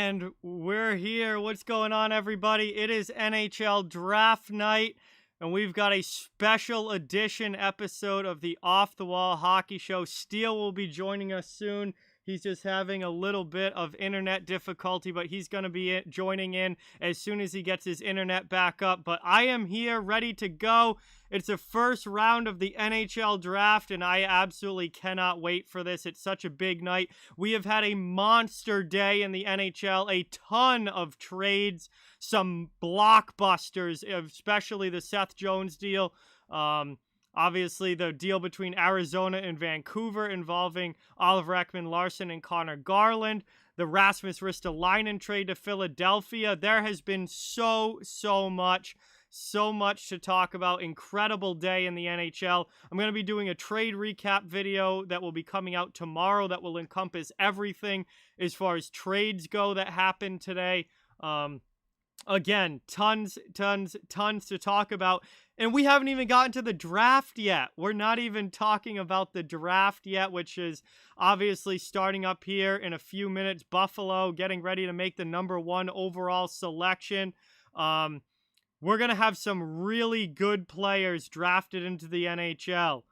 And we're here. What's going on, everybody? It is NHL Draft night, and we've got a special edition episode of the Off the Wall Hockey Show. Steele will be joining us soon. He's just having a little bit of internet difficulty, but he's going to be joining in as soon as he gets his internet back up. But I am here, ready to go. It's the first round of the NHL Draft, and I absolutely cannot wait for this. It's such a big night. We have had a monster day in the NHL, a ton of trades, some blockbusters, especially the Seth Jones deal. Obviously, the deal between Arizona and Vancouver involving Oliver Ekman-Larsson and Connor Garland. The Rasmus Ristolinan trade to Philadelphia. There has been so much to talk about. Incredible day in the NHL. I'm going to be doing a trade recap video that will be coming out tomorrow that will encompass everything as far as trades go that happened today. Again, tons to talk about. And we haven't even gotten to the draft yet. We're not even talking about the draft yet, which is obviously starting up here in a few minutes. Buffalo getting ready to make the #1 overall selection. We're going to have some really good players drafted into the NHL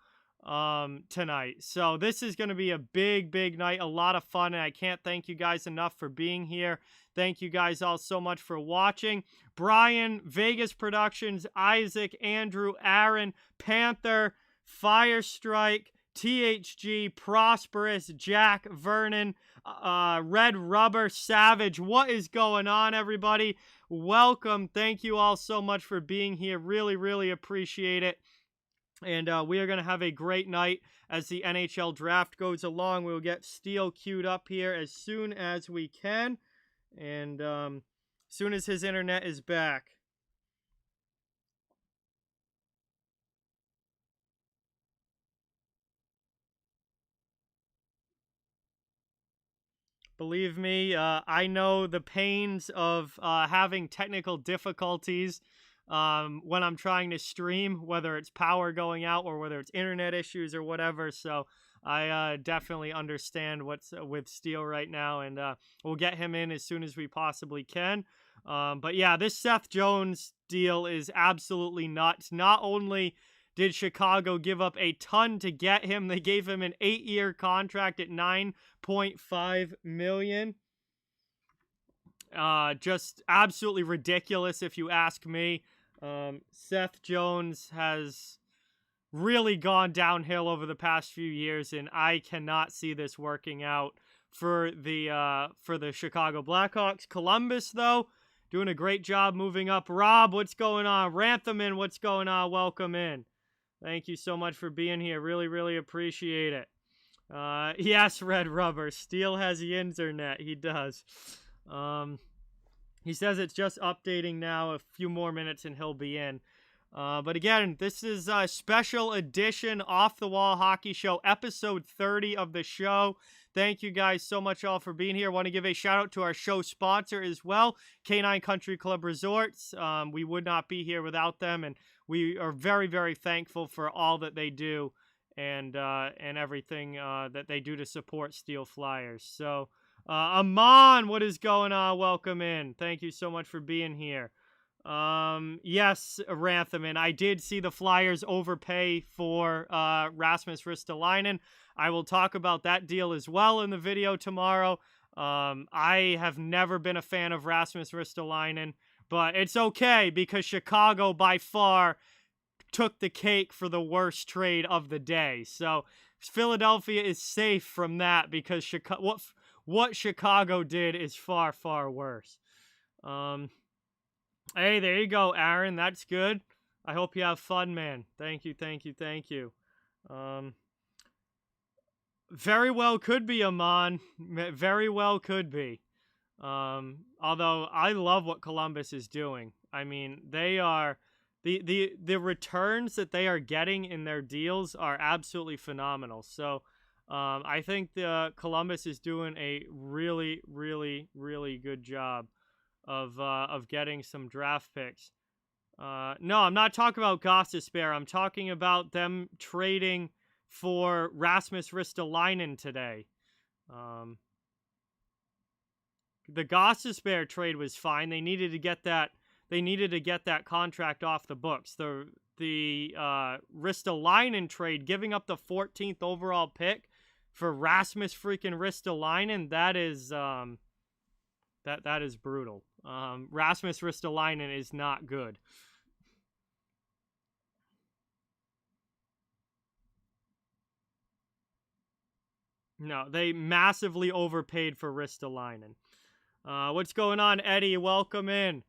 tonight. So this is going to be a big night, a lot of fun, and I can't thank you guys enough for being here. Thank you guys all so much for watching. Brian, Vegas Productions, Isaac, Andrew, Aaron, Panther, Firestrike, THG, Prosperous, Jack, Vernon, Red Rubber, Savage. What is going on, everybody? Welcome. Thank you all so much for being here. Really appreciate it. And we are going to have a great night as the NHL Draft goes along. We'll get Steele queued up here as soon as we can. And as soon as his internet is back. Believe me, I know the pains of having technical difficulties when I'm trying to stream, whether it's power going out or whether it's internet issues or whatever. So I definitely understand what's with Steele right now, and we'll get him in as soon as we possibly can. But yeah, this Seth Jones deal is absolutely nuts. Not only did Chicago give up a ton to get him, they gave him an 8-year contract at $9.5 million. Just absolutely ridiculous if you ask me. Seth Jones has really gone downhill over the past few years, and I cannot see this working out for the Chicago Blackhawks. Columbus, though, doing a great job moving up. Rob, what's going on? Ranthaman, what's going on? Welcome in. Thank you so much for being here. Really appreciate it. Yes, Red Rubber. Steele has the internet. He does. He says it's just updating now. A few more minutes and he'll be in. But again, this is a special edition Off the Wall Hockey Show, episode 30 of the show. Thank you guys so much all for being here. I want to give a shout out to our show sponsor as well, K9 Country Club Resorts. We would not be here without them, and we are very thankful for all that they do and everything that they do to support Steel Flyers. So, Amon, what is going on? Welcome in. Thank you so much for being here. Yes, Ranthaman, I did see the Flyers overpay for Rasmus Ristolinan. I will talk about that deal as well in the video tomorrow. I have never been a fan of Rasmus Ristolinan, but it's okay because Chicago by far took the cake for the worst trade of the day. So Philadelphia is safe from that because what Chicago did is far worse. Hey, there you go, Aaron. That's good. I hope you have fun, man. Thank you. Very well could be, Amon. Very well could be. Although I love what Columbus is doing. I mean, they are the returns that they are getting in their deals are absolutely phenomenal. So, I think the Columbus is doing a really good job of getting some draft picks. No, I'm not talking about Gostisbehere. I'm talking about them trading for Rasmus Ristolinan today. the Gossesbear trade was fine. They needed to get that. They needed to get that contract off the books. The Ristolinan trade, giving up the 14th overall pick for Rasmus freaking Ristolinan, that is that is brutal. Rasmus Ristolinan is not good. No, they massively overpaid for Ristolinan. What's going on, Eddie? Welcome in.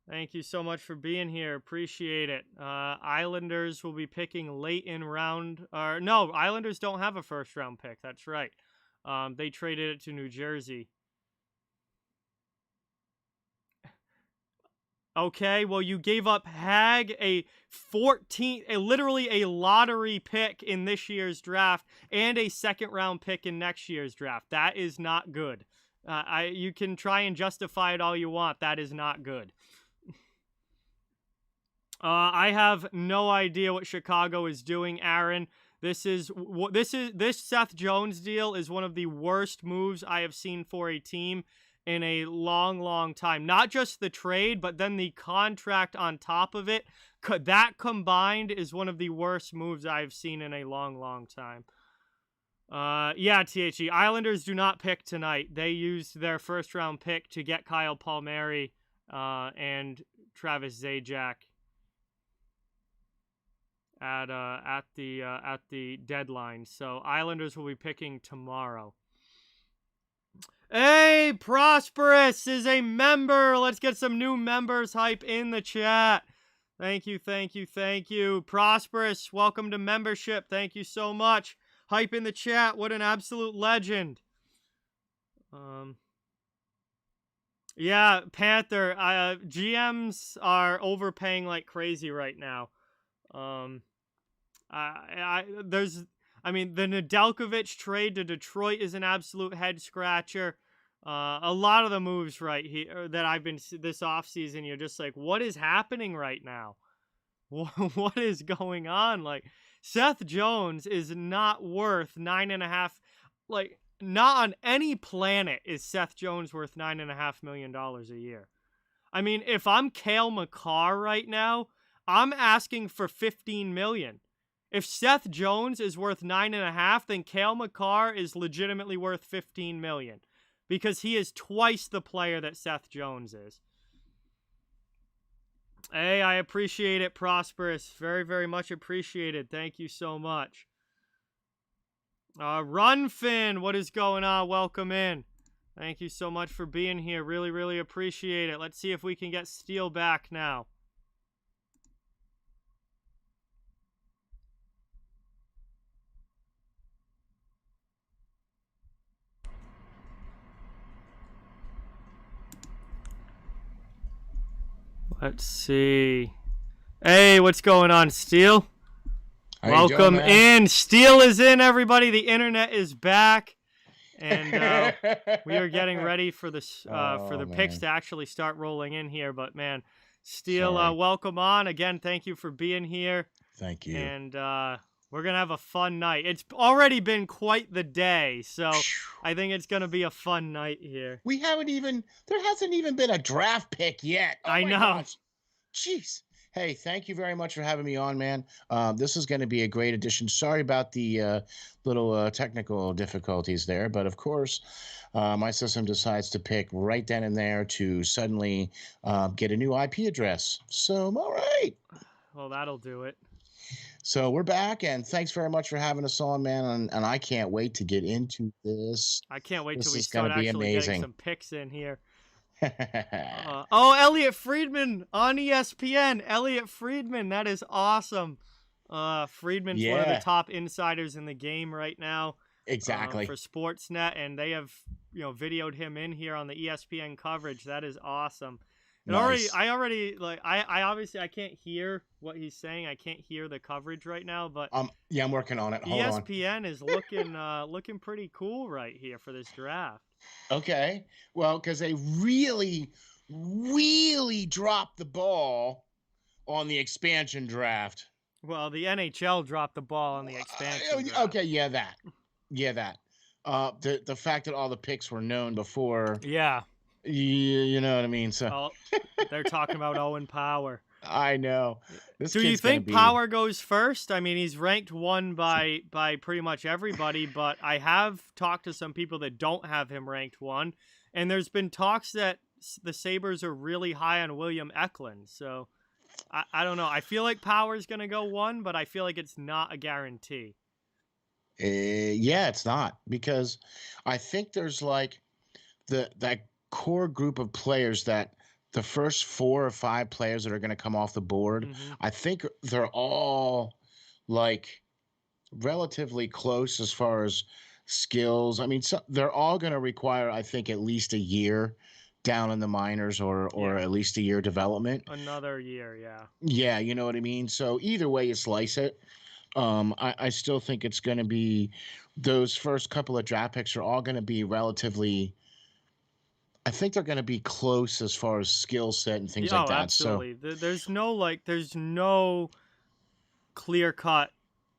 Thank you so much for being here. Appreciate it. Islanders will be picking late in round. No, Islanders don't have a first-round pick. That's right. They traded it to New Jersey. Okay, well, you gave up Hag, literally a lottery pick in this year's draft, and a second-round pick in next year's draft. That is not good. You can try and justify it all you want. That is not good. I have no idea what Chicago is doing, Aaron. This Seth Jones deal is one of the worst moves I have seen for a team in a long, long time. Not just the trade, but then the contract on top of it. That combined is one of the worst moves I've seen in a long, long time. Yeah, THE. Islanders do not pick tonight. They used their first-round pick to get Kyle Palmieri and Travis Zajac at the deadline. So Islanders will be picking tomorrow. Hey, Prosperous is a member. Let's get some new members hype in the chat. Thank you, thank you, thank you. Prosperous, welcome to membership. Thank you so much. Hype in the chat. What an absolute legend. Yeah, Panther. GMs are overpaying like crazy right now. The Nedeljkovic trade to Detroit is an absolute head scratcher. A lot of the moves right here that I've been this offseason, you're just like, what is happening right now? What is going on? Like, Seth Jones is not worth $9.5. Like, not on any planet is Seth Jones worth $9.5 million a year. I mean, if I'm Cale Makar right now, I'm asking for $15 million. If Seth Jones is worth $9.5, then Cale Makar is legitimately worth $15 million, because he is twice the player that Seth Jones is. Hey, I appreciate it, Prosperous. Very, very much appreciated. Thank you so much. Runfin, what is going on? Welcome in. Thank you so much for being here. Really, really appreciate it. Let's see if we can get Steele back now. Let's see. Hey, what's going on, Steele? Welcome in. Steele is in, everybody. The internet is back, and we are getting ready for this picks to actually start rolling in here. But man, Steele, welcome on again. Thank you for being here. Thank you. And we're gonna have a fun night. It's already been quite the day, so I think it's gonna be a fun night here. There hasn't even been a draft pick yet. Oh, I know. Gosh. Jeez. Hey, thank you very much for having me on, man. This is going to be a great addition. Sorry about the little technical difficulties there, but of course, my system decides to pick right then and there to suddenly get a new IP address. So, all right. Well, that'll do it. So we're back, and thanks very much for having us on, man. And I can't wait to get into this. I can't wait till we start actually getting some picks in here. Elliot Friedman on ESPN. Elliot Friedman, that is awesome. Friedman's one of the top insiders in the game right now. Exactly. For Sportsnet, and they have videoed him in here on the ESPN coverage. That is awesome. And nice. I obviously I can't hear what he's saying. I can't hear the coverage right now, but yeah, I'm working on it. Hold ESPN is looking pretty cool right here for this draft. Okay. Well, because they really, really dropped the ball on the expansion draft. Well, the NHL dropped the ball on the expansion draft. Okay, that. The fact that all the picks were known before. Yeah. You know what I mean? So Oh, they're talking about Owen Power. I know this Do you kid's gonna think be. Power goes first? I mean, he's ranked one by pretty much everybody, but I have talked to some people that don't have him ranked one, and there's been talks that the Sabres are really high on William Eklund. So I don't know. I feel like Power's going to go one, but I feel like it's not a guarantee. Yeah, it's not because I think there's like that core group of players that the first 4 or 5 players that are going to come off the board. Mm-hmm. I think they're all like relatively close as far as skills. I mean, they're all going to require, I think, at least a year down in the minors or Yeah, at least a year development. another year. Yeah. Yeah, you know what I mean. So either way you slice it, I still think it's going to be those first couple of draft picks are all going to be relatively. I think they're going to be close as far as skill set and things Yeah, like oh, that. So absolutely. There's no clear cut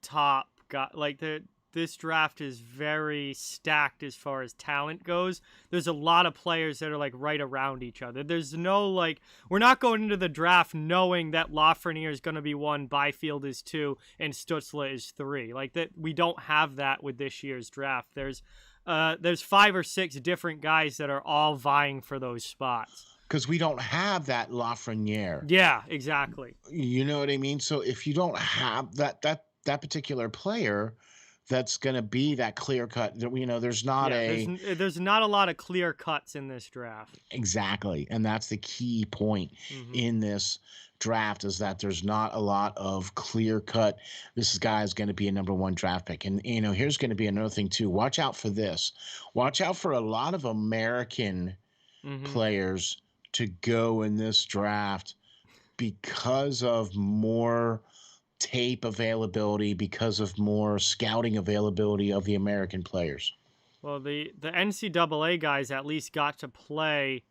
top guy. Like this draft is very stacked as far as talent goes. There's a lot of players that are like right around each other. There's no like we're not going into the draft knowing that Lafreniere is going to be 1, Byfield is 2, and Stützle is 3. Like that we don't have that with this year's draft. There's 5 or 6 different guys that are all vying for those spots. because we don't have that Lafreniere. Yeah, exactly. You know what I mean? So if you don't have that particular player, that's going to be that clear cut. You know, there's not There's not a lot of clear cuts in this draft. exactly, and that's the key point Mm-hmm. in this draft is that there's not a lot of clear cut. This guy is going to be a number 1 draft pick, and you know, here's going to be another thing too. Watch out for this. Watch out for a lot of American players to go in this draft because of more tape availability, because of more scouting availability of the American players. Well, the NCAA guys at least got to play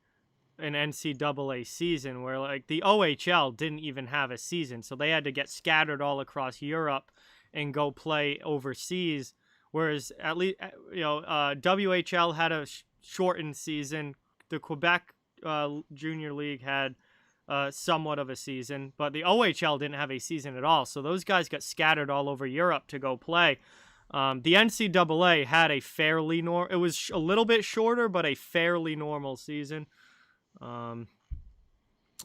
an NCAA season where like the OHL didn't even have a season, so they had to get scattered all across Europe and go play overseas. Whereas at least WHL had a shortened season. The Quebec Junior League had somewhat of a season, but the OHL didn't have a season at all. So those guys got scattered all over Europe to go play. The NCAA had a fairly it was a little bit shorter, but a fairly normal season. Don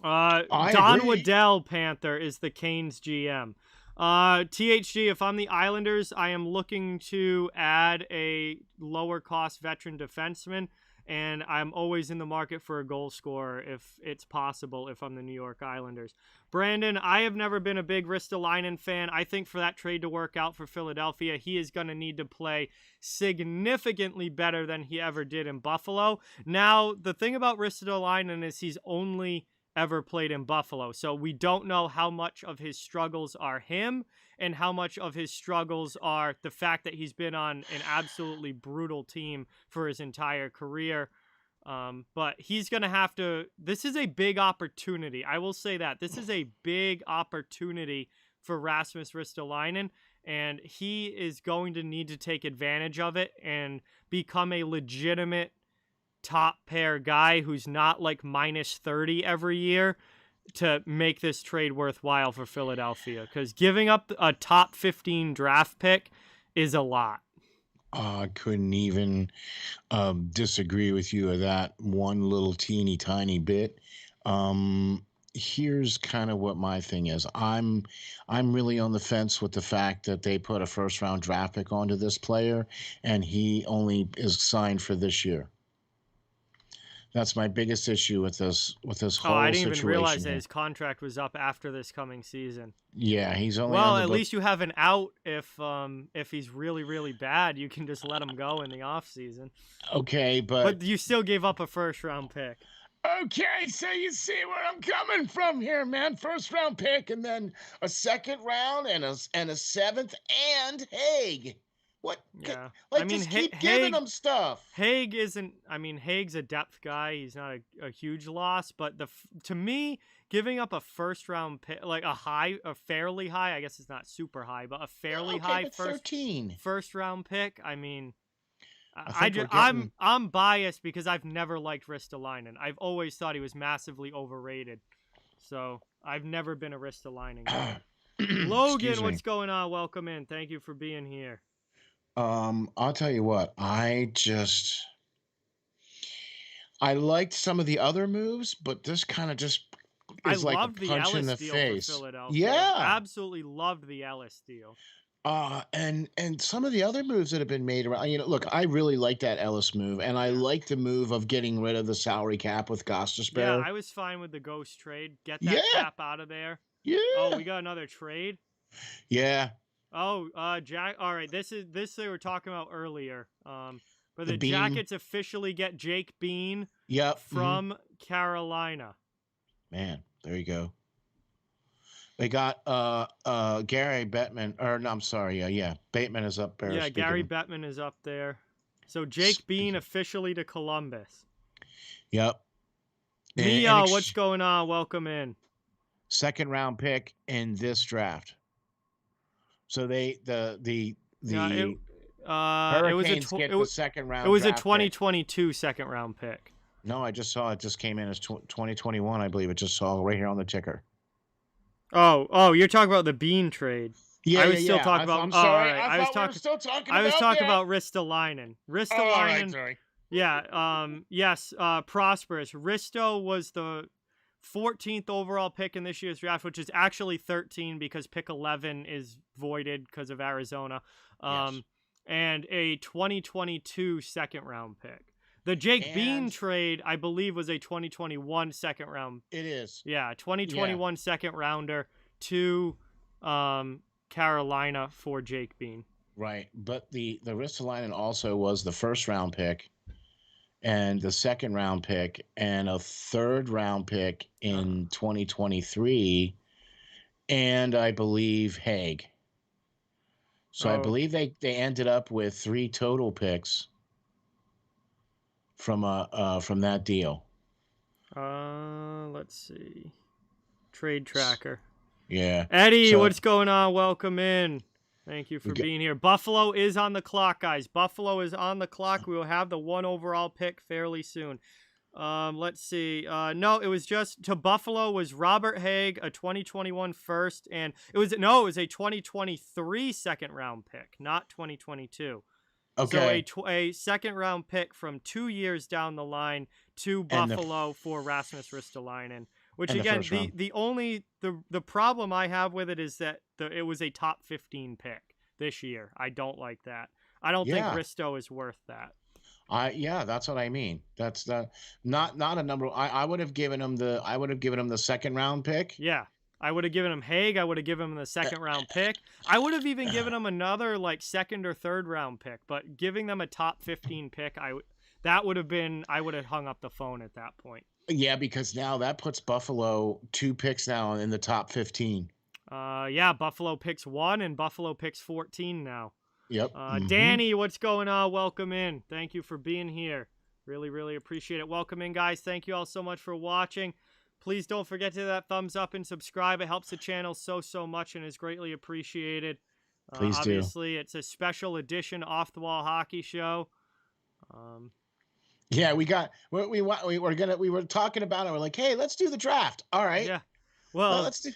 agree. Waddell, Panther, is the Canes GM. THG, if I'm the Islanders, I am looking to add a lower cost veteran defenseman, and I'm always in the market for a goal scorer if it's possible if I'm the New York Islanders. Brandon, I have never been a big Ristolainen fan. I think for that trade to work out for Philadelphia, he is going to need to play significantly better than he ever did in Buffalo. Now, the thing about Ristolainen is he's only ever played in Buffalo, so we don't know how much of his struggles are him and how much of his struggles are the fact that he's been on an absolutely brutal team for his entire career. But he's going to have to, this is a big opportunity. I will say that. This is a big opportunity for Rasmus Ristolainen, and he is going to need to take advantage of it and become a legitimate top pair guy who's not like minus 30 every year to make this trade worthwhile for Philadelphia, because giving up a top 15 draft pick is a lot. I couldn't even disagree with you of that one little teeny tiny bit. Here's kind of what my thing is. I'm really on the fence with the fact that they put a first round draft pick onto this player and he only is signed for this year. That's my biggest issue with this whole situation. I didn't even realize that his contract was up after this coming season. Yeah, he's only well. At least you have an out if he's really really bad, you can just let him go in the off season. Okay, but you still gave up a first round pick. Okay, so you see where I'm coming from here, man. First round pick, and then a second round, and a 7th, and Hague. What? Yeah. Like, just keep giving him stuff. Hague isn't. I mean, Hague's a depth guy. He's not a huge loss, but to me, giving up a first round pick, like a fairly high. I guess it's not super high, but a fairly high first round pick. I mean, I'm biased because I've never liked Ristolainen. I've always thought he was massively overrated. So I've never been a Ristolainen guy. Logan, what's going on? Welcome in. Thank you for being here. I'll tell you what, I liked some of the other moves, but this kind of just is like a punch in the face. For Philadelphia. Yeah, absolutely loved the Ellis deal. And some of the other moves that have been made around, look, I really like that Ellis move, and I like the move of getting rid of the salary cap with Gostisbehere. Yeah, I was fine with the Ghost trade. Get that cap out of there. Yeah. Oh, we got another trade. Yeah. Oh, Jack. All right, this they were talking about earlier. But the Jackets officially get Jake Bean. Yep. From Carolina. Man, there you go. They got Gary Bettman, or no, I'm sorry, Bateman is up there. Yeah, Gary Bettman is up there. So Jake Bean officially to Columbus. Yep. Mia, what's going on? Welcome in. Second round pick in this draft. So it was the second round. It was a 2022 second round pick. No, I just saw it just came in as 2021. I believe it just saw right here on the ticker. Oh, you're talking about the Bean trade. Yeah, I was still talking about. I'm sorry. Right. I thought we were still talking about. I was talking about Ristolainen. Ristolainen. Oh, all right, sorry. Yeah. Yes. Prosperous. Risto was the 14th overall pick in this year's draft, which is actually 13 because pick 11 is voided because of Arizona. Yes. And a 2022 second round pick. The Jake Bean trade, I believe, was a 2021 second round. It is. Yeah, 2021 second rounder to Carolina for Jake Bean. Right, but the Ristolainen also was the first round pick and the second round pick and a third round pick in 2023 and I believe Hague. So I believe they ended up with 3 total picks from that deal. Let's see. Trade tracker. Yeah. Eddie, what's going on? Welcome in. Thank you for being here. Buffalo is on the clock, guys. Buffalo is on the clock. We will have the 1 overall pick fairly soon. Let's see. No, it was just to Buffalo was Robert Hague, a 2021 first, and it was a 2023 second round pick, not 2022. Okay. So a second round pick from 2 years down the line to Buffalo for Rasmus Ristolainen. Which again, the problem I have with it is that it was a top 15 pick this year. I don't like that. I don't think Risto is worth that. That's what I mean. That's not a number. I would have given him the second round pick. Yeah. I would have given him Hague. I would have given him the second round pick. I would have even given him another second or third round pick, but giving them a top 15 pick, I would have hung up the phone at that point. Yeah, because now that puts Buffalo 2 picks now in the top 15. Buffalo picks 1 and Buffalo picks 14 now. Yep. Danny, what's going on? Welcome in. Thank you for being here. Really, really appreciate it. Welcome in, guys. Thank you all so much for watching. Please don't forget to hit that thumbs up and subscribe. It helps the channel so much and is greatly appreciated. Please do. Obviously, it's a special edition Off the Wall Hockey Show. Yeah, we were talking about it. We're like, hey, let's do the draft. All right. Yeah. Well, let's do.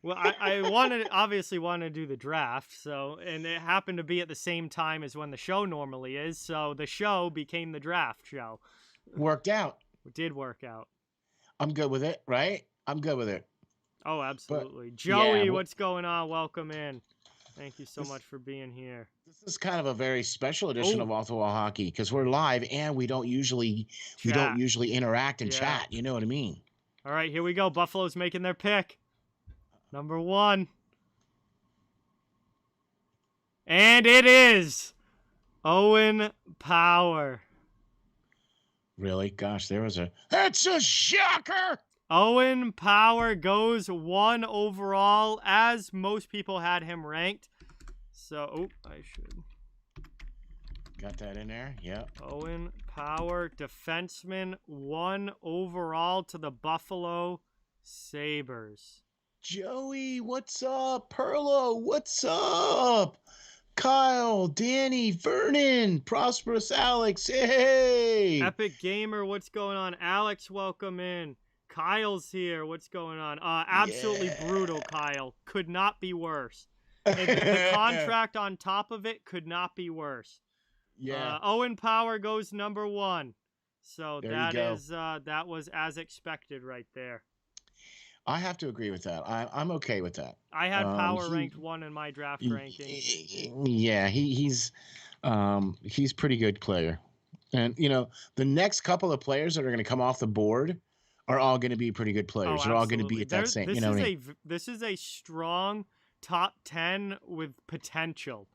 Well, I obviously wanted to do the draft, and it happened to be at the same time as when the show normally is, so the show became the draft show. Worked out. It did work out. I'm good with it, right? I'm good with it. Oh, absolutely. Joey, what's going on? Welcome in. Thank you so much for being here. This is kind of a very special edition of Off the Wall Hockey because we're live and we don't usually interact and chat. You know what I mean? All right, here we go. Buffalo's making their pick. Number 1. And it is Owen Power. Really? Gosh, that's a shocker. Owen Power goes 1 overall, as most people had him ranked. So, I should. Got that in there? Yep. Owen Power, defenseman, 1 overall to the Buffalo Sabres. Joey, what's up? Perlo, what's up? Kyle, Danny, Vernon, Prosperous Alex. Hey. Epic Gamer, what's going on? Alex, welcome in. Kyle's here. What's going on? Absolutely brutal, Yeah. Kyle. Could not be worse. The contract on top of it could not be worse. Yeah. Owen Power goes number 1. So There you go. that was as expected right there. I have to agree with that. I'm okay with that. I had Power ranked 1 in my draft ranking. Yeah, he's pretty good player. And the next couple of players that are going to come off the board are all going to be pretty good players. They're all going to be at that same. This is a strong top 10 with potential.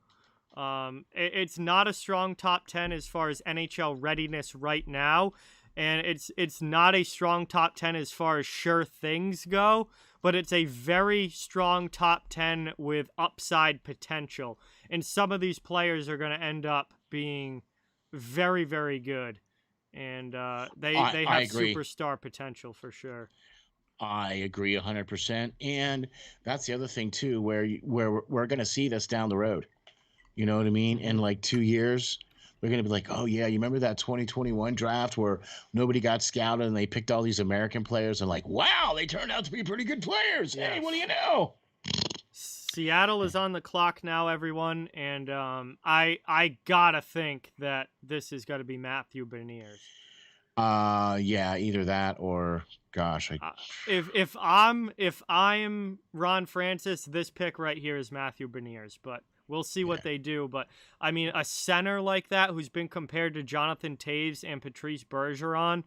It's not a strong top 10 as far as NHL readiness right now, and it's not a strong top 10 as far as sure things go, but it's a very strong top 10 with upside potential. And some of these players are going to end up being very, very good. And they have superstar potential for sure. I agree 100%. And that's the other thing too, where we're going to see this down the road. You know what I mean? In like 2 years, they're going to be like, oh, yeah, you remember that 2021 draft where nobody got scouted and they picked all these American players and like, wow, they turned out to be pretty good players. Yes. Hey, what do you know? Seattle is on the clock now, everyone. And I got to think that this is going to be Matthew Beniers. Yeah, either that or gosh, if I'm Ron Francis, this pick right here is Matthew Beniers, but we'll see what they do. But I mean, a center like that who's been compared to Jonathan Toews and Patrice Bergeron,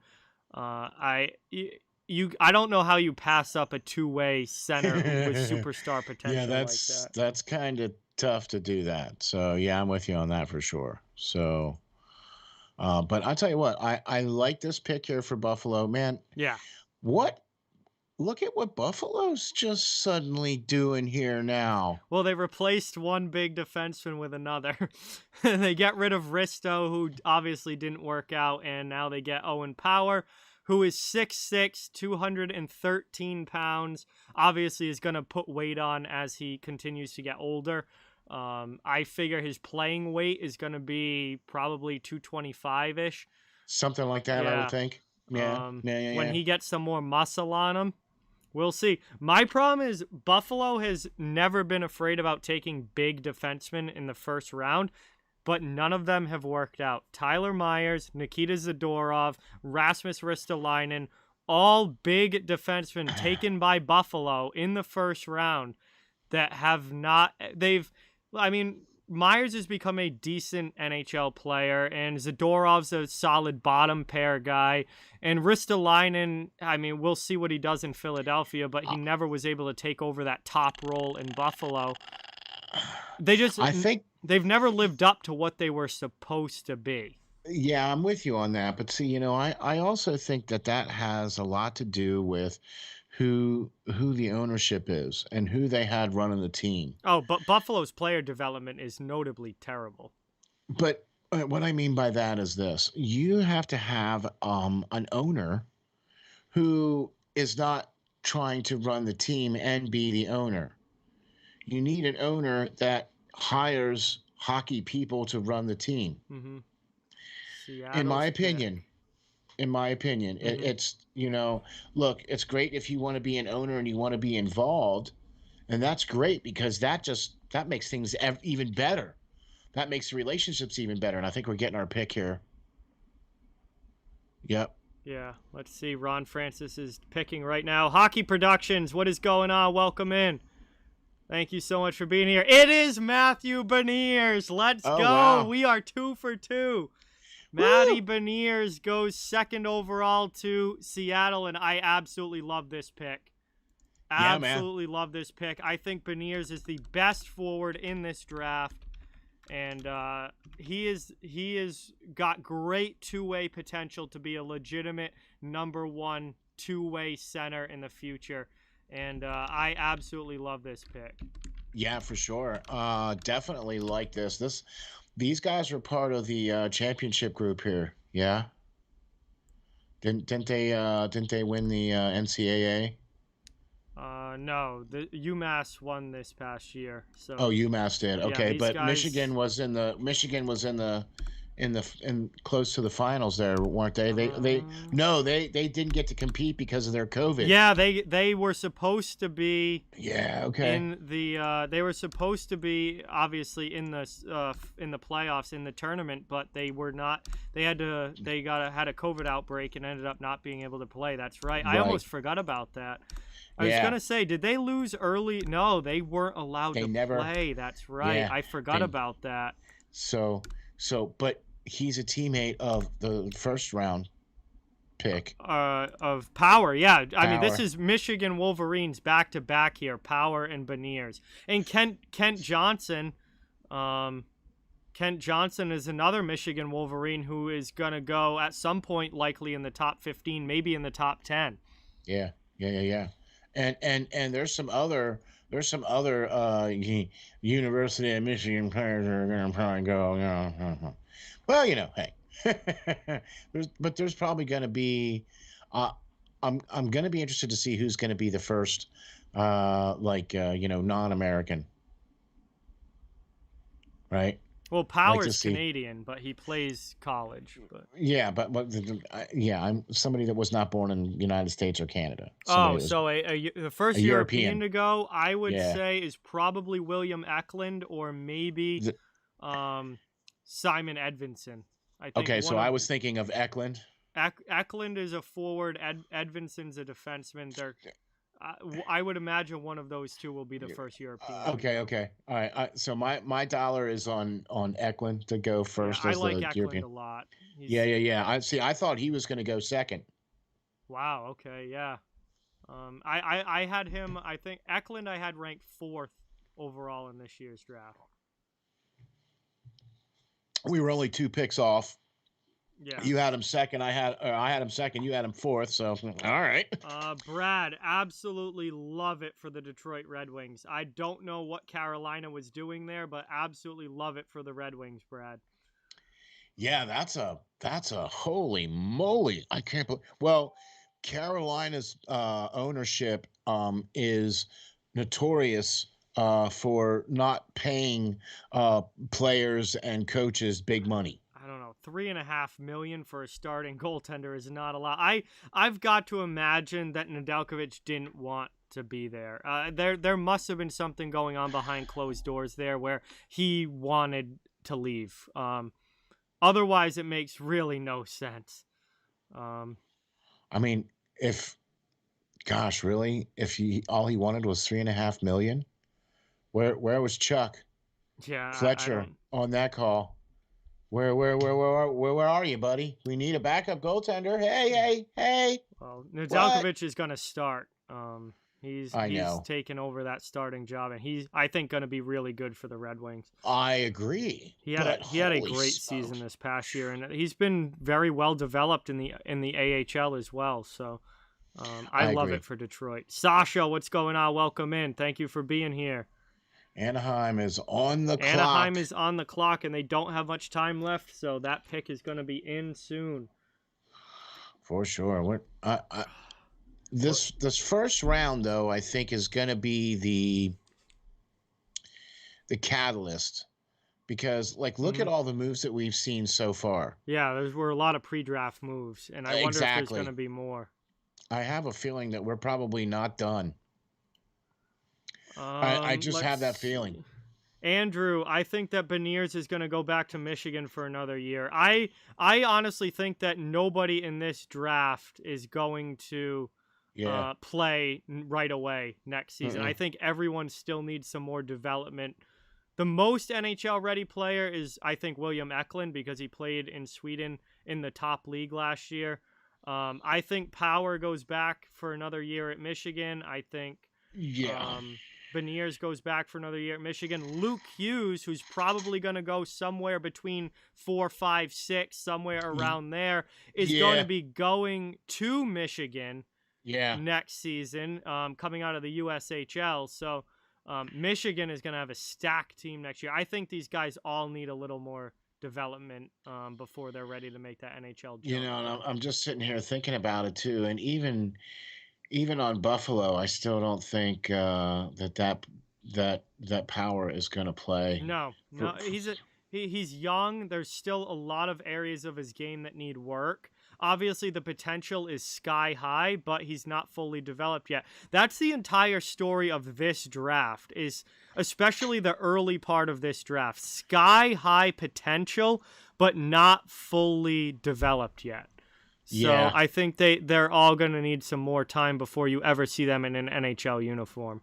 I don't know how you pass up a two-way center with superstar potential. Yeah, that's kind of tough to do that. So yeah, I'm with you on that for sure. So. But I'll tell you what, I like this pick here for Buffalo, man. Yeah. Look at what Buffalo's just suddenly doing here now. Well, they replaced one big defenseman with another. They get rid of Risto, who obviously didn't work out, and now they get Owen Power, who is 6'6", 213 pounds. Obviously is going to put weight on as he continues to get older. I figure his playing weight is going to be probably 225-ish. Something like that, I would think. Yeah. When he gets some more muscle on him, we'll see. My problem is Buffalo has never been afraid about taking big defensemen in the first round, but none of them have worked out. Tyler Myers, Nikita Zadorov, Rasmus Ristolainen, all big defensemen taken by Buffalo in the first round that have not... Myers has become a decent NHL player, and Zadorov's a solid bottom pair guy. And Ristolainen, we'll see what he does in Philadelphia, but he never was able to take over that top role in Buffalo. I think they've never lived up to what they were supposed to be. Yeah, I'm with you on that. But see, I also think that has a lot to do with who the ownership is and who they had running the team. Oh, but Buffalo's player development is notably terrible. But what I mean by that is this. You have to have an owner who is not trying to run the team and be the owner. You need an owner that hires hockey people to run the team. Mm-hmm. In my opinion, it's, look, it's great if you want to be an owner and you want to be involved, and that's great because that makes things even better. That makes the relationships even better, and I think we're getting our pick here. Yep. Yeah, let's see. Ron Francis is picking right now. Hockey Productions, what is going on? Welcome in. Thank you so much for being here. It is Matthew Beniers. Let's go. Wow. We are 2 for 2. Matty Beniers goes second overall to Seattle, and I absolutely love this pick. Absolutely love this pick. I think Beniers is the best forward in this draft, and he is got great two-way potential to be a legitimate number 1 two-way center in the future, and I absolutely love this pick. Yeah, for sure. Definitely like this. These guys were part of the championship group here. Yeah. Didn't they win the NCAA? No, the UMass won this past year. So Oh, UMass did. yeah, Okay, these but guys. Michigan was in close to the finals there, weren't they? They didn't get to compete because of their COVID. Yeah, they were supposed to be Yeah, okay. in the they were supposed to be obviously in the playoffs in the tournament, but they were not. They had a COVID outbreak and ended up not being able to play. That's right. I Right. almost forgot about that. I was Yeah. gonna say, did they lose early? No, they weren't allowed They to never play. That's right. yeah. I forgot They about that. so but he's a teammate of the first round pick. Of Power. Yeah, I mean this Power. is Michigan Wolverines back to back here, Power and Beniers, and Kent Johnson. Kent Johnson is another Michigan Wolverine who is gonna go at some point, likely in the top 15, maybe in the top 10. Yeah. Yeah. And there's some other University of Michigan players that are gonna probably go, you know. Well, hey. there's probably gonna be uh I'm gonna be interested to see who's gonna be the first non-American, right? Well, Like to Power's see. Canadian, but he plays college. But Yeah, yeah, I'm somebody that was not born in the United States or Canada. Somebody oh, that was so the first a European European. to go, I would Yeah. say, is probably William Eklund or maybe The- um, Simon Edvinson. I think okay, so one I of was thinking of Eklund. Eklund is a forward. Edvinson's a defenseman. I would imagine one of those two will be the first European to Okay, go. okay. All right. So my dollar is on Eklund to go Yeah, first I as like the Eklund European. a lot. Yeah. I thought he was going to go second. Wow. Okay. Yeah. I had him. I think Eklund I had ranked 4th overall in this year's draft. We were only 2 picks off. Yeah. You had him second. I had him second. You had him fourth. So all right. Brad, absolutely love it for the Detroit Red Wings. I don't know what Carolina was doing there, but absolutely love it for the Red Wings, Brad. Yeah, that's a holy moly. I can't believe. Well, Carolina's ownership is notorious for not paying players and coaches big money. I don't know, 3.5 million for a starting goaltender is not a lot. I've got to imagine that Nedeljkovic didn't want to be there. There must have been something going on behind closed doors there where he wanted to leave. Otherwise, it makes really no sense. I mean, if gosh, really, if he all he wanted was 3.5 million, where was Chuck Yeah, I Fletcher don't. on that call? Where are you, buddy? We need a backup goaltender. Hey. Well, What? Nedeljkovic is going to start. I He's know. taken over that starting job, and he's I think going to be really good for the Red Wings. I agree. But He had a holy great season smokes. this past year, and he's been very well developed in the AHL as well. So I I love it agree. for Detroit. Sasha, what's going on? Welcome in. Thank you for being here. Anaheim is on the Anaheim clock. is on the clock, and they don't have much time left, so that pick is going to be in soon. For sure. What? This first round though, I think is going to be the catalyst because look at Mhm. all the moves that we've seen so far. Yeah, there were a lot of pre-draft moves, and I wonder if there's going to Exactly. be more. I have a feeling that we're probably not done. I just Let's have that feeling. see. Andrew, I think that Beniers is going to go back to Michigan for another year. I honestly think that nobody in this draft is going to Yeah. play right away next season. I Mm-mm. think everyone still needs some more development. The most NHL ready player is, I think, William Eklund because he played in Sweden in the top league last year. I think Power goes back for another year at Michigan. I think Yeah. Beniers goes back for another year at Michigan. Luke Hughes, who's probably going to go somewhere between 4, 5, 6, somewhere around there, is going to Yeah. be going to Michigan Yeah. next season, coming out of the USHL. So Michigan is going to have a stacked team next year. I think these guys all need a little more development before they're ready to make that NHL jump. And I'm just sitting here thinking about it too, and even even on Buffalo, I still don't think that power is going to play. No, For, no, he's young. There's still a lot of areas of his game that need work. Obviously, the potential is sky high, but he's not fully developed yet. That's the entire story of this draft, is especially the early part of this draft. Sky high potential, but not fully developed yet. So yeah, I think they're all going to need some more time before you ever see them in an NHL uniform.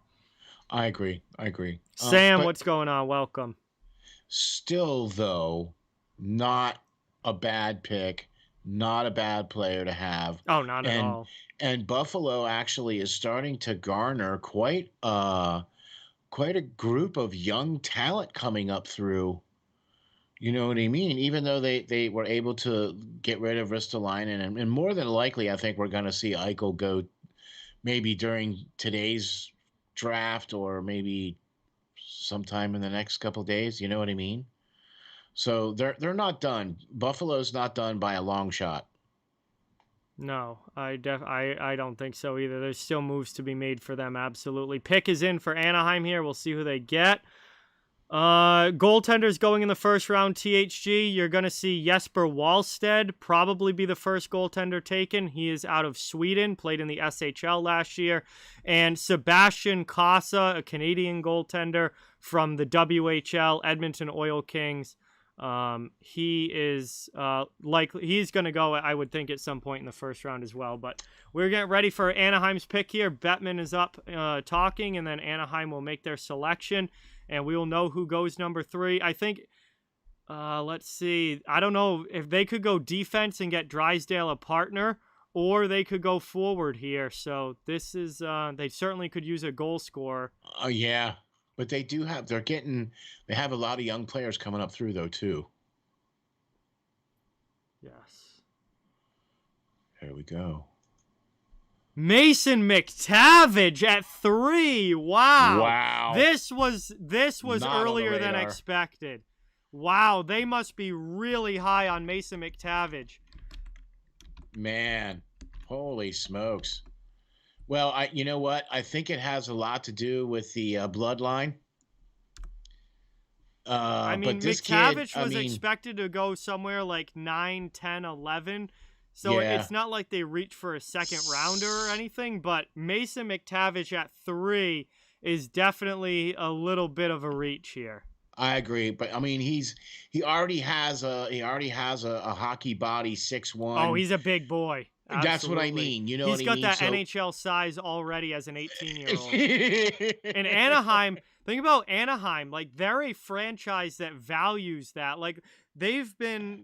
I agree. I agree. Sam, But what's going on? Welcome. still, though, not a bad pick, not a bad player to have, Oh, not at and all. Buffalo actually is starting to garner quite a group of young talent coming up through. You know what I mean? Even though they were able to get rid of Ristolainen, and more than likely, I think we're going to see Eichel go maybe during today's draft or maybe sometime in the next couple days. You know what I mean? So they're not done. Buffalo's not done by a long shot. No, I don't think so either. There's still moves to be made for them, absolutely. Pick is in for Anaheim here. We'll see who they get. Goaltenders going in the first round, THG. You're going to see Jesper Wallstedt probably be the first goaltender taken. He is out of Sweden, played in the SHL last year. And Sebastian Casa, a Canadian goaltender from the WHL, Edmonton Oil Kings. He is likely, he's going to go, I would think, at some point in the first round as well. But we're getting ready for Anaheim's pick here. Bettman is up talking, and then Anaheim will make their selection. And we will know who goes number 3. I think, let's see. I don't know if they could go defense and get Drysdale a partner, or they could go forward here. So this is, they certainly could use a goal scorer. Oh yeah, but they have a lot of young players coming up through though too. Yes. Here we go. Mason Mctavidge at 3. Wow. Wow. This was Not on the earlier than radar. expected. Wow, they must be really high on Mason McTavish. Man, holy smokes. Well, you know what? I think it has a lot to do with the bloodline. I But mean, this kid, McTavish was expected to go somewhere like 9, 10, 11. So yeah. it's not like they reach for a second rounder or anything, but Mason McTavish at 3 is definitely a little bit of a reach here. I agree, but I mean, he already has a hockey body, 6'1". Oh, he's a big boy. Absolutely. That's what I mean. You know he's what I mean? got that NHL size already as an 18-year-old. In Anaheim, think about Anaheim. Like, they're a franchise that values that. Like, they've been,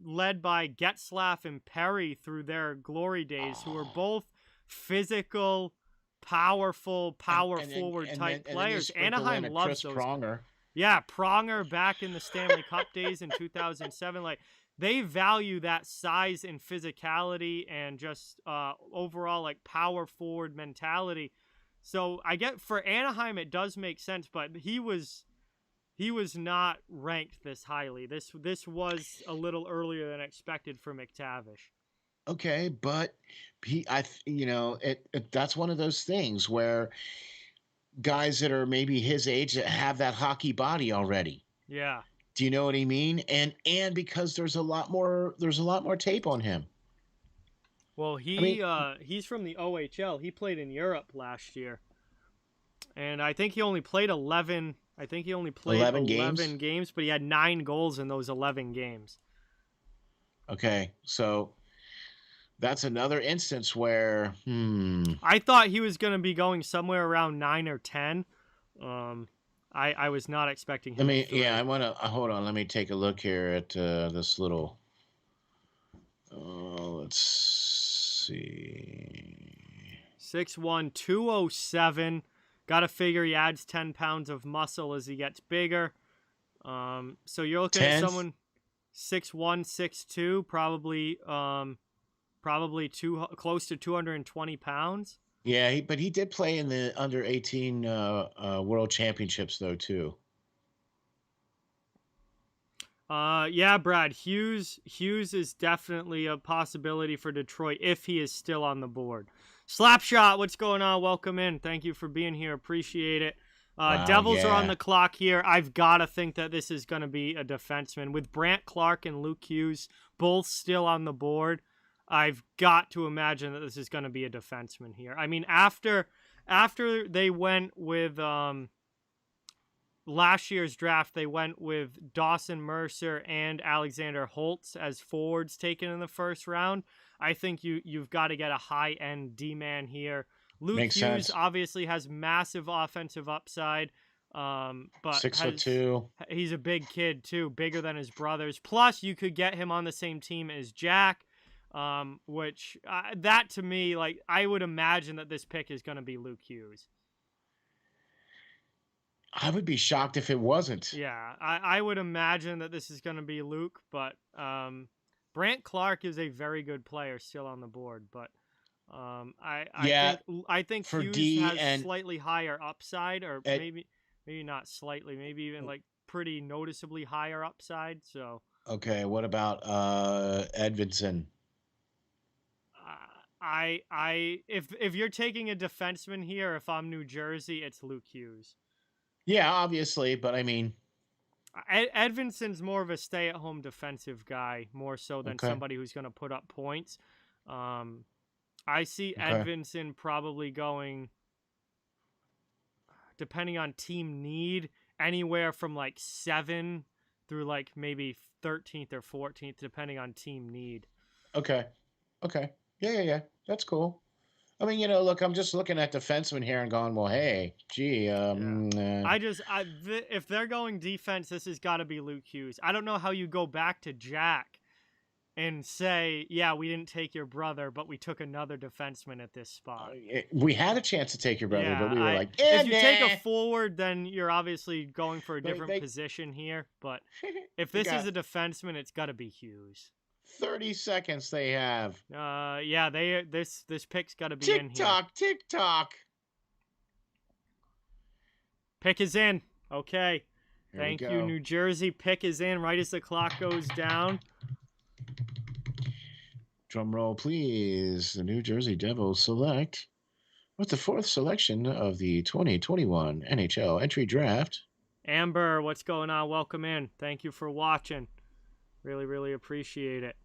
led by Getzlaf and Perry through their glory days, who are both physical, powerful, forward type players. Anaheim loves Chris those. Pronger. Yeah, Pronger back in the Stanley Cup days in 2007. Like, they value that size and physicality and just overall like power forward mentality. So I get for Anaheim it does make sense, but he was not ranked this highly. This was a little earlier than expected for Mctavish. Okay, but that's one of those things where guys that are maybe his age that have that hockey body already. Yeah. Do you know what I mean? And because there's a lot more tape on him. Well, he's from the OHL. He played in Europe last year. And I think he only played 11 games, but he had 9 goals in those 11 games. Okay, so that's another instance where I thought he was going to be going somewhere around 9 or 10. I was not expecting him. I want to hold on. Let me take a look here at this little. Let's see. 6'1", 207. Got to figure he adds 10 pounds of muscle as he gets bigger. So you're looking at someone 6'1", 6'2", probably close to 220 pounds. Yeah, but he did play in the under 18 World Championships though too. Yeah, Brad, Hughes is definitely a possibility for Detroit if he is still on the board. Slapshot, what's going on? Welcome in. Thank you for being here. Appreciate it. Wow, Devils are on yeah. the clock here. I've got to think that this is going to be a defenseman. With Brant Clark and Luke Hughes both still on the board, I've got to imagine that this is going to be a defenseman here. I mean, after they went with last year's draft, they went with Dawson Mercer and Alexander Holtz as forwards taken in the first round. I think you've got to get a high-end D-man here. Luke Makes Hughes sense. obviously has massive offensive upside, but 6'2". he's a big kid too, bigger than his brothers. Plus, you could get him on the same team as Jack, which that to me, like, I would imagine that this pick is going to be Luke Hughes. I would be shocked if it wasn't. Yeah, I would imagine that this is going to be Luke, but Brant Clark is a very good player still on the board, but I think for Hughes D has and slightly higher upside, or maybe not slightly, maybe even like pretty noticeably higher upside. So okay, what about Edmonton? If you're taking a defenseman here, if I'm New Jersey, it's Luke Hughes. Yeah, obviously, but I mean, Edvinson's more of a stay-at-home defensive guy, more so than okay. somebody who's going to put up points. I see Okay. Edvinson probably going, depending on team need, anywhere from like 7 through like maybe 13th or 14th, depending on team need. Okay. Yeah. That's cool. I mean, look, I'm just looking at defensemen here and going, well, hey, gee. If they're going defense, this has got to be Luke Hughes. I don't know how you go back to Jack and say, yeah, we didn't take your brother, but we took another defenseman at this spot. We had a chance to take your brother, but we were like, if you take a forward, then you're obviously going for a different position here. But if this is a defenseman, it's got to be Hughes. 30 seconds they have. This pick's got to be in here. Tick-tock. Pick is in. Okay. Thank you, New Jersey. Pick is in right as the clock goes down. Drum roll, please. The New Jersey Devils select with the 4th selection of the 2021 NHL Entry Draft. Amber, what's going on? Welcome in. Thank you for watching. Really, really appreciate it.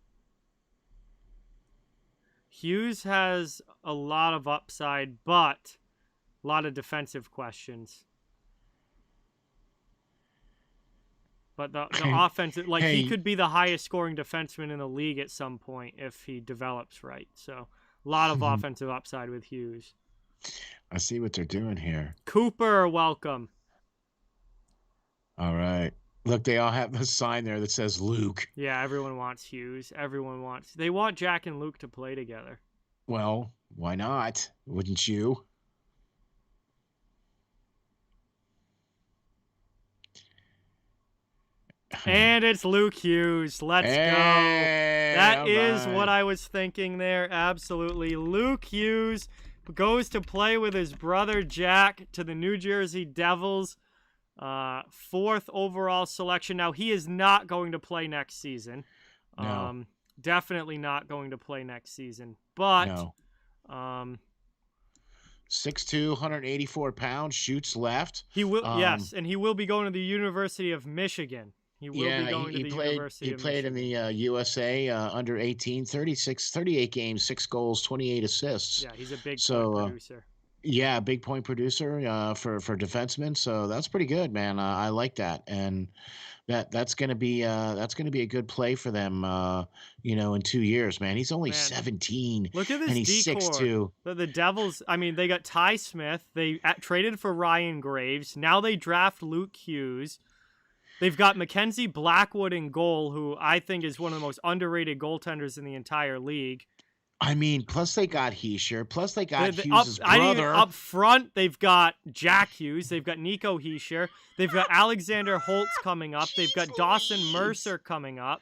Hughes has a lot of upside, but a lot of defensive questions. But the offense, he could be the highest scoring defenseman in the league at some point if he develops right. So a lot of offensive upside with Hughes. I see what they're doing here. Cooper, welcome. All right. Look, they all have a sign there that says Luke. Yeah, everyone wants Hughes. They want Jack and Luke to play together. Well, why not? Wouldn't you? And it's Luke Hughes. Let's go. That is what I was thinking there. Absolutely. Luke Hughes goes to play with his brother Jack to the New Jersey Devils. 4th overall selection. Now, he is not going to play next season. No. Definitely not going to play next season. But no. 6'2", 184 pounds, shoots left. He will, yes, and he will be going to the University of Michigan. He will be going to the University of Michigan. He played in the USA under 18, 38 games, 6 goals, 28 assists. Yeah, he's a big point producer. Yeah, big point producer for defensemen. So that's pretty good, man. I like that, and that's gonna be a good play for them. In 2 years, man. He's only 17. Look at this, and he's 6'2". The Devils. I mean, they got Ty Smith. They traded for Ryan Graves. Now they draft Luke Hughes. They've got Mackenzie Blackwood in goal, who I think is one of the most underrated goaltenders in the entire league. I mean, plus they got Hischier, plus they got Hughes' brother. Up front, they've got Jack Hughes. They've got Nico Hischier. They've got Alexander Holtz coming up. They've got Dawson Mercer coming up.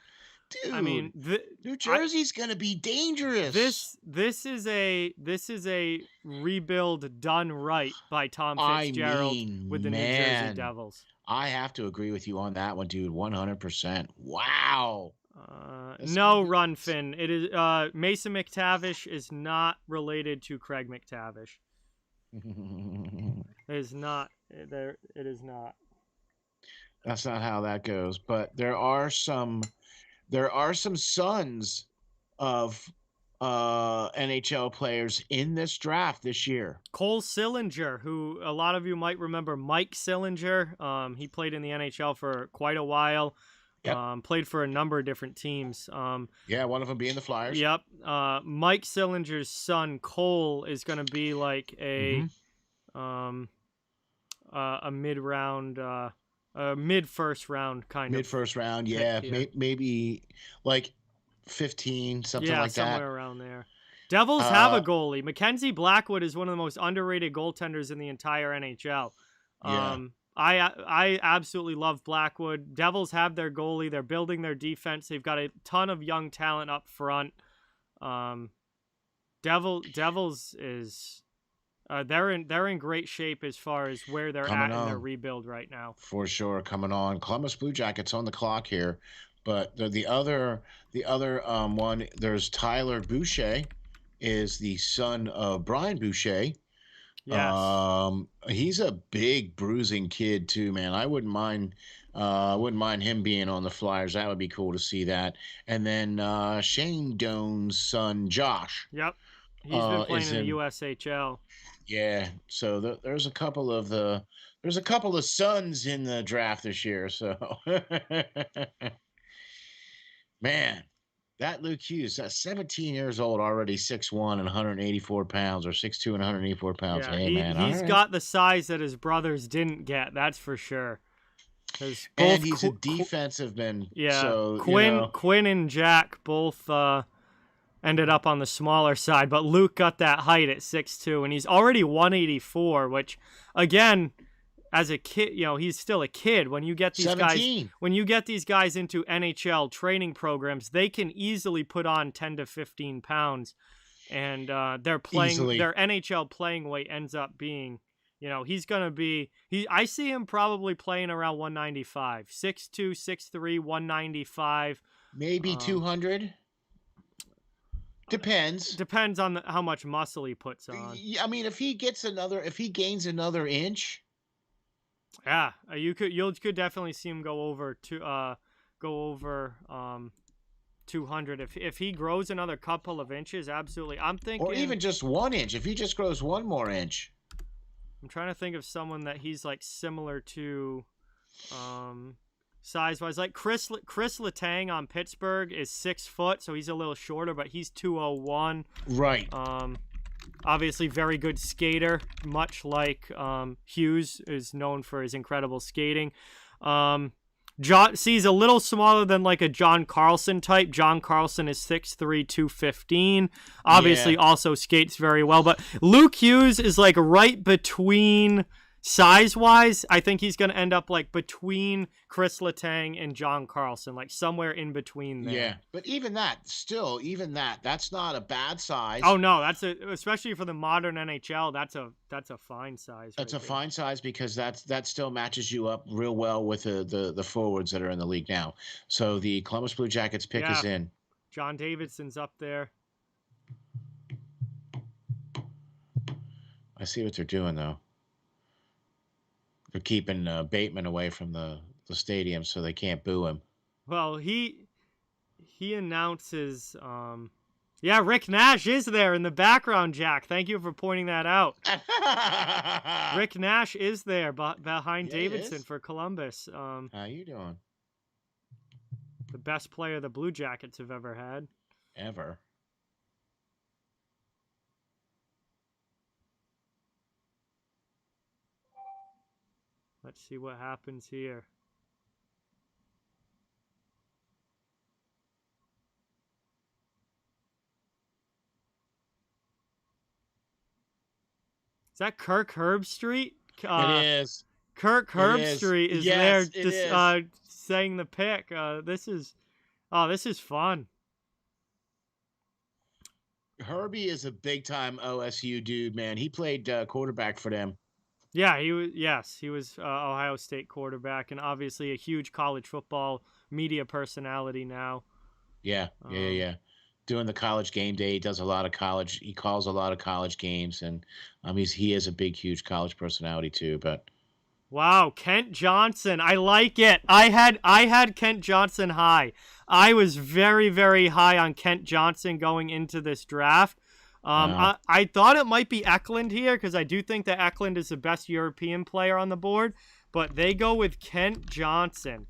Dude, I mean, New Jersey's gonna be dangerous. This is a rebuild done right by Tom Fitzgerald with the New Jersey Devils. I have to agree with you on that one, dude. 100%. Wow. No, Runfin. It is Mason Mctavish is not related to Craig McTavish. It is not. It is not. That's not how that goes. But there are some sons of NHL players in this draft this year. Cole Sillinger, who a lot of you might remember, Mike Sillinger. He played in the NHL for quite a while. Yep. Played for a number of different teams. Yeah, one of them being the Flyers. Yep. Mike Sillinger's son Cole is going to be like a mid-round, mid-first round kind of. Mid-first round, yeah, maybe like 15, something like that. Yeah, somewhere around there. Devils have a goalie. Mackenzie Blackwood is one of the most underrated goaltenders in the entire NHL. Yeah. I absolutely love Blackwood. Devils have their goalie. They're building their defense. They've got a ton of young talent up front. Devils is they're in great shape as far as where they're at in their rebuild right now. For sure, coming on. Columbus Blue Jackets on the clock here, but the other one, there's Tyler Boucher, is the son of Brian Boucher. Yes. He's a big bruising kid too, man. I wouldn't mind him being on the Flyers. That would be cool to see that. And then Shane Doan's son Josh. Yep. He's been playing in the USHL. Yeah. So there's a couple of sons in the draft this year. So man, that Luke Hughes, that's 17 years old, already 6'1" and 184 pounds, or 6'2" and 184 pounds. Yeah, hey, man. He's got the size that his brothers didn't get, that's for sure. And he's a defensive man. Yeah, so, Quinn and Jack both ended up on the smaller side, but Luke got that height at 6'2", and he's already 184, which, again, as a kid, he's still a kid. When you get these 17. guys into NHL training programs, they can easily put on 10 to 15 pounds, and their NHL playing weight ends up being, he's gonna be. I see him probably playing around 195, 6'2", 6'3", 195, maybe 200. Depends on how much muscle he puts on. I mean, if he gains another inch. Yeah, you could definitely see him go over 200 if he grows another couple of inches. Absolutely, I'm thinking, or even just 1 inch. If he just grows one more inch. I'm trying to think of someone that he's like similar to, size wise. Like Chris Letang on Pittsburgh is 6 foot, so he's a little shorter, but he's 201. Right. Obviously very good skater, much like Hughes is known for his incredible skating. He's a little smaller than like a John Carlson type. John Carlson is 6'3", 215. Obviously also skates very well, but Luke Hughes is like right between size-wise. I think he's going to end up like between Chris Letang and John Carlson, like somewhere in between there. Yeah, but even that's not a bad size. Oh no, especially for the modern NHL, that's a fine size. That's a fine size because that still matches you up real well with the forwards that are in the league now. So the Columbus Blue Jackets pick is in. John Davidson's up there. I see what they're doing though. They're keeping Bateman away from the stadium so they can't boo him. Well, he announces. Rick Nash is there in the background, Jack. Thank you for pointing that out. Rick Nash is there behind Davidson for Columbus. How you doing? The best player the Blue Jackets have ever had. Ever. Let's see what happens here. Is that Kirk Herbstreit? It is. Kirk Herbstreit is there just saying the pick. This is fun. Herbie is a big-time OSU dude, man. He played quarterback for them. Yeah, he was Ohio State quarterback, and obviously a huge college football media personality now. Yeah, yeah, yeah, yeah. Doing the college game day, he does a lot of college. He calls a lot of college games, and he is a big, huge college personality too. But Wow, Kent Johnson. I like it. I had Kent Johnson high. I was very, very high on Kent Johnson going into this draft. wow, I thought it might be Eklund here because I do think that Eklund is the best European player on the board, but they go with Kent Johnson,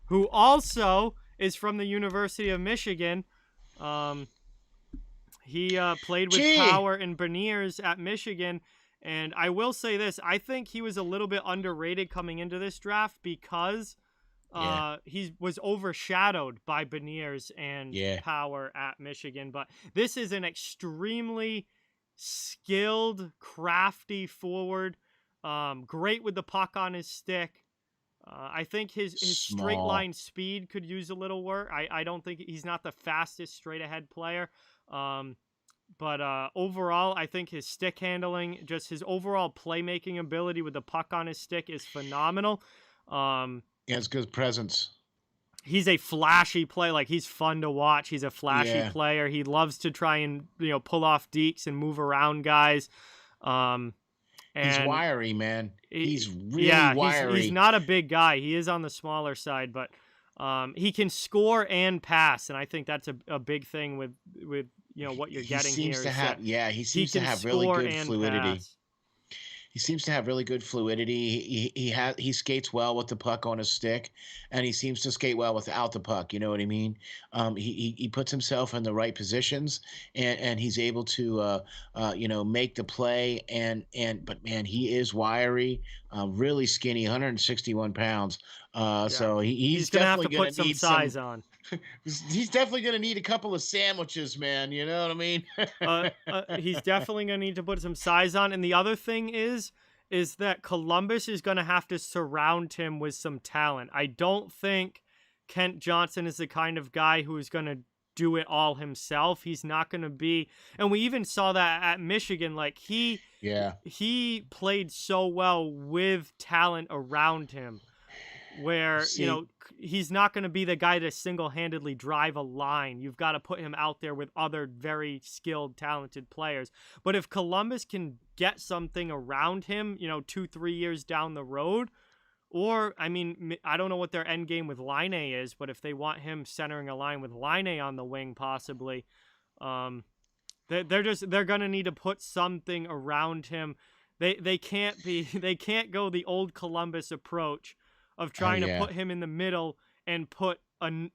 who also is from the University of Michigan. Um, he played with gee, Power and Beniers at Michigan. And I will say this, I think he was a little bit underrated coming into this draft because yeah, he was overshadowed by Beniers and yeah, Power at Michigan. But this is an extremely skilled, crafty forward. Great with the puck on his stick. I think his straight small. line speed could use a little work. I don't think he's not the fastest straight ahead player. Um, but overall, I think his stick handling, just his overall playmaking ability with the puck on his stick is phenomenal. Um, He has good presence. he's a flashy play. Like, he's fun to watch. He's a flashy Yeah, player. He loves to try and, pull off dekes and move around guys. Um, he's and wiry, man. He's really yeah, he's wiry. not a big guy. He is on the smaller side, but he can score and pass, and I think that's a big thing with what you're He getting seems here to is have, that yeah, he he seems to can have really score good and fluidity. pass. He seems to have really good fluidity. He skates well with the puck on his stick, and he seems to skate well without the puck. You know what I mean? He puts himself in the right positions, and he's able to make the play. But man, he is wiry, really skinny, 161 pounds. Yeah, So he's he's gonna have definitely to gonna put some need some. size on. He's definitely gonna need a couple of sandwiches, man. You know what I mean? He's definitely gonna need to put some size on. And the other thing is that Columbus is gonna have to surround him with some talent. I don't think Kent Johnson is the kind of guy who is gonna do it all himself. He's not gonna be, and we even saw that at Michigan. Like, Yeah. he played so well with talent around him where See, he's not going to be the guy to single-handedly drive a line. You've got to put him out there with other very skilled, talented players. But if Columbus can get something around him 2-3 years down the road, or I mean, I don't know what their end game with Line is, but if they want him centering a line with Line on the wing possibly, they're going to need to put something around him. They can't be they can't go the old Columbus approach of trying to yeah. put him in the middle and put a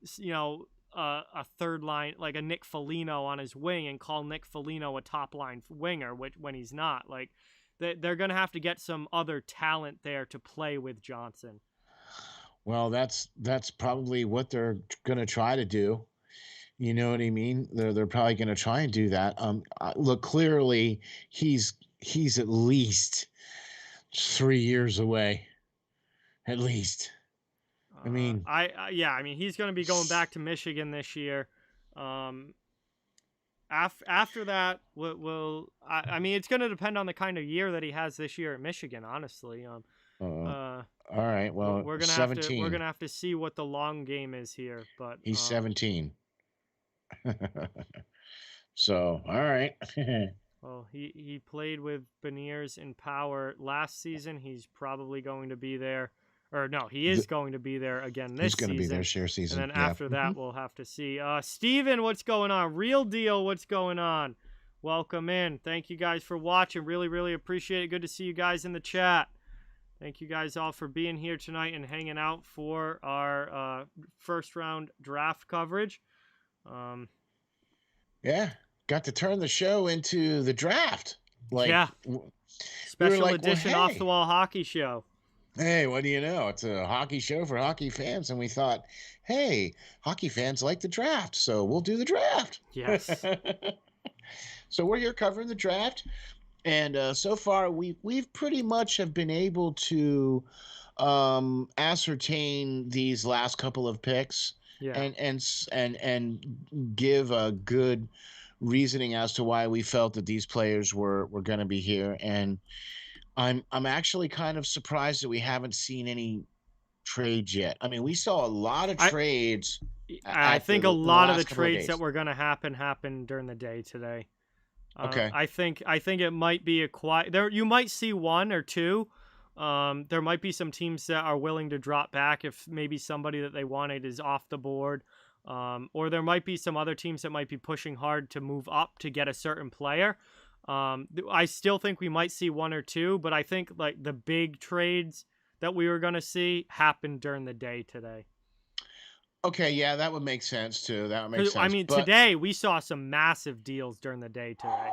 third line like a Nick Foligno on his wing and call Nick Foligno a top line winger, which when he's not. Like, they're gonna have to get some other talent there to play with Johnson. Well, that's probably what they're gonna try to do. You know what I mean? They're probably gonna try and do that. Look, clearly he's at least 3 years away. At least. I mean, Yeah, I mean, he's gonna be going back to Michigan this year. Um, after that, I mean, it's gonna depend on the kind of year that he has this year at Michigan. Honestly, all uh, right. Well, we're gonna have to 17. see what the long game is here. But He's 17. So, all right. well, he played with Beniers in Power last season. He's probably going to be there, or no, he is going to be there again He's this going to be there season. share And season. then Yeah. after that, we'll have to see. Steven, what's going on? Real deal, what's going on? Welcome in. Thank you guys for watching. Really, really appreciate it. Good to see you guys in the chat. Thank you guys all for being here tonight and hanging out for our first round draft coverage. Yeah. Got to turn the show into the draft. Like, Yeah. we were Special like, well, edition off the hey, wall hockey show. hey, what do you know? It's a hockey show for hockey fans. And we thought, hey, hockey fans like the draft, so we'll do the draft. Yes. So we're here covering the draft. And so far, we've pretty much have been able to ascertain these last couple of picks Yeah. and give a good reasoning as to why we felt that these players were going to be here. And I'm actually kind of surprised that we haven't seen any trades yet. I mean, we saw a lot of I trades I at think a in the lot of the last couple of trades that days. were going to happen during the day today. Okay. I think it might be a quiet there. You might see one or two. There might be some teams that are willing to drop back if maybe somebody that they wanted is off the board. Or there might be some other teams that might be pushing hard to move up to get a certain player. I still think we might see one or two, but I think like the big trades that we were going to see happened during the day today. Okay, yeah, that would make sense too. That would make Because I sense. mean, But today we saw some massive deals during the day today.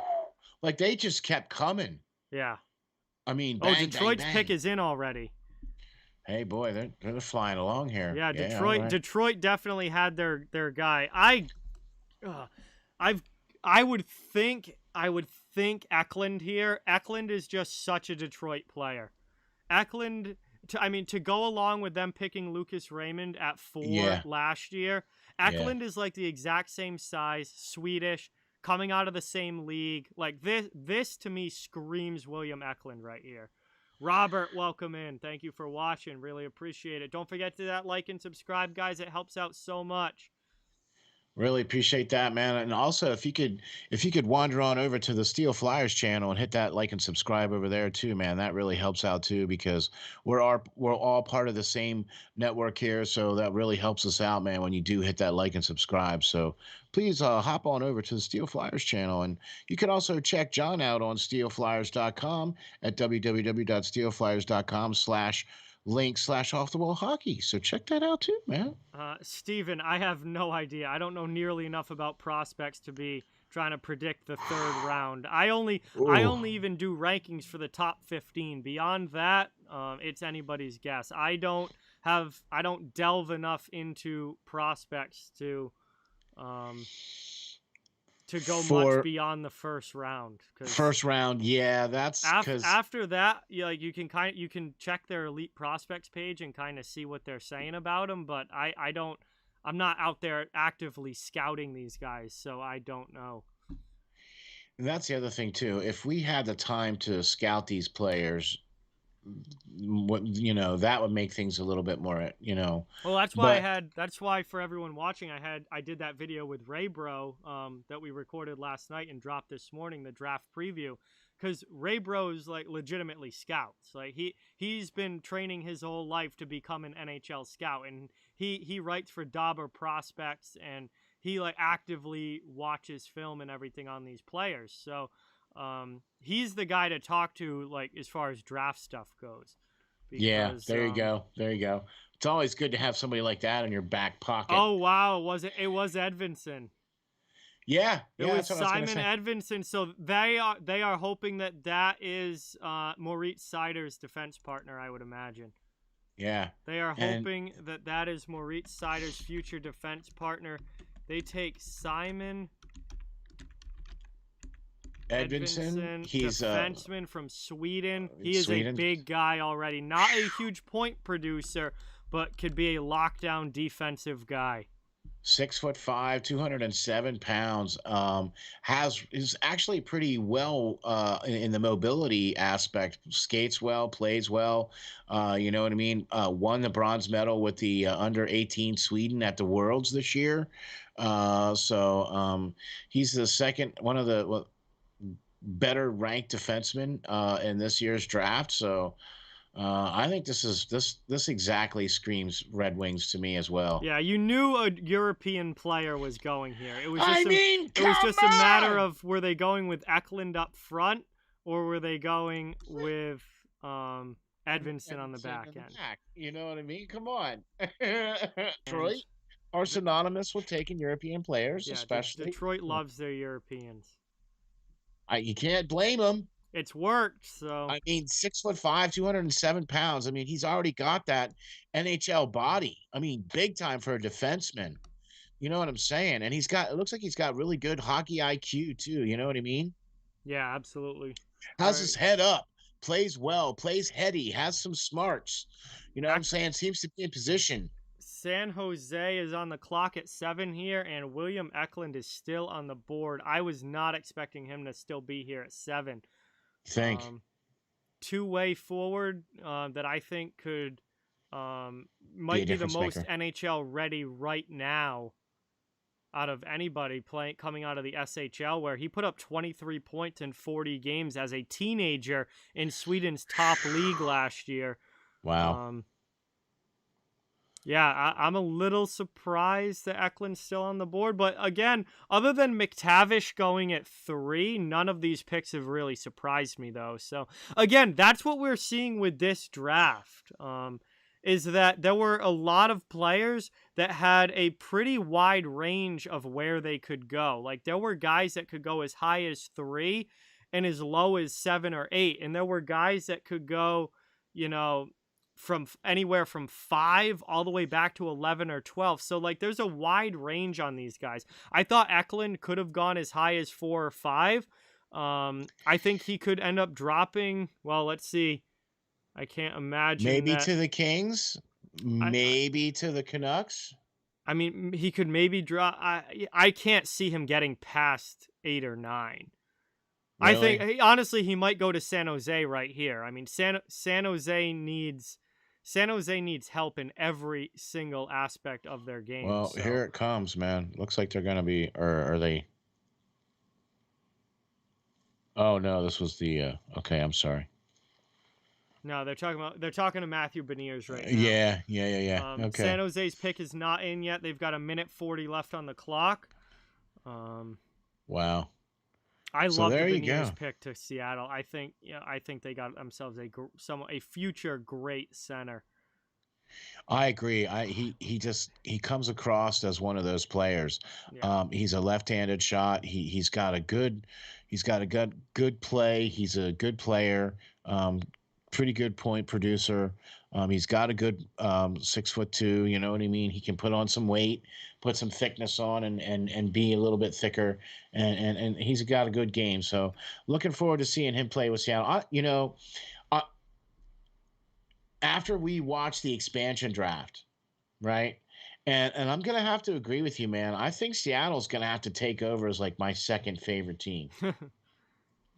like they just kept coming. Yeah. I mean, Oh, bang, bang, Detroit's pick bang. is in already. Hey, boy, they're flying along here. Yeah, Yeah, all right. Detroit definitely had their guy. I've I would think Eklund here. Eklund is just such a Detroit player. Eklund, to go along with them picking Lucas Raymond at 4 Yeah, last year, yeah. Eklund is like the exact same size, Swedish, coming out of the same league. Like this to me screams William Eklund right here. Robert, welcome in. Thank you for watching. Really appreciate it. Don't forget to that like and subscribe, guys. It helps out so much. Really appreciate that, man. And also, if you could wander on over to the Steel Flyers channel and hit that like and subscribe over there too, man, that really helps out too because we're all part of the same network here, so that really helps us out, man. When you do hit that like and subscribe, so please hop on over to the Steel Flyers channel, and you can also check John out on steelflyers.com at www.steelflyers.com/link/slash off the wall hockey. So check that out too, man. Steven, I have no idea. I don't know nearly enough about prospects to be trying to predict the third round. I Ooh. only even do rankings for the top 15. Beyond that, it's anybody's guess. I don't delve enough into prospects um, to go much For beyond the first round because first round, yeah, that's because after that, like you can check their elite prospects page and kind of see what they're saying about them. But I'm not out there actively scouting these guys, so I don't know. that's the other thing too. If we had the time to scout these players, what that would make things a little bit more, Well, that's why But that's why for everyone watching, I did that video with Ray Bro that we recorded last night and dropped this morning, the draft preview, because Ray Bro's like legitimately scouts. Like he's been training his whole life to become an NHL scout, and he writes for Dauber Prospects, and he like actively watches film and everything on these players. So he's the guy to talk to, like as far as draft stuff goes, yeah, because there you go. There you go. It's always good to have somebody like that in your back pocket. oh wow, it was Edvinson. Yeah, It yeah, was that's what I was gonna Simon say. Edvinson. So they are hoping that is Moritz Seider's defense partner, I would imagine. Yeah, They are and hoping that is Moritz Seider's future defense partner. They take Simon Edvinson, Edvinson, he's defenseman from Sweden. He is a Sweden. big guy already. Not a huge point producer, but could be a lockdown defensive guy. 6'5", 207 pounds. Is actually pretty well in the mobility aspect. Skates well, plays well. You know what I mean? Won the bronze medal with the under 18 Sweden at the Worlds this year. So he's the second one of the better ranked defensemen in this year's draft. So I think this exactly screams Red Wings to me as well. Yeah, you knew a European player was going here. I mean, It was come just a matter on! of were they going with Eklund up front or were they going with Edvinson on the Edmondson back in the end? back. You know what I mean? Come on. And Detroit are synonymous with taking European players, yeah, especially. Detroit loves their Europeans. You can't blame them. It's worked, so I mean, 6'5", 207 pounds. I mean, he's already got that NHL body. I mean, big time for a defenseman. You know what I'm saying? And it looks like he's got really good hockey IQ too. You know what I mean? yeah, absolutely. All Has right. his head up, plays well, plays heady, has some smarts. You know what I'm saying? Seems to be in position. San Jose is on the clock at 7 here, and William Eklund is still on the board. I was not expecting him to still be here at 7. Think. Two-way forward that I think could Be a Might be the difference most maker. NHL ready right now out of anybody coming out of the SHL, where he put up 23 points in 40 games as a teenager in Sweden's top league last year. Wow. Yeah, I'm a little surprised that Eklund's still on the board. But again, other than Mctavish going at 3, none of these picks have really surprised me, though. So again, that's what we're seeing with this draft. Is that there were a lot of players that had a pretty wide range of where they could go. Like, there were guys that could go as high as 3 and as low as 7 or 8. And there were guys that could go, from anywhere from 5 all the way back to 11 or 12. So, like, there's a wide range on these guys. I thought Eklund could have gone as high as 4 or 5. I think he could end up dropping, well, let's see. I can't imagine Maybe that. to the Kings, maybe to the Canucks. I mean, he could maybe drop. I can't see him getting past 8 or 9. Really? I think honestly he might go to San Jose right here. I mean, San Jose needs help in every single aspect of their game. Well, so. here it comes, man. Looks like they're going to be, or are they? Oh no, this was the. Okay, I'm sorry. No, they're talking to Matthew Beniers right now. Yeah. Okay. San Jose's pick is not in yet. They've got 1:40 left on the clock. Wow. I love the Beniers pick to Seattle. I think they got themselves a future great center. I agree. He comes across as one of those players. Yeah. He's a left-handed shot. He's got a good play. He's a good player. Pretty good point producer. He's got a good 6'2". You know what I mean? He can put on some weight, put some thickness on, and be a little bit thicker. And he's got a good game. So looking forward to seeing him play with Seattle. After we watch the expansion draft, right? And I'm gonna have to agree with you, man. I think Seattle's gonna have to take over as like my second favorite team.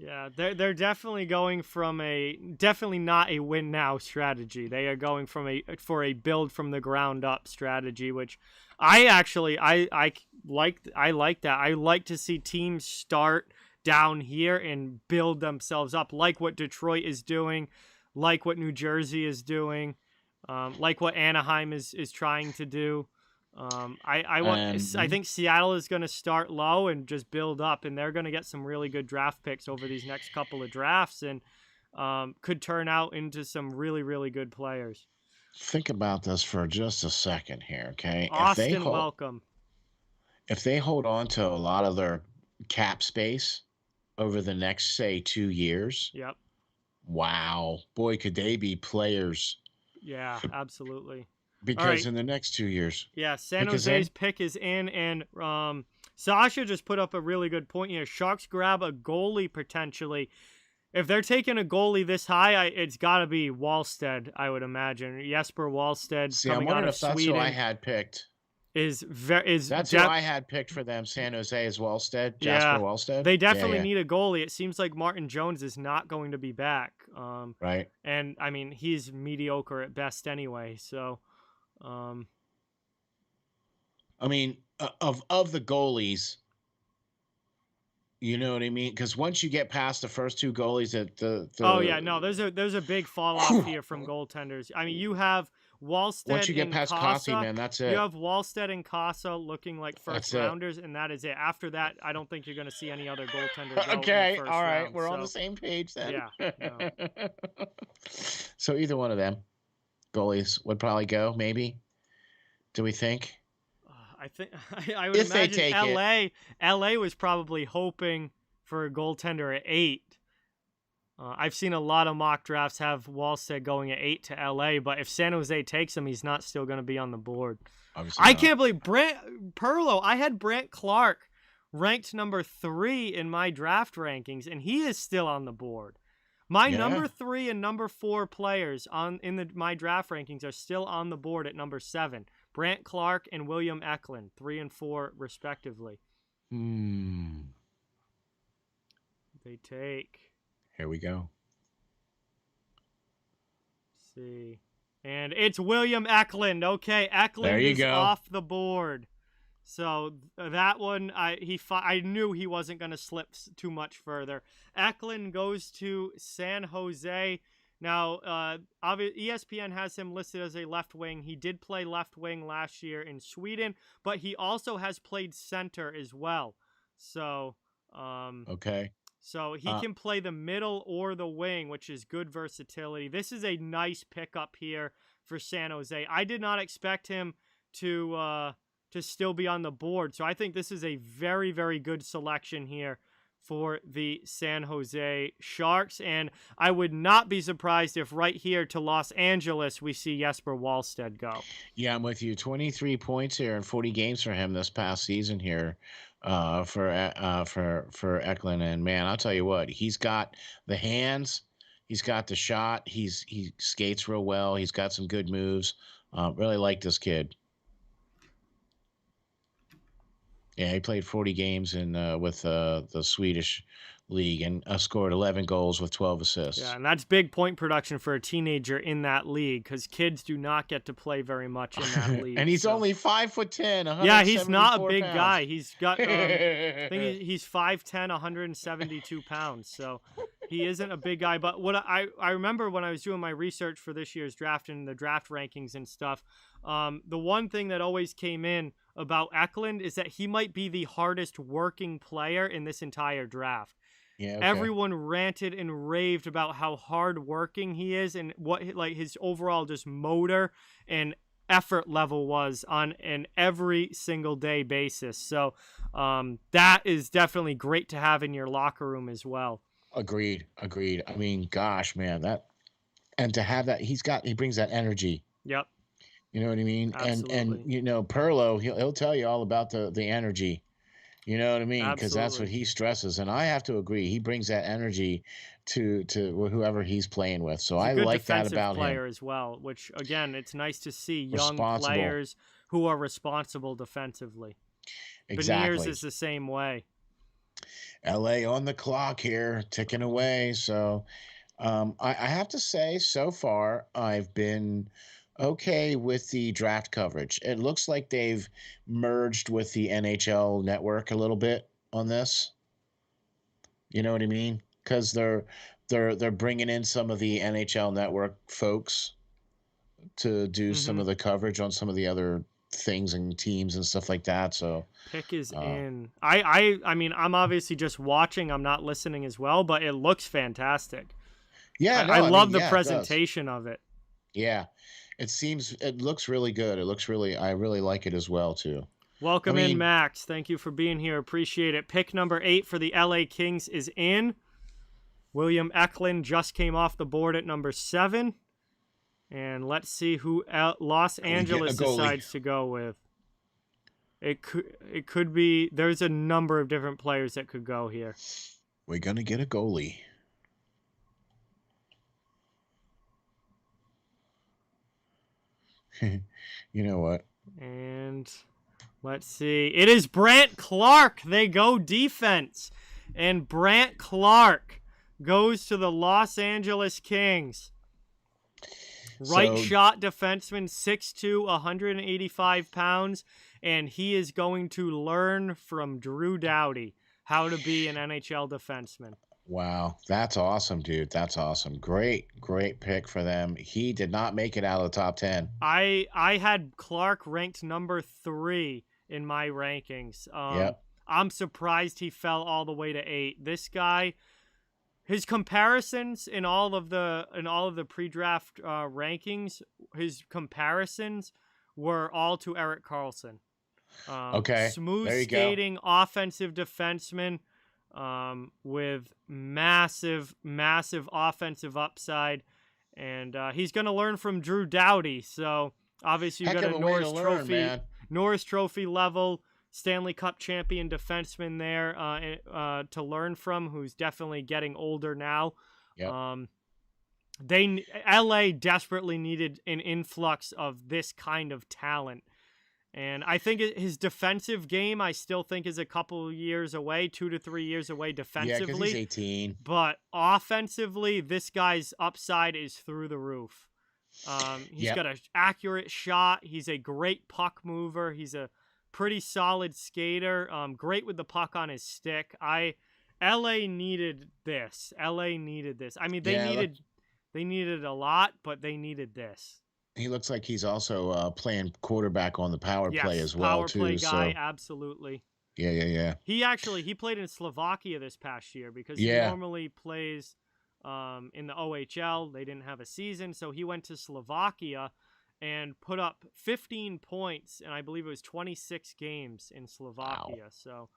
Yeah, they're definitely going from definitely not a win now strategy. They are going for a build from the ground up strategy, which I like that. I like to see teams start down here and build themselves up, like what Detroit is doing, like what New Jersey is doing, like what Anaheim is trying to do. I think Seattle is going to start low and just build up, and they're going to get some really good draft picks over these next couple of drafts, and could turn out into some really, really good players. Think about this for just a second here, okay? Austin, welcome. If they hold on to a lot of their cap space over the next, say, 2 years, yep. Wow, boy, could they be players? Yeah, absolutely. Because in the next 2 years. Yeah, San Jose's pick is in, and Sasha just put up a really good point here. Sharks grab a goalie potentially. If they're taking a goalie this high, it's got to be Wallstead, I would imagine. Jesper Wallstead coming out of Sweden. That's who I had picked. That's who I had picked for them. San Jose is Wallstead. Jasper Wallstead. They definitely need a goalie. It seems like Martin Jones is not going to be back. Right. And I mean, he's mediocre at best anyway. So, I mean, of the goalies, you know what I mean? Because once you get past the first 2 goalies, there's a big fall off here from goaltenders. I mean, you have Wallstead. Once you get past Cossey, man, that's it. You have Wallstead and Casa looking like first rounders, and that is it. After that, I don't think you're going to see any other goaltenders. Okay, all right, we're on the same page then. Yeah. No. So either one of them goalies would probably go. Maybe. Do we think? I would imagine LA was probably hoping for a goaltender at 8. I've seen a lot of mock drafts have Wallstead going at 8 to LA, but if San Jose takes him, he's not still going to be on the board. I can't believe Brant Perlo. I had Brant Clark ranked number 3 in my draft rankings, and he is still on the board. My number 3 and number 4 players my draft rankings are still on the board at number 7. Brant Clark and William Eklund, 3 and 4 respectively. They take. Here we go. Let's see. And it's William Eklund. Okay, There Eklund you is go. off the board. So that one, I knew he wasn't going to slip too much further. Eklund goes to San Jose. Now, ESPN has him listed as a left wing. He did play left wing last year in Sweden, but he also has played center as well. So, Okay. so he can play the middle or the wing, which is good versatility. This is a nice pickup here for San Jose. I did not expect him to still be on the board. So I think this is a very, very good selection here for the San Jose Sharks. And I would not be surprised if right here to Los Angeles we see Jesper Wallstedt go. Yeah, I'm with you. 23 points here in 40 games for him this past season here for Eklund. And man, I'll tell you what, he's got the hands, he's got the shot, he skates real well, he's got some good moves. Really like this kid. Yeah, he played 40 games with the Swedish league and scored 11 goals with 12 assists. Yeah, and that's big point production for a teenager in that league because kids do not get to play very much in that league. And he's only 5'10". Yeah, he's not a big pounds. guy. He's got, I think he's 5'10", 172 pounds. So he isn't a big guy. But what I remember when I was doing my research for this year's draft and the draft rankings and stuff, the one thing that always came in about Eklund is that he might be the hardest working player in this entire draft. Yeah, okay. Everyone ranted and raved about how hard working he is and what like his overall just motor and effort level was on an every single day basis. So that is definitely great to have in your locker room as well. Agreed. I mean, gosh, man, and to have that, he brings that energy. Yep. You know what I mean? Absolutely. And you know, Perlo, he'll tell you all about the energy. You know what I mean? Because that's what he stresses, and I have to agree. He brings that energy to whoever he's playing with. So I like that about him. Player as well, which again, it's nice to see young Responsible. players who are responsible defensively. Exactly. Beniers is the same way. LA on the clock here, ticking away. So I have to say, so far, I've been okay with the draft coverage. It looks like they've merged with the NHL network a little bit on this. You know what I mean? Because they're bringing in some of the NHL network folks to do some of the coverage on some of the other things and teams and stuff like that. So pick is in. I mean, I'm obviously just watching. I'm not listening as well, but it looks fantastic. Yeah, I love the presentation of it. Yeah. It looks really good. I really like it as well, too. Welcome in, Max. Thank you for being here. Appreciate it. Pick number 8 for the LA Kings is in. William Eklund just came off the board at number 7. And let's see who Los Angeles decides to go with. It could be, there's a number of different players that could go here. We're going to get a goalie. You know what? And let's see. It is Brandt Clark. They go defense. And Brandt Clark goes to the Los Angeles Kings. Right shot defenseman, 6'2", 185 pounds. And he is going to learn from Drew Doughty how to be an NHL defenseman. Wow, that's awesome, dude. That's awesome. Great pick for them. He did not make it out of the top 10. I had Clark ranked number 3 in my rankings. Yep. I'm surprised he fell all the way to 8. This guy, his comparisons in all of the pre-draft rankings, his comparisons were all to Erik Karlsson. Okay. Smooth skating, offensive defenseman. With massive offensive upside, and he's going to learn from Drew Doughty. So obviously you got a Norris Trophy level Stanley Cup champion defenseman there to learn from, who's definitely getting older now. Yep. LA desperately needed an influx of this kind of talent. And I think his defensive game, I still think, is a couple years away, 2 to 3 years away defensively. Yeah, because he's 18. But offensively, this guy's upside is through the roof. He's got an accurate shot. He's a great puck mover. He's a pretty solid skater. Great with the puck on his stick. LA needed this. LA needed this. I mean, they needed a lot, but they needed this. He looks like he's also playing quarterback on the power play as well, power play too. guy, So absolutely. yeah. He played in Slovakia this past year because he normally plays in the OHL. They didn't have a season, so he went to Slovakia and put up 15 points, and I believe it was 26 games in Slovakia. So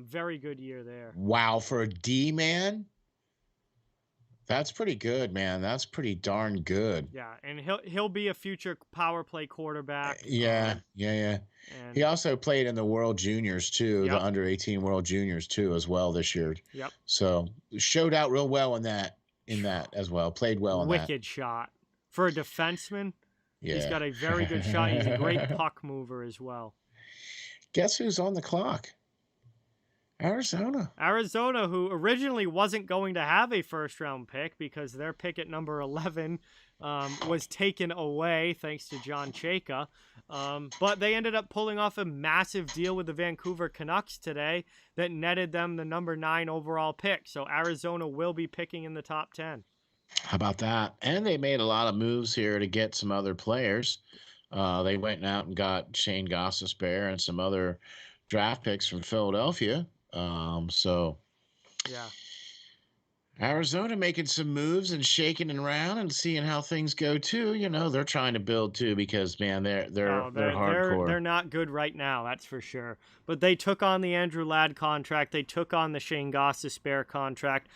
very good year there. Wow, for a D man. That's pretty good, man. That's pretty darn good. Yeah, and he'll be a future power play quarterback. Yeah. And He also played in the World Juniors too, Yep. the under-18 World Juniors too, as well this year. Yep. So showed out real well in that as well. Played well in that. Wicked shot for a defenseman. Yeah. He's got a very good shot. He's a great puck mover as well. Guess who's on the clock? Arizona, who originally wasn't going to have a first-round pick because their pick at number 11 was taken away thanks to John Chayka. But they ended up pulling off a massive deal with the Vancouver Canucks today that netted them the number 9 overall pick. So Arizona will be picking in the top 10. How about that? And they made a lot of moves here to get some other players. They went out and got Shane Gostisbehere and some other draft picks from Philadelphia. So yeah, Arizona making some moves and shaking it around and seeing how things go too. You know, they're trying to build too because man, they're hardcore. They're not good right now, that's for sure. But they took on the Andrew Ladd contract. They took on the Shane Gostisbehere contract.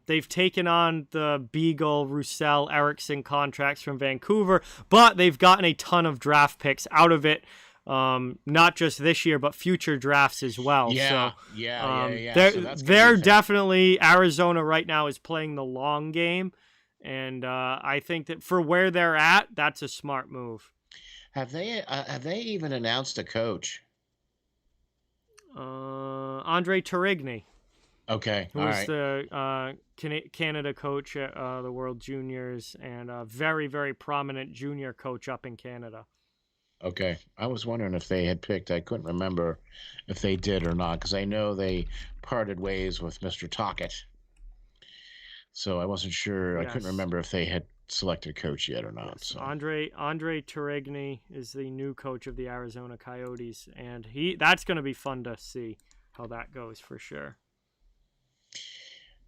They've taken on the Beagle, Roussel, Eriksson contracts from Vancouver, but they've gotten a ton of draft picks out of it. Not just this year, but future drafts as well. Yeah. They're definitely, Arizona right now is playing the long game, and I think that for where they're at, that's a smart move. Have they even announced a coach? Andre Turigny. Okay, who was the Canada coach at the World Juniors and a very, very prominent junior coach up in Canada. Okay. I was wondering if they had picked. I couldn't remember if they did or not because I know they parted ways with Mr. Tocchet. So I wasn't sure. Yes. I couldn't remember if they had selected a coach yet or not. Yes. So Andre Turigny is the new coach of the Arizona Coyotes, and that's going to be fun to see how that goes for sure.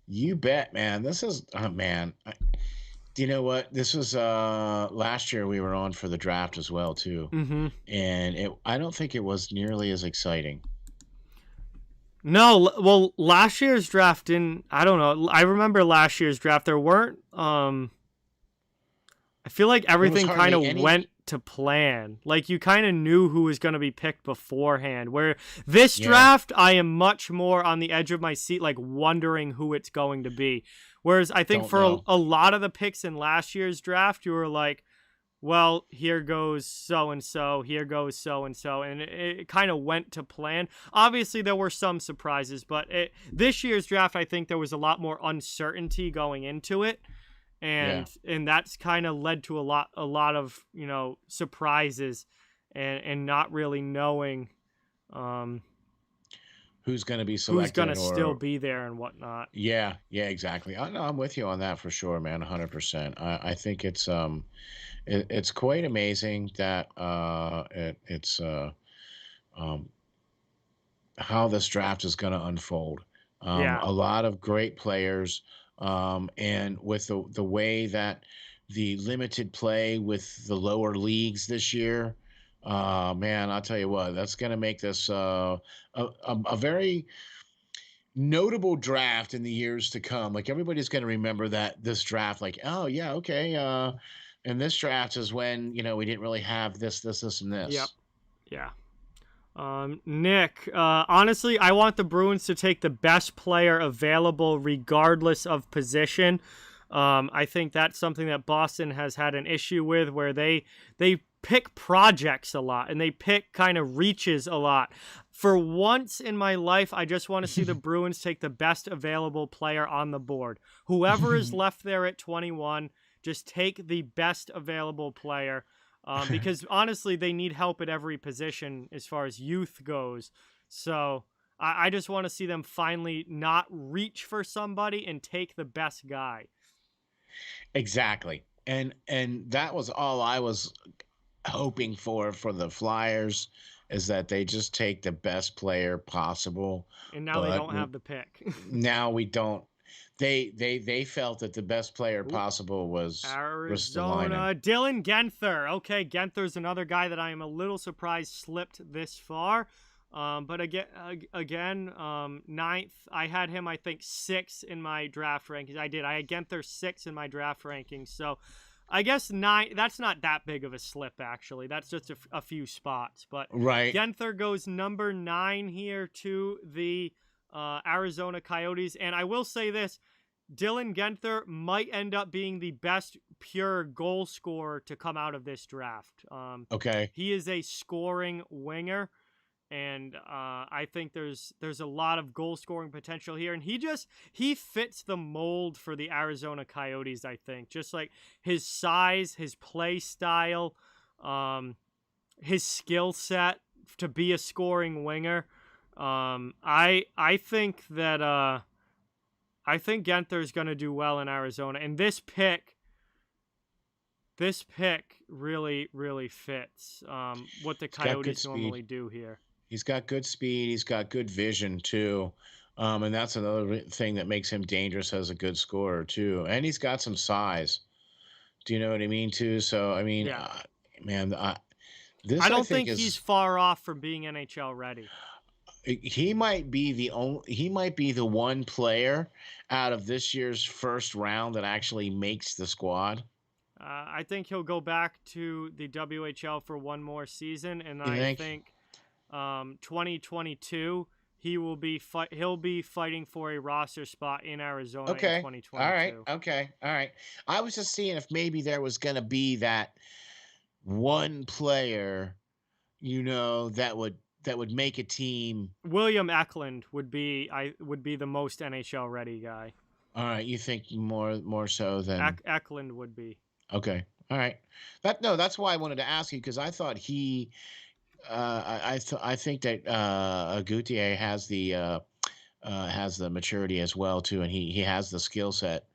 You bet, man. This is do you know what? This was last year we were on for the draft as well too. Mm-hmm. And I don't think it was nearly as exciting. No, well, last year's draft didn't. I don't know. I remember last year's draft. There weren't. I feel like everything kind of went to plan. Like you kind of knew who was going to be picked beforehand. Where this draft, I am much more on the edge of my seat, like wondering who it's going to be. Whereas I think a lot of the picks in last year's draft, you were like, well, here goes so-and-so, here goes so-and-so, and it kind of went to plan. Obviously, there were some surprises, but this year's draft, I think there was a lot more uncertainty going into it, and that's kind of led to a lot of, surprises and not really knowing who's going to be selected, who's going to still be there and whatnot. Yeah, exactly. I'm with you on that for sure, man. 100%. I think it's quite amazing that it's how this draft is going to unfold. A lot of great players, and with the way that the limited play with the lower leagues this year. Man, I'll tell you what, that's going to make this a very notable draft in the years to come. Like everybody's going to remember this draft. Like, oh yeah, okay. And this draft is when we didn't really have this, and this. Yep. Yeah. Nick, honestly, I want the Bruins to take the best player available, regardless of position. I think that's something that Boston has had an issue with, where they pick projects a lot and they pick kind of reaches a lot. For once in my life, I just want to see the Bruins take the best available player on the board. Whoever is left there at 21, Just take the best available player. Because honestly, they need help at every position as far as youth goes. So I just want to see them finally not reach for somebody and take the best guy. Exactly. And that was all I was hoping for the Flyers, is that they just take the best player possible. And now they But don't have the pick. now we don't. They felt that the best player possible was Ristolinan. Arizona, Dylan Genther. Okay, Genther's another guy that I am a little surprised slipped this far. But again, ninth. I had him, I think, 6 in my draft rankings. I had Genther 6 in my draft rankings. So I guess 9. That's not that big of a slip, actually. That's just a few spots. But Right. Genther goes number 9 here to the Arizona Coyotes. And I will say this. Dylan Genther might end up being the best pure goal scorer to come out of this draft. Okay. He is a scoring winger. And I think there's a lot of goal scoring potential here. And he fits the mold for the Arizona Coyotes, I think. Just like his size, his play style, his skill set to be a scoring winger. I think that I think Genther's going to do well in Arizona. And this pick really, really fits what the Coyotes normally do here. He's got good speed. He's got good vision too. And that's another thing that makes him dangerous as a good scorer too. And he's got some size. Do you know what I mean too? So, I mean, Yeah. man, I don't think he's far off from being NHL ready. He might be the one player out of this year's first round that actually makes the squad. I think he'll go back to the WHL for one more season, and You I think? think 2022 he'll be fighting for a roster spot in Arizona in Okay. 2022. All right. Okay. All right. I was just seeing if maybe there was going to be that one player, that would make a team. William Eklund would be the most NHL ready guy. All right. You think more so than Eklund would be. Okay. All right. That's why I wanted to ask you, because I thought he. I think that Gauthier has the maturity as well too, and he has the skill set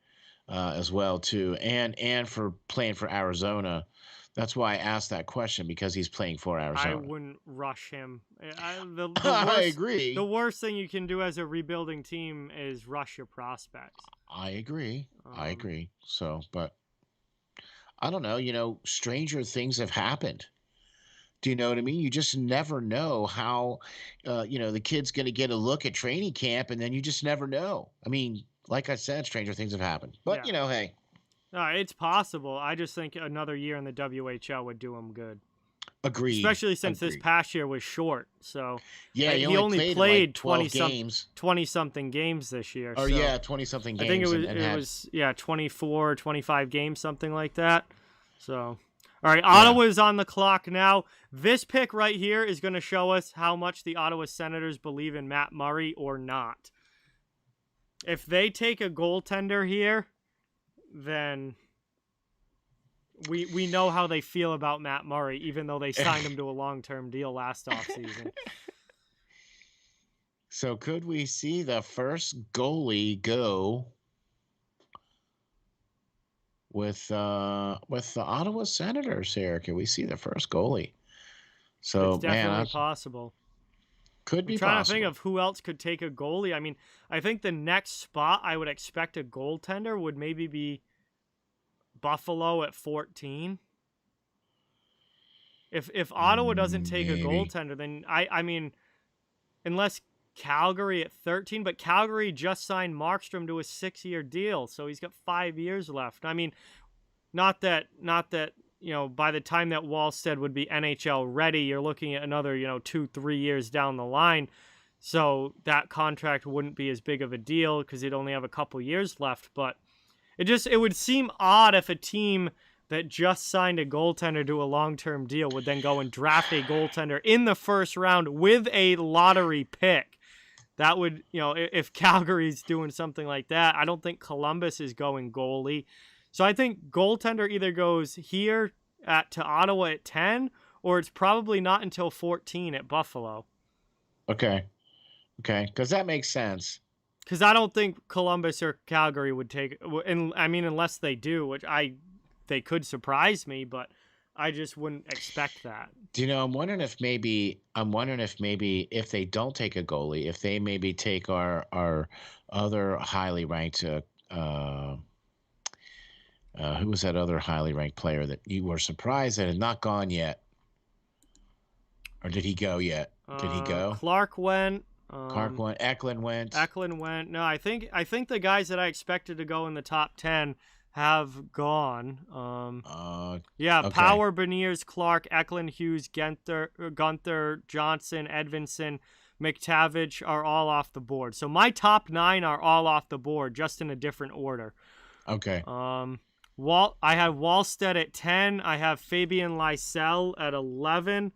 as well too, and for playing for Arizona. That's why I asked that question, because he's playing for Arizona. I wouldn't rush him. I agree. The worst thing you can do as a rebuilding team is rush your prospects. I agree. So, but I don't know. Stranger things have happened. Do you know what I mean? You just never know how, the kid's going to get a look at training camp, and then you just never know. I mean, like I said, stranger things have happened. But, Yeah. Hey. It's possible. I just think another year in the WHL would do him good. Agreed. Especially since this past year was short. So yeah, he only played 12 games. 20-something games this year. Or, so 20-something games. I think it was 24, 25 games, something like that. So... All right, Ottawa's on the clock now. This pick right here is going to show us how much the Ottawa Senators believe in Matt Murray or not. If they take a goaltender here, then we know how they feel about Matt Murray, even though they signed him to a long-term deal last offseason. So could we see the first goalie go with the Ottawa Senators here? Can we see the first goalie? So it's definitely possible. Could be I'm trying possible. to think of who else could take a goalie. I mean, I think the next spot I would expect a goaltender would maybe be Buffalo at 14. If Ottawa doesn't take a goaltender, then I mean, unless Calgary at 13, but Calgary just signed Markstrom to a 6-year deal, so he's got 5 years left. I mean, not that by the time that Wallstead would be NHL ready, you're looking at another 2-3 years down the line, so that contract wouldn't be as big of a deal because he'd only have a couple years left. But it would seem odd if a team that just signed a goaltender to a long-term deal would then go and draft a goaltender in the first round with a lottery pick. That would, if Calgary's doing something like that, I don't think Columbus is going goalie. So I think goaltender either goes here to Ottawa at 10, or it's probably not until 14 at Buffalo. Okay. Okay. Because that makes sense. Because I don't think Columbus or Calgary would take, and I mean, unless they do, which they could surprise me, but I just wouldn't expect that. Do you know? I'm wondering if maybe if they don't take a goalie, if they maybe take our other highly ranked. Who was that other highly ranked player that you were surprised that had not gone yet? Or did he go yet? Did he go? Clark went. Clark went. Eklund went. Eklund went. No, I think the guys that I expected to go in the top 10 have gone. Yeah, okay. Power, Beniers, Clark, Eklund, Hughes, Gunther, Johnson, Edvinson, Mctavidge are all off the board. So my top 9 are all off the board, just in a different order. Okay. I have Wallstead at 10. I have Fabian Lysell at 11.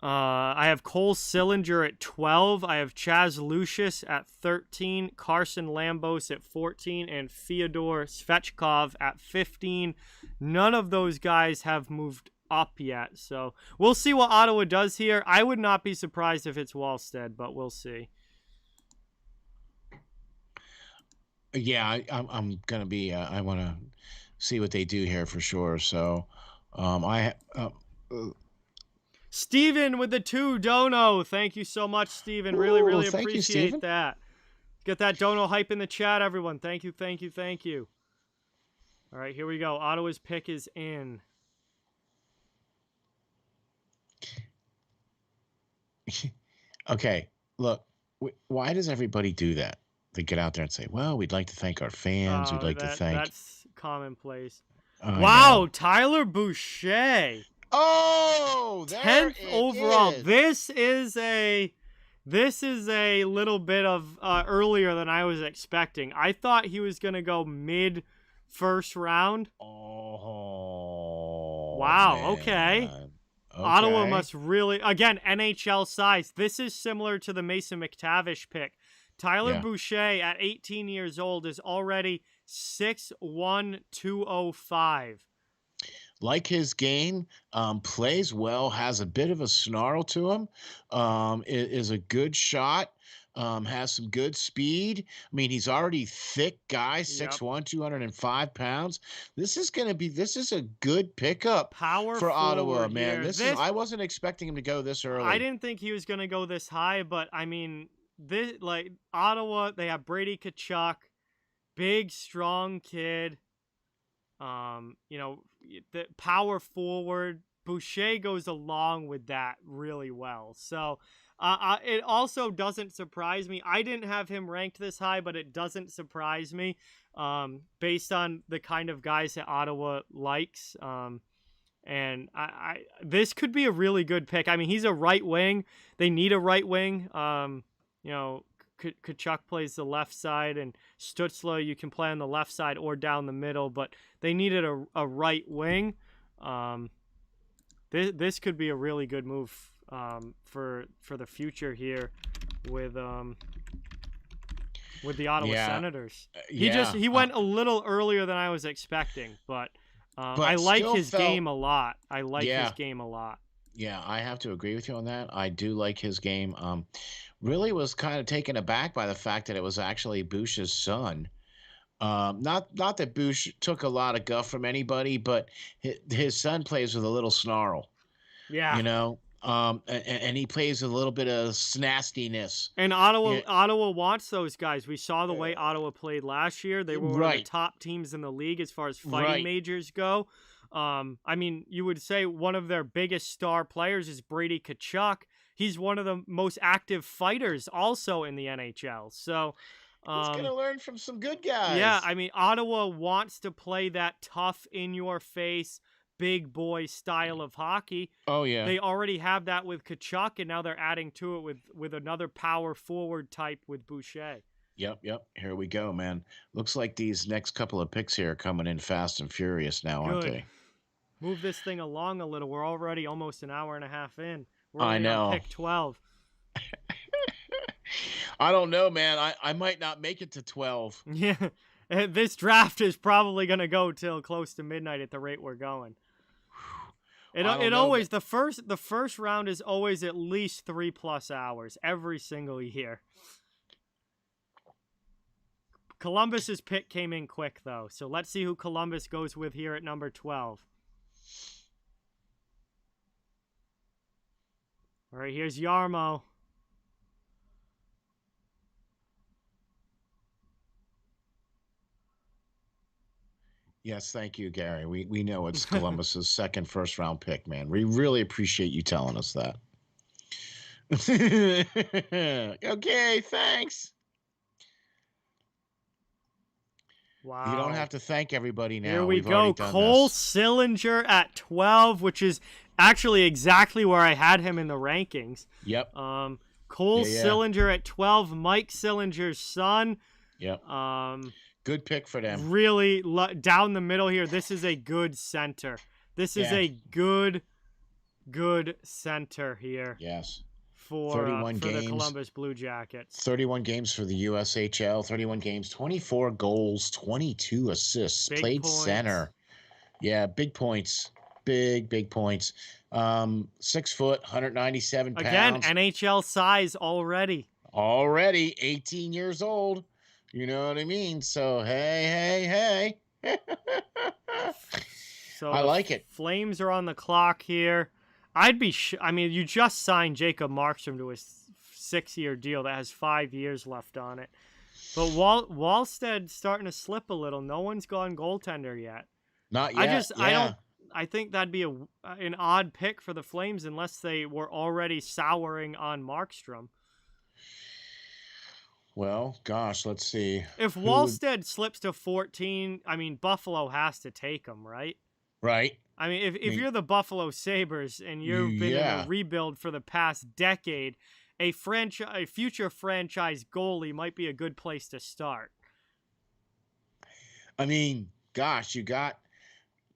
I have Cole Sillinger at 12. I have Chaz Lucius at 13. Carson Lambos at 14. And Fyodor Svechkov at 15. None of those guys have moved up yet. So we'll see what Ottawa does here. I would not be surprised if it's Wallstead, but we'll see. Yeah, I'm gonna be. I want to see what they do here for sure. So, Steven with the 2 dono. Thank you so much, Steven. Really appreciate that. Get that dono hype in the chat, everyone. Thank you. All right, here we go. Ottawa's pick is in. Okay, look. Why does everybody do that? They get out there and say, well, we'd like to thank our fans. We'd like to thank. That's commonplace. Wow, Tyler Boucher. Oh, 10th overall. This is a little bit of earlier than I was expecting. I thought he was going to go mid first round. Oh. Wow, man. Okay. Ottawa must really, again, NHL size. This is similar to the Mason McTavish pick. Tyler Boucher at 18 years old is already 6'1", 205. Like his game, plays well, has a bit of a snarl to him, is a good shot, has some good speed. I mean, he's already thick guy, 6'1", 205 pounds. This is a good pickup for Ottawa, man. I wasn't expecting him to go this early. I didn't think he was going to go this high, but I mean, Ottawa, they have Brady Tkachuk, big, strong kid. The power forward. Boucher goes along with that really well. So it also doesn't surprise me. I didn't have him ranked this high, but it doesn't surprise me based on the kind of guys that Ottawa likes. And this could be a really good pick. I mean, he's a right wing. They need a right wing. Tkachuk plays the left side, and Stützle, you can play on the left side or down the middle, but they needed a right wing. This could be a really good move for the future here with the Ottawa Senators. He went a little earlier than I was expecting, but I like his game a lot. Yeah, I have to agree with you on that. I do like his game. Really was kind of taken aback by the fact that it was actually Boucher's son. Not that Boucher took a lot of guff from anybody, but his son plays with a little snarl. Yeah. And he plays with a little bit of snastiness. And Ottawa wants those guys. We saw the way Ottawa played last year. They were one of the top teams in the league as far as fighting majors go. I mean, you would say one of their biggest star players is Brady Tkachuk. He's one of the most active fighters also in the NHL. So he's going to learn from some good guys. Yeah, I mean, Ottawa wants to play that tough, in-your-face, big boy style of hockey. Oh, yeah. They already have that with Tkachuk, and now they're adding to it with another power forward type with Boucher. Yep. Here we go, man. Looks like these next couple of picks here are coming in fast and furious now, aren't they? Move this thing along a little. We're already almost an hour and a half in. I know. On pick 12. I don't know, man. I might not make it to 12. Yeah. This draft is probably going to go till close to midnight at the rate we're going. It always the first round is always at least 3+ hours every single year. Columbus's pick came in quick though, so let's see who Columbus goes with here at number 12. All right, here's Yarmo. Yes, thank you, Gary. We know it's Columbus's second first-round pick, man. We really appreciate you telling us that. Okay, thanks. Wow. You don't have to thank everybody now. Here we We've go. already done Cole this. Sillinger at 12, which is actually exactly where I had him in the rankings. Yep. Cole Sillinger at 12, Mike Sillinger's son. Yep. Good pick for them. Really down the middle here. This is a good center. This is a good center here. Yes. For 31 games, the Columbus Blue Jackets. 31 games for the USHL. 31 games, 24 goals, 22 assists. Played points. Center. Yeah, big points. Big points. 6 foot, 197 pounds. Again, NHL size already. 18 years old. You know what I mean? So, hey. So I like it. Flames are on the clock here. I'd be I mean, you just signed Jacob Markstrom to a 6-year deal that has 5 years left on it. But Wallsted's starting to slip a little. No one's gone goaltender yet. Not yet. I think that'd be an odd pick for the Flames unless they were already souring on Markstrom. Well, gosh, let's see. If Wallstead slips to 14, I mean, Buffalo has to take him, right? Right. I mean, if you're the Buffalo Sabres and you've been in a rebuild for the past decade, a future franchise goalie might be a good place to start. I mean, gosh, you got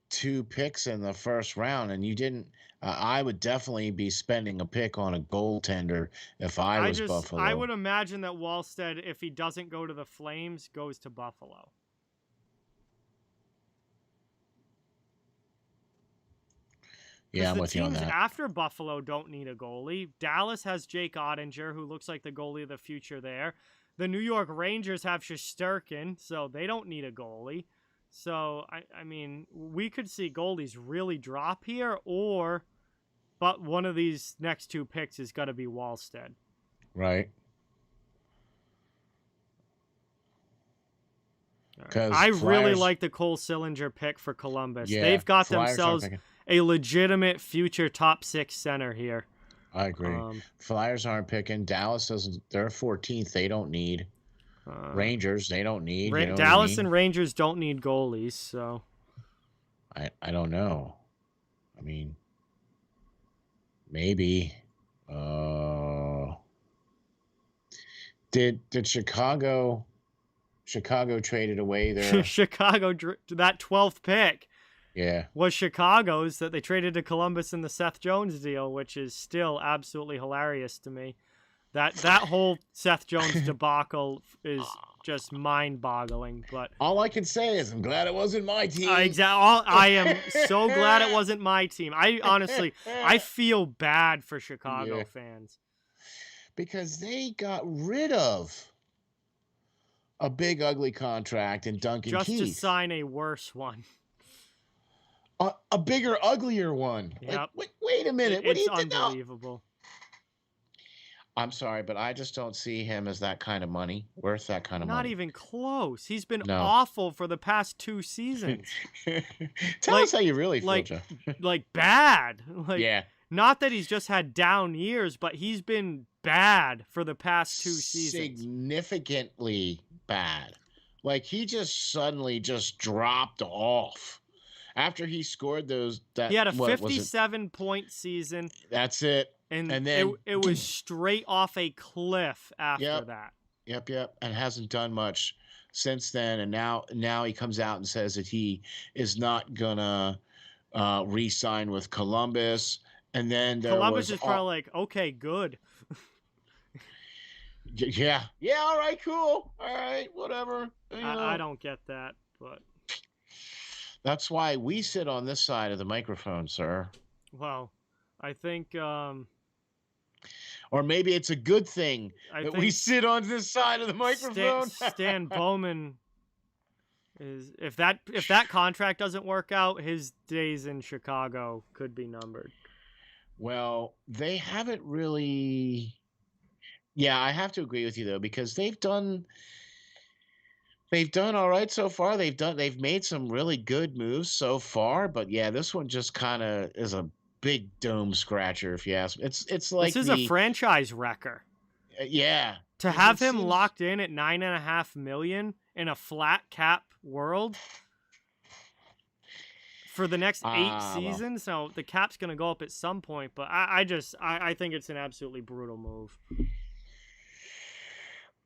2 picks in the first round, and you didn't. I would definitely be spending a pick on a goaltender if I was Buffalo. I would imagine that Wallstead, if he doesn't go to the Flames, goes to Buffalo. Yeah, I'm with you on that. After Buffalo don't need a goalie. Dallas has Jake Ottinger, who looks like the goalie of the future there. The New York Rangers have Shesterkin, so they don't need a goalie. So, I mean, we could see goalies really drop here, but one of these next 2 picks is going to be Wallstead. Right. I really like the Cole Sillinger pick for Columbus. Yeah, they've got themselves a legitimate future top 6 center here. I agree. Flyers aren't picking. Dallas doesn't. They're 14th. They don't need. Rangers, they don't need. Dallas and Rangers don't need goalies, so. I don't know. I mean, maybe. Did Chicago traded away their Chicago, that 12th pick? Yeah, was Chicago's that they traded to Columbus in the Seth Jones deal, which is still absolutely hilarious to me. That whole Seth Jones debacle is just mind-boggling. But all I can say is I'm glad it wasn't my team. I am so glad it wasn't my team. I feel bad for Chicago fans because they got rid of a big ugly contract in Duncan Keith just to sign a worse one. A bigger, uglier one. Yep. Like, wait a minute. What do you think? It's unbelievable. I'm sorry, but I just don't see him as that kind of money, worth that kind of money. Not even close. He's been awful for the past 2 seasons. Tell us how you really feel, Joe. Like bad. Yeah. Not that he's just had down years, but he's been bad for the past 2 seasons. Significantly bad. Like he just suddenly just dropped off. After he scored he had a 57-point season. That's it. And then it was straight off a cliff after that. Yep. And hasn't done much since then. And now he comes out and says that he is not gonna re-sign with Columbus. And then Columbus is probably like, okay, good. Yeah. Yeah. All right. Cool. All right. Whatever. I don't get that, but That's why we sit on this side of the microphone, sir. well, I think Or maybe it's a good thing I that we think sit on this side of the microphone. Stan Bowman is if that contract doesn't work out, his days in Chicago could be numbered. Well, they haven't really. Yeah, I have to agree with you though, because they've done all right so far. They've made some really good moves so far, but yeah, this one just kind of is a big dome scratcher if you ask me. It's This like is a franchise wrecker. Yeah. To have him locked in at $9.5 million in a flat cap world for the next 8 seasons. Now the cap's going to go up at some point, but I think it's an absolutely brutal move.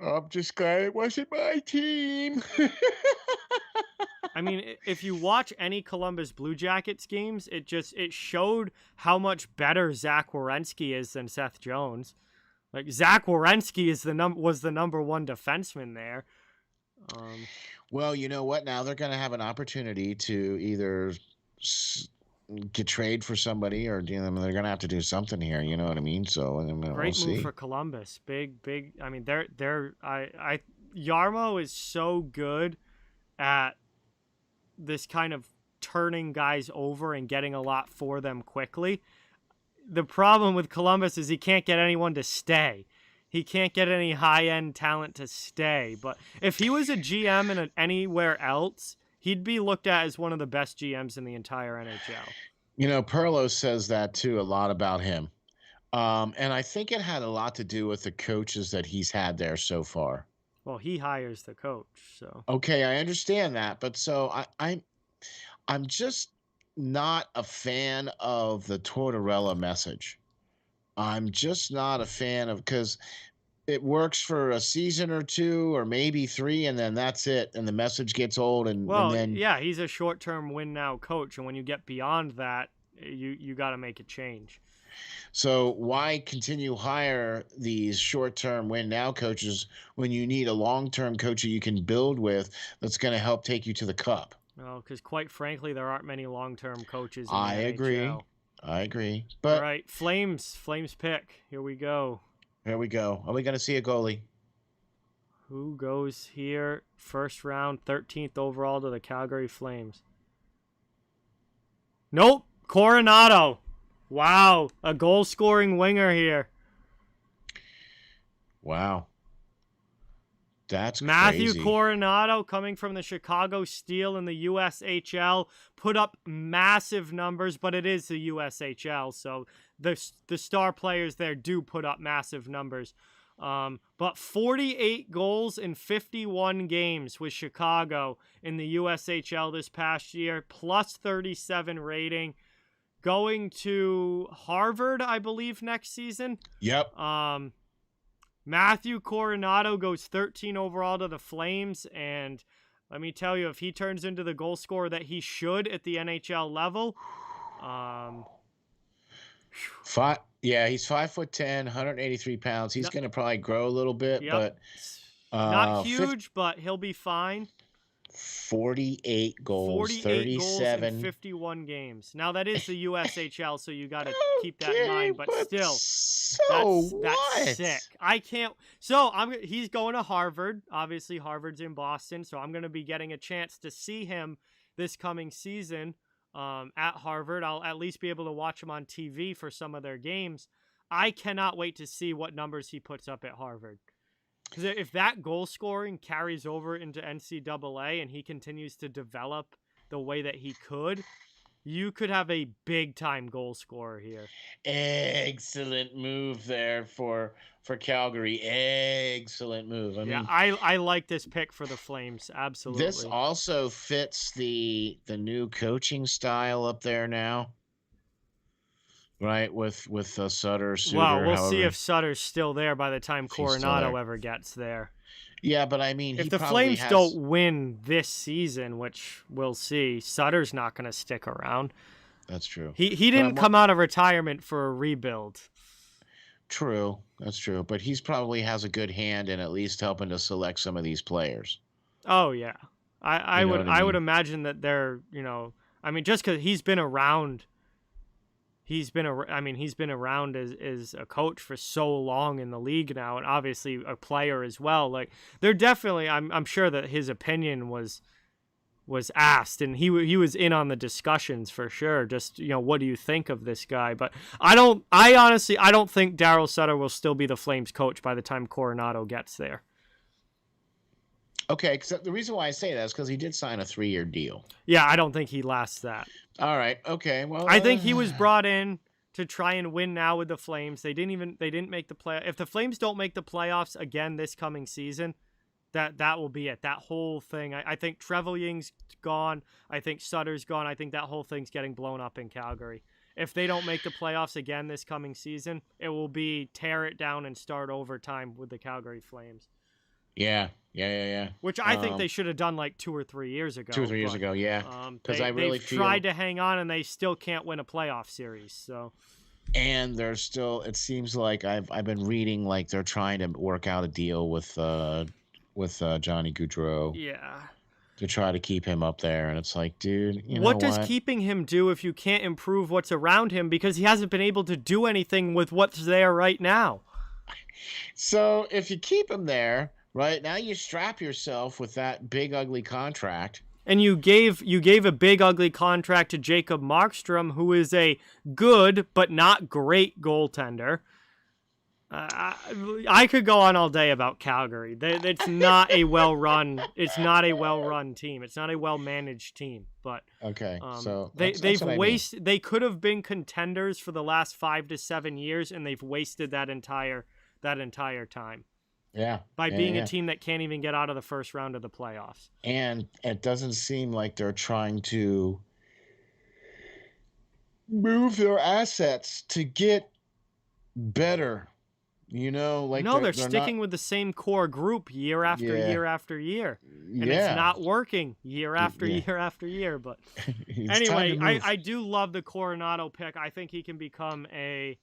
I'm just glad it wasn't my team. I mean, if you watch any Columbus Blue Jackets games, it showed how much better Zach Werenski is than Seth Jones. Like Zach Werenski was the number one defenseman there. Well, you know what? Now they're going to have an opportunity to either get trade for somebody, or they're going to have to do something here. You know what I mean? So great we'll move see. for Columbus. Big. I mean, Jarmo is so good at this kind of turning guys over and getting a lot for them quickly. The problem with Columbus is he can't get anyone to stay. He can't get any high-end talent to stay. But if he was a GM in anywhere else, he'd be looked at as one of the best GMs in the entire NHL. You know, Perlo says that too a lot about him. And I think it had a lot to do with the coaches that he's had there so far. Well, he hires the coach, so. Okay, I understand that, but so I'm just not a fan of the Tortorella message. I'm just not a fan of, because it works for a season or two or maybe 3, and then that's it, and the message gets old. And then yeah, he's a short-term win now coach, and when you get beyond that, you got to make a change. So why continue hire these short-term win now coaches when you need a long-term coach that you can build with that's going to help take you to the cup? Well, because quite frankly, there aren't many long-term coaches in the NHL. I agree. But all right, Flames pick. Here we go. Are we going to see a goalie? Who goes here? First round, 13th overall to the Calgary Flames. Nope, Coronado. Wow, a goal-scoring winger here. Wow. That's Matthew crazy. Coronado, coming from the Chicago Steel in the USHL, put up massive numbers, but it is the USHL, so the star players there do put up massive numbers. But 48 goals in 51 games with Chicago in the USHL this past year, plus 37 rating. Going to Harvard, I believe, next season. Yep. Matthew Coronado goes 13 overall to the Flames, and let me tell you, if he turns into the goal scorer that he should at the NHL level, he's 5'10", 183 pounds. He's going to probably grow a little bit, but not huge, but he'll be fine. 48 goals, 37 goals in 51 games. Now that is the USHL, so you got to keep that in mind. But still, that's sick. I can't. So he's going to Harvard. Obviously, Harvard's in Boston, so I'm going to be getting a chance to see him this coming season at Harvard. I'll at least be able to watch him on TV for some of their games. I cannot wait to see what numbers he puts up at Harvard. Because if that goal scoring carries over into NCAA and he continues to develop the way that he could, you could have a big-time goal scorer here. Excellent move there for Calgary. Excellent move. I like this pick for the Flames, absolutely. This also fits the new coaching style up there now. Right, with Sutter, Suter. Well, we'll see if Sutter's still there by the time Coronado ever gets there. Yeah, but I mean, if the Flames don't win this season, which we'll see, Sutter's not going to stick around. That's true. He didn't come out of retirement for a rebuild. True, that's true. But he's probably has a good hand in at least helping to select some of these players. Oh yeah, I You know would what I mean? imagine that they're, I mean, just because he's been around. He's been around as a coach for so long in the league now, and obviously a player as well. Like, they're definitely, I'm sure that his opinion was asked, and he was in on the discussions for sure. Just, what do you think of this guy? But I honestly don't think Daryl Sutter will still be the Flames coach by the time Coronado gets there. Okay, because the reason why I say that is because he did sign a 3-year deal. Yeah, I don't think he lasts that. All right. Okay. Well, I think he was brought in to try and win now with the Flames. They didn't make the play. If the Flames don't make the playoffs again this coming season, that will be it. That whole thing. I think Trevelyan's gone. I think Sutter's gone. I think that whole thing's getting blown up in Calgary. If they don't make the playoffs again this coming season, it will be tear it down and start overtime with the Calgary Flames. Yeah. Which I think they should have done like 2 or 3 years ago. 2 or 3 years ago, yeah. Because I really they've tried to hang on, and they still can't win a playoff series. So, and they're still. It seems like I've been reading like they're trying to work out a deal with Johnny Gaudreau. Yeah. To try to keep him up there, and it's like, dude, what does keeping him do if you can't improve what's around him, because he hasn't been able to do anything with what's there right now? So if you keep him there. Right now, you strap yourself with that big ugly contract, and you gave a big ugly contract to Jacob Markstrom, who is a good but not great goaltender. I could go on all day about Calgary. It's not a well run. It's not a well run team. It's not a well managed team. But okay, so they've wasted. They could have been contenders for the last 5 to 7 years, and they've wasted that entire time. Yeah. By being a team that can't even get out of the first round of the playoffs. And it doesn't seem like they're trying to move their assets to get better. Like no, they're sticking with the same core group year after year after year. And it's not working year after year after year. But anyway, I do love the Coronado pick. I think he can become a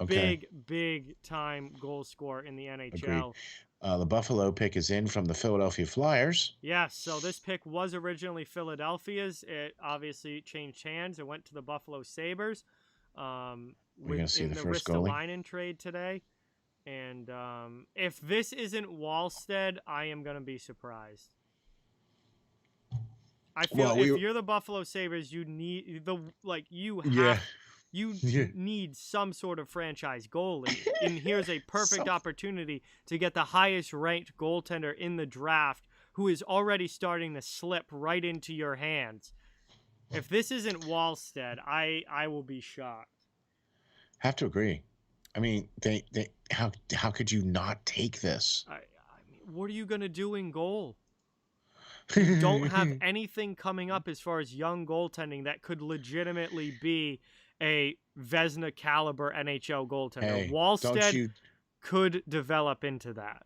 big time goal scorer in the NHL. The Buffalo pick is in from the Philadelphia Flyers. Yes, so this pick was originally Philadelphia's. It obviously changed hands. It went to the Buffalo Sabres. We're going to see the first Ristolinan trade today. And if this isn't Wallstead, I am going to be surprised. I feel if you're the Buffalo Sabres, you need you need some sort of franchise goalie, and here's a perfect opportunity to get the highest ranked goaltender in the draft, who is already starting to slip right into your hands. If this isn't Wallstead, I will be shocked. Have to agree. I mean, how could you not take this? I mean, what are you gonna do in goal? You don't have anything coming up as far as young goaltending that could legitimately be a Vezina caliber NHL goaltender. Hey, Wallstead could develop into that.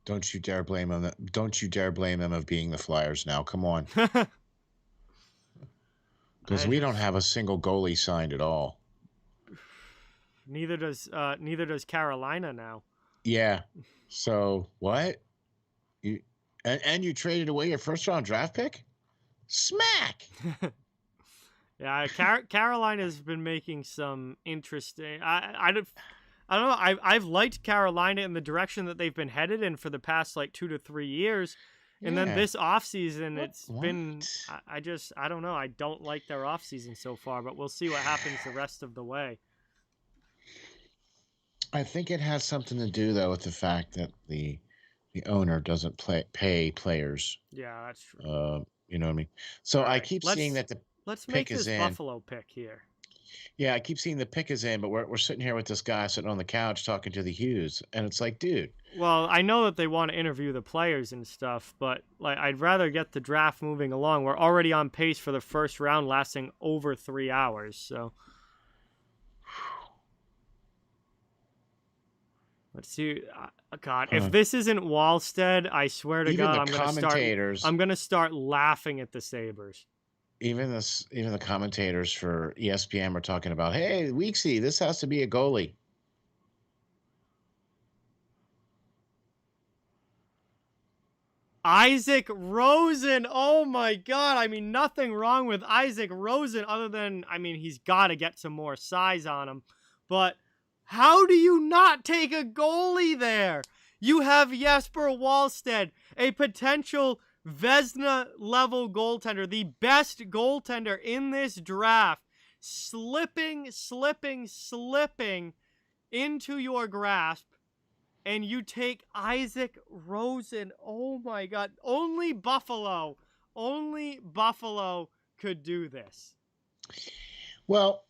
Don't you dare blame him. Don't you dare blame him of being the Flyers now. Come on. Because we don't have a single goalie signed at all. Neither does Carolina now. Yeah. So what? You traded away your first round draft pick? Smack. Yeah, Carolina's been making some interesting. I don't know. I've liked Carolina in the direction that they've been headed in for the past like 2 to 3 years, and then this offseason it's been. I don't know. I don't like their offseason so far, but we'll see what happens the rest of the way. I think it has something to do though with the fact that the owner doesn't pay players. Yeah, that's true. You know what I mean? So I keep seeing that the Let's make this Buffalo pick here. Yeah, I keep seeing the pick is in, but we're sitting here with this guy sitting on the couch talking to the Hughes, and it's like, dude. Well, I know that they want to interview the players and stuff, but like I'd rather get the draft moving along. We're already on pace for the first round lasting over 3 hours, so let's see. God, if this isn't Wallstead, I swear to God, I'm gonna start laughing at the Sabres. Even the commentators for ESPN were talking about, hey, Weeksy, this has to be a goalie. Isaac Rosen. Oh my God. I mean, nothing wrong with Isaac Rosen other than, I mean, he's got to get some more size on him. But how do you not take a goalie there? You have Jesper Wallstedt, a potential Vezina level goaltender, the best goaltender in this draft, slipping into your grasp. And you take Isaac Rosen. Oh my God. Only Buffalo could do this. Well,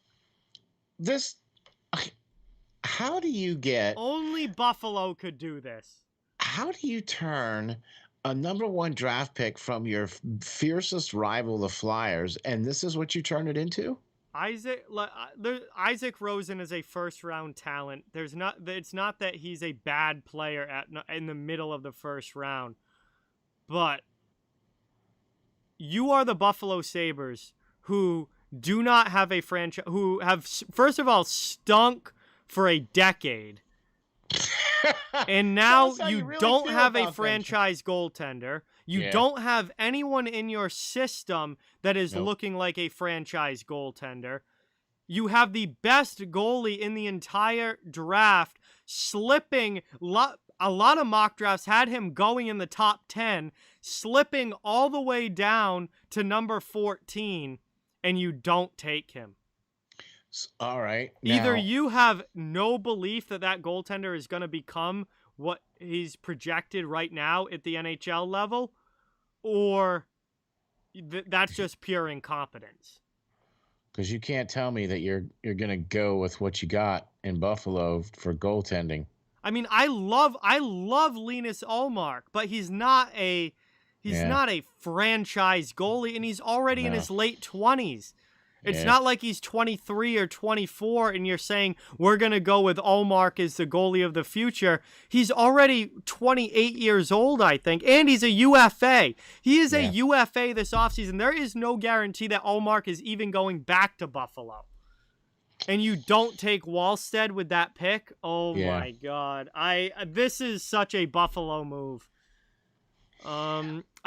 how do you get... Only Buffalo could do this. How do you turn a number 1 draft pick from your fiercest rival, the Flyers, and this is what you turn it into? Isaac Rosen is a first-round talent. It's not that he's a bad player in the middle of the first round, but you are the Buffalo Sabres, who do not have a franchise, who have, first of all, stunk for a decade, and now you really don't have a franchise goaltender. You don't have anyone in your system that is looking like a franchise goaltender. You have the best goalie in the entire draft, slipping. A lot of mock drafts had him going in the top 10, slipping all the way down to number 14, and you don't take him. All right. Either you have no belief that goaltender is going to become what he's projected right now at the NHL level, or that's just pure incompetence. Because you can't tell me that you're going to go with what you got in Buffalo for goaltending. I mean, I love Linus Ullmark, but he's not a franchise goalie, and he's already in his late 20s. It's not like he's 23 or 24 and you're saying we're going to go with Ullmark as the goalie of the future. He's already 28 years old, I think, and he's a UFA. He is a UFA this offseason. There is no guarantee that Ullmark is even going back to Buffalo. And you don't take Wallstedt with that pick? Oh my God. This is such a Buffalo move.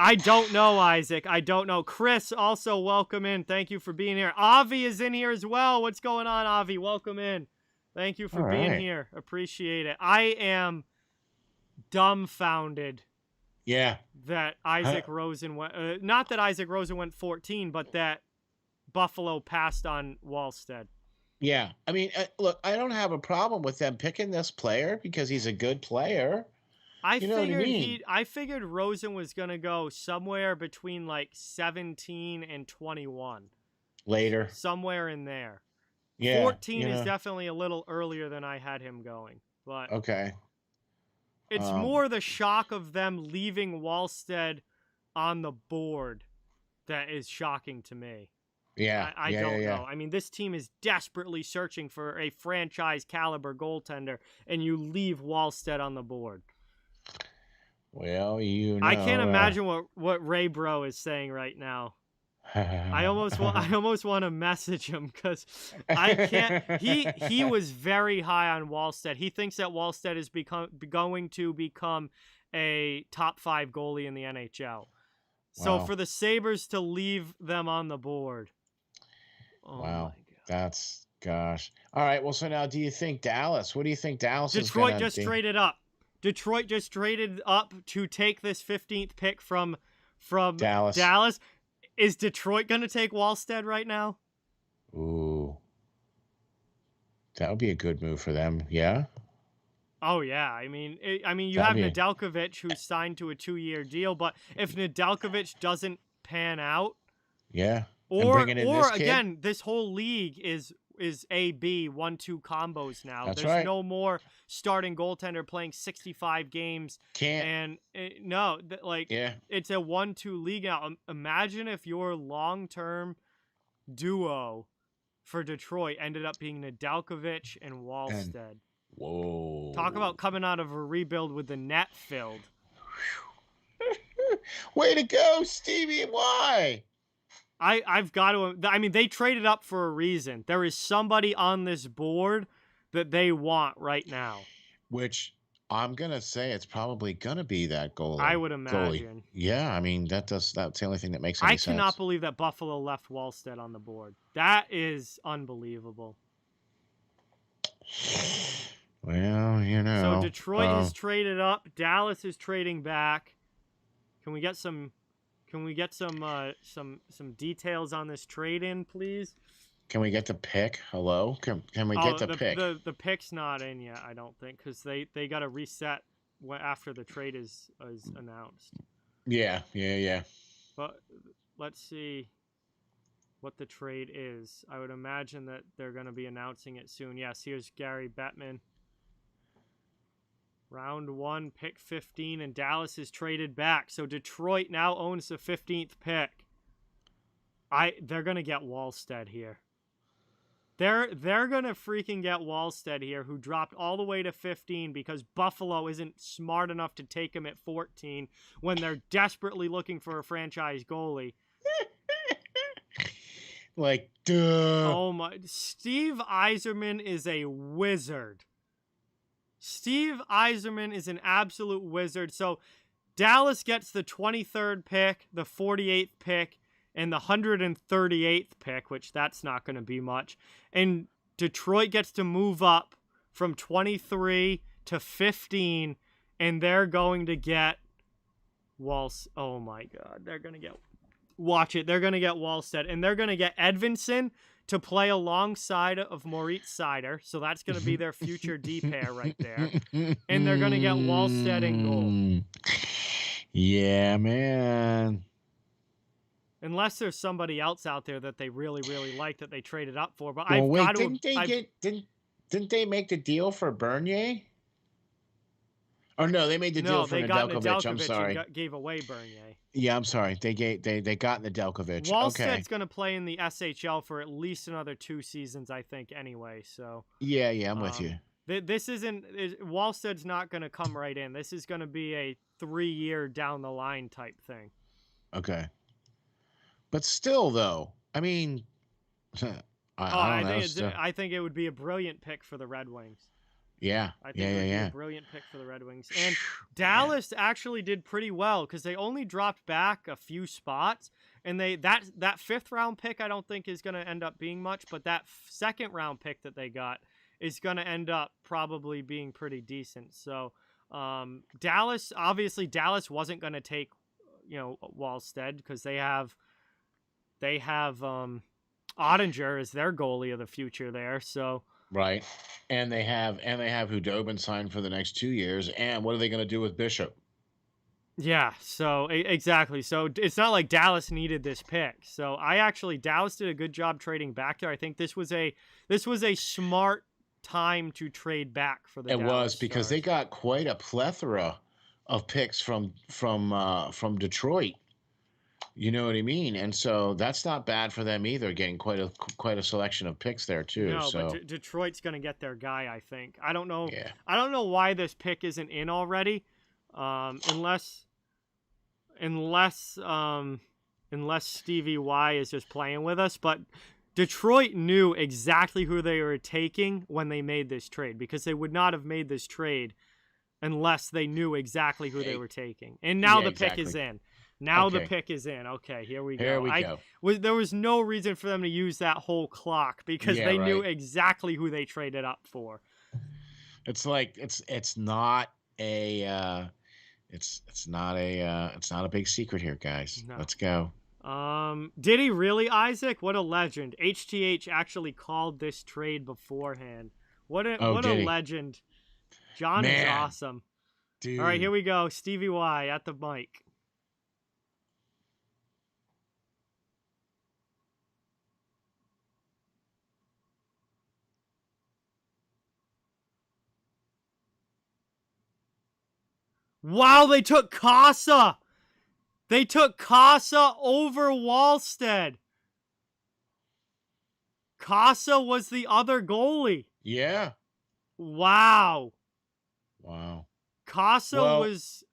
I don't know, Isaac. I don't know. Chris, also welcome in. Thank you for being here. Avi is in here as well. What's going on, Avi? Welcome in. Thank you for being here. Appreciate it. I am dumbfounded. That Isaac Rosen went. Not that Isaac Rosen went 14, but that Buffalo passed on Wallstedt. Yeah, I mean, look, I don't have a problem with them picking this player because he's a good player. I figured Rosen was going to go somewhere between like 17 and 21. Later. Somewhere in there. Yeah. 14 is definitely a little earlier than I had him going. But okay. It's more the shock of them leaving Wallstedt on the board that is shocking to me. Yeah. I don't know. I mean, this team is desperately searching for a franchise caliber goaltender, and you leave Wallstedt on the board. Well, I can't imagine what Ray Bro is saying right now. I almost want to message him because I can't. He was very high on Wallstedt. He thinks that Wallstedt is going to become a top 5 goalie in the NHL. So for the Sabres to leave them on the board. Oh wow. My God. That's gosh. All right. Well, so now do you think Dallas? What do you think Dallas is going to Detroit just traded up. Detroit just traded up to take this 15th pick from Dallas. Is Detroit going to take Wallstedt right now? Ooh. That would be a good move for them. Yeah. Oh yeah. I mean, you have Nedeljkovic who's signed to a 2-year deal, but if Nedeljkovic doesn't pan out, or again, this whole league is A/B 1-2 combos now. That's There's no more starting goaltender playing 65 games. Can't. It's a 1-2 league now. Imagine if your long-term duo for Detroit ended up being Nedeljkovic and Wallstedt. Whoa. Talk about coming out of a rebuild with the net filled. Way to go, Stevie. Why? I've got to. I mean, they traded up for a reason. There is somebody on this board that they want right now. Which I'm gonna say it's probably gonna be that I would goalie. imagine. Yeah, I mean that's the only thing that makes I any cannot sense. believe that Buffalo left Wallstead on the board. That is unbelievable. Well, So Detroit is traded up. Dallas is trading back. Can we get some? Can we get some details on this trade in, please? can we get the pick? Hello, can we get Oh, the pick? the pick's not in yet. I don't think because they got to reset after the trade is announced. Yeah. But let's see what the trade is. I would imagine that they're going to be announcing it soon. Yes, here's Gary Bettman. Round 1, pick 15, and Dallas is traded back. So Detroit now owns the 15th pick. They're gonna get Wallstead here. They're gonna freaking get Wallstead here, who dropped all the way to 15 because Buffalo isn't smart enough to take him at 14 when they're desperately looking for a franchise goalie. Like, duh. Oh my! Steve Yzerman is a wizard. Steve Yzerman is an absolute wizard. So Dallas gets the 23rd pick, the 48th pick, and the 138th pick, which that's not going to be much. And Detroit gets to move up from 23 to 15, and they're going to get Oh my God. They're going to get... Watch it. They're going to get Wallstead, and they're going to get Edvinson to play alongside of Moritz Seider. So that's going to be their future D pair right there. And they're going to get Wallstead in goal. Yeah, man. Unless there's somebody else out there that they really, really like that they traded up for. But Well, I've wait, got to... didn't they make the deal for Bernier? Or no, they made the deal for Nedeljkovic. I'm sorry. And gave away Bernier. Yeah, I'm sorry. They got Nedeljkovic. Wallstead's going to play in the SHL for at least another 2 seasons, I think, anyway. So yeah, I'm with you. This isn't... Wallstead's not going to come right in. This is going to be a 3-year down the line type thing. Okay. But still, though, I mean... I think it would be a brilliant pick for the Red Wings. Yeah, I think it would be a brilliant pick for the Red Wings. And Dallas actually did pretty well because they only dropped back a few spots. And that 5th round pick I don't think is going to end up being much, but that 2nd round pick that they got is going to end up probably being pretty decent. So Dallas wasn't going to take Wallstead because they have Ottinger as their goalie of the future there. So right, and they have Hudobin signed for the next 2 years. And what are they going to do with Bishop? Yeah, so exactly. So it's not like Dallas needed this pick. So Dallas did a good job trading back there. I think this was a smart time to trade back for the. It Dallas was because Stars. They got quite a plethora of picks from Detroit. You know what I mean? And so that's not bad for them either, getting quite a selection of picks there too. No, so but Detroit's going to get their guy, I think. I don't know. Yeah. I don't know why this pick isn't in already, unless Stevie Y is just playing with us. But Detroit knew exactly who they were taking when they made this trade, because they would not have made this trade unless they knew exactly who they were taking. And now pick is in. Now the pick is in. Okay, here we go. There was no reason for them to use that whole clock because they knew exactly who they traded up for. It's like it's not a big secret here, guys. No. Let's go. Did he really, Isaac? What a legend. HTH actually called this trade beforehand. What a legend. John is awesome. Dude. All right, here we go. Stevie Y at the mic. Wow, they took Casa. They took Casa over Wallstead. Casa was the other goalie. Yeah. Wow. Casa well, was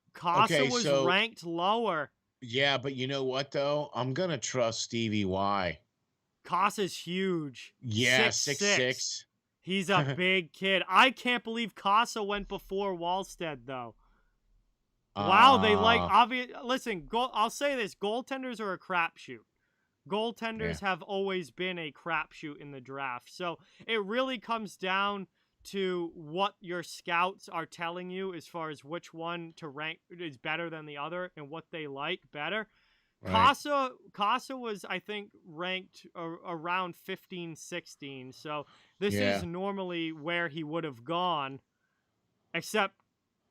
ranked lower. Yeah, but you know what though? I'm gonna trust Stevie Y. Casa's huge. Yeah, 6'6". He's a big kid. I can't believe Casa went before Wallstead, though. Wow, they like obvious. Listen, I'll say this: goaltenders are a crapshoot. Goaltenders have always been a crapshoot in the draft, so it really comes down to what your scouts are telling you as far as which one to rank is better than the other and what they like better. Right. Casa was, I think, ranked around 15, 16. So this is Yeah. normally where he would have gone, except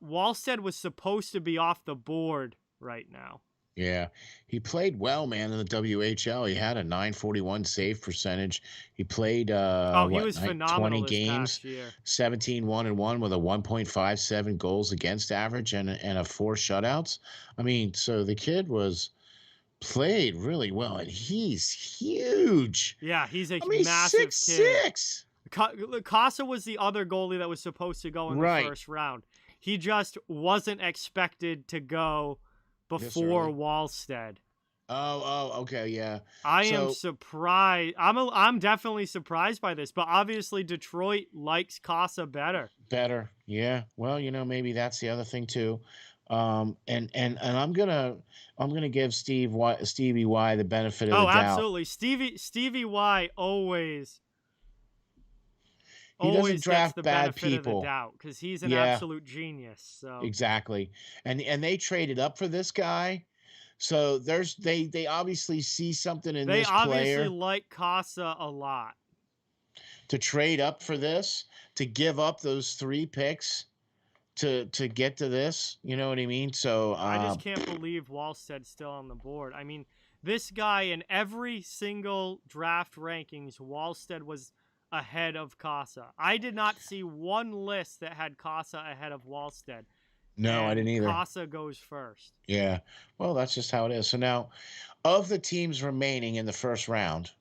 Wallstead was supposed to be off the board right now. Yeah, he played well, man, in the WHL. He had a 941 save percentage. He played He was phenomenal 20 this games, past year. 17-1-1 with a 1.57 goals against average and a 4 shutouts. I mean, so the kid played really well, and he's huge. Yeah, he's a I mean, massive 6'6". kid. Casa was the other goalie that was supposed to go in the first round. He just wasn't expected to go before Wallstead. Okay, yeah. I am surprised. I'm definitely surprised by this, but obviously Detroit likes Casa better. Better, yeah. Well, maybe that's the other thing too. And I'm gonna give Stevie Y the benefit of the doubt. Absolutely. Stevie Y always He doesn't gets draft the bad benefit of the people. doubt because he's an absolute genius. So Exactly. And they traded up for this guy. So they obviously see something in this player. They obviously like Casa a lot. To trade up for this, to give up those 3 picks to get to this, you know what I mean? So I just can't believe Wallstead's still on the board. I mean, this guy in every single draft rankings, Wallstead was ahead of Casa. I did not see one list that had Casa ahead of Wallstead. No, I didn't either. Casa goes first. Yeah. Well, that's just how it is. So now, of the teams remaining in the first round,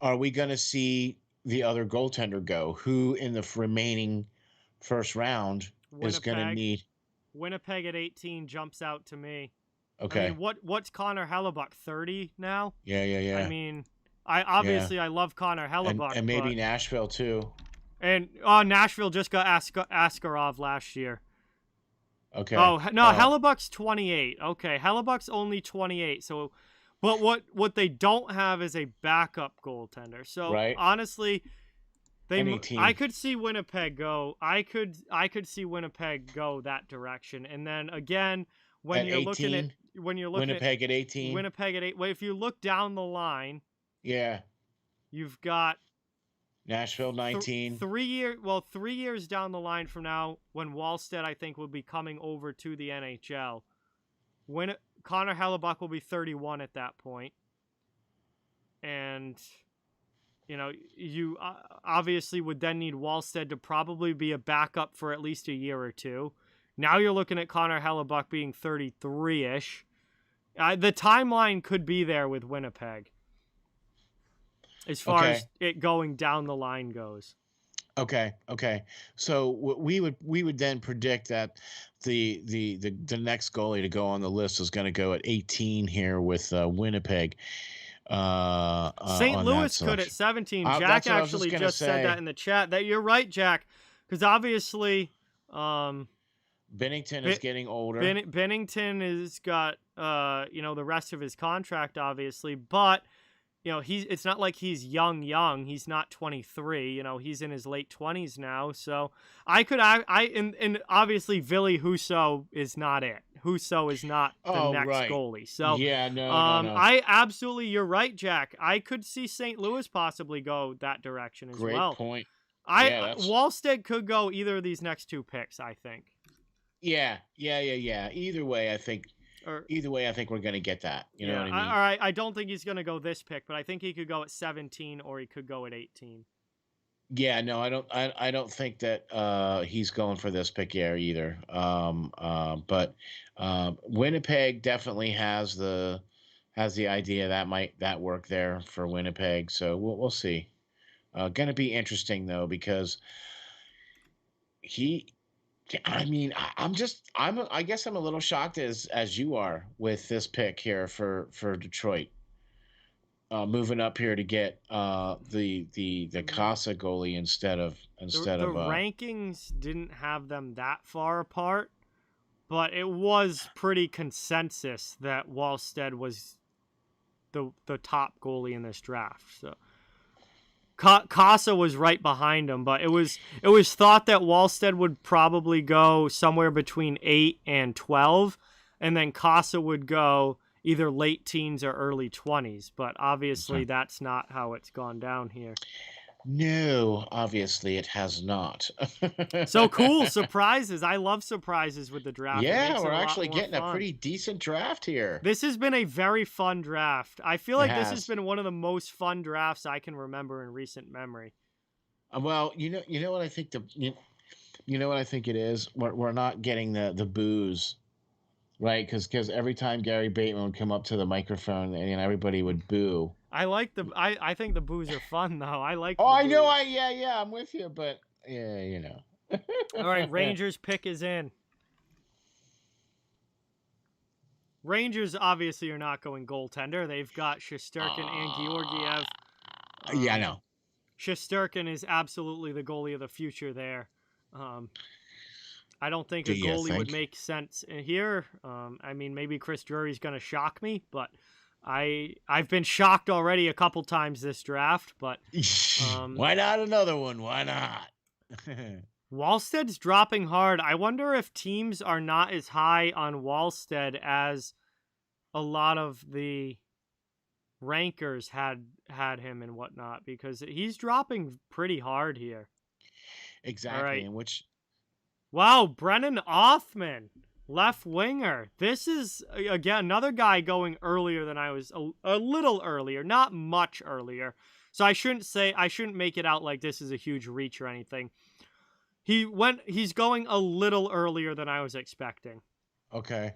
are we going to see the other goaltender go? Who in the remaining first round is going to need? Winnipeg at 18 jumps out to me. Okay. I mean, what's Connor Hellebuck, 30 now? Yeah. I mean, I love Connor Hellebuck. And maybe Nashville too. And Nashville just got Askarov last year. Okay. Oh no, Hellebuck's 28. Okay, Hellebuck's only 28. So, but what they don't have is a backup goaltender. So honestly, I could see Winnipeg go. I could see Winnipeg go that direction. And then again, when you're looking at Winnipeg at 18. Winnipeg at 8. Well, if you look down the line, you've got Nashville 19. 3 years down the line from now, when Wallstead, I think, will be coming over to the NHL. When Connor Hellebuck will be 31 at that point. And, you obviously would then need Wallstead to probably be a backup for at least a year or two. Now you're looking at Connor Hellebuck being 33-ish. The timeline could be there with Winnipeg, as far as it going down the line goes. Okay. So we would then predict that the next goalie to go on the list is going to go at 18 here with Winnipeg. St. Louis could at 17. Jack actually just said that in the chat. That you're right, Jack, because obviously Binnington is getting older. Binnington has got the rest of his contract, obviously, but it's not like he's young. He's not 23. He's in his late 20s now. So and obviously Ville Husso is not it. Husso is not the next goalie. So no. I absolutely, you're right, Jack. I could see St. Louis possibly go that direction as well. Great point. Wallstead could go either of these next 2 picks, I think. Yeah. Either way, I think we're going to get that. You know what I mean? All right. I don't think he's going to go this pick, but I think he could go at 17 or he could go at 18. Yeah, no, I don't think that he's going for this pick here either. But Winnipeg definitely has the idea that work there for Winnipeg. So we'll see. Going to be interesting though, because I guess I'm a little shocked as you are with this pick here for Detroit. moving up here to get the Casa goalie The rankings didn't have them that far apart, but it was pretty consensus that Wallstead was the top goalie in this draft. So Casa was right behind him, but it was thought that Wallstead would probably go somewhere between 8 and 12, and then Casa would go either late teens or early 20s. But obviously, that's not how it's gone down here. No, obviously it has not. So cool surprises! I love surprises with the draft. Yeah, we're actually getting a pretty decent draft here. This has been a very fun draft. I feel like this has has been one of the most fun drafts I can remember in recent memory. Well, you know what I think you know what I think it is. We're not getting the boos, right? Because every time Gary Bateman would come up to the microphone and everybody would boo. I think the boos are fun though. I like. Oh, I know. Yeah, I'm with you, but yeah, you know. All right, Rangers pick is in. Rangers obviously are not going goaltender. They've got Shesterkin and Georgiev. Yeah, I know. Shesterkin is absolutely the goalie of the future there. I don't think a goalie would make sense here. I mean, maybe Chris Drury's going to shock me, but I've been shocked already a couple times this draft. But why not another one? Why not? Wallstead's dropping hard. I wonder if teams are not as high on Wallstead as a lot of the rankers had him and whatnot, because he's dropping pretty hard here. Exactly. Right. In which... Wow, Brennan Othman, left winger. This is, again, another guy going earlier than I was, a little earlier, not much earlier. So I shouldn't make it out like this is a huge reach or anything. He's going a little earlier than I was expecting. Okay.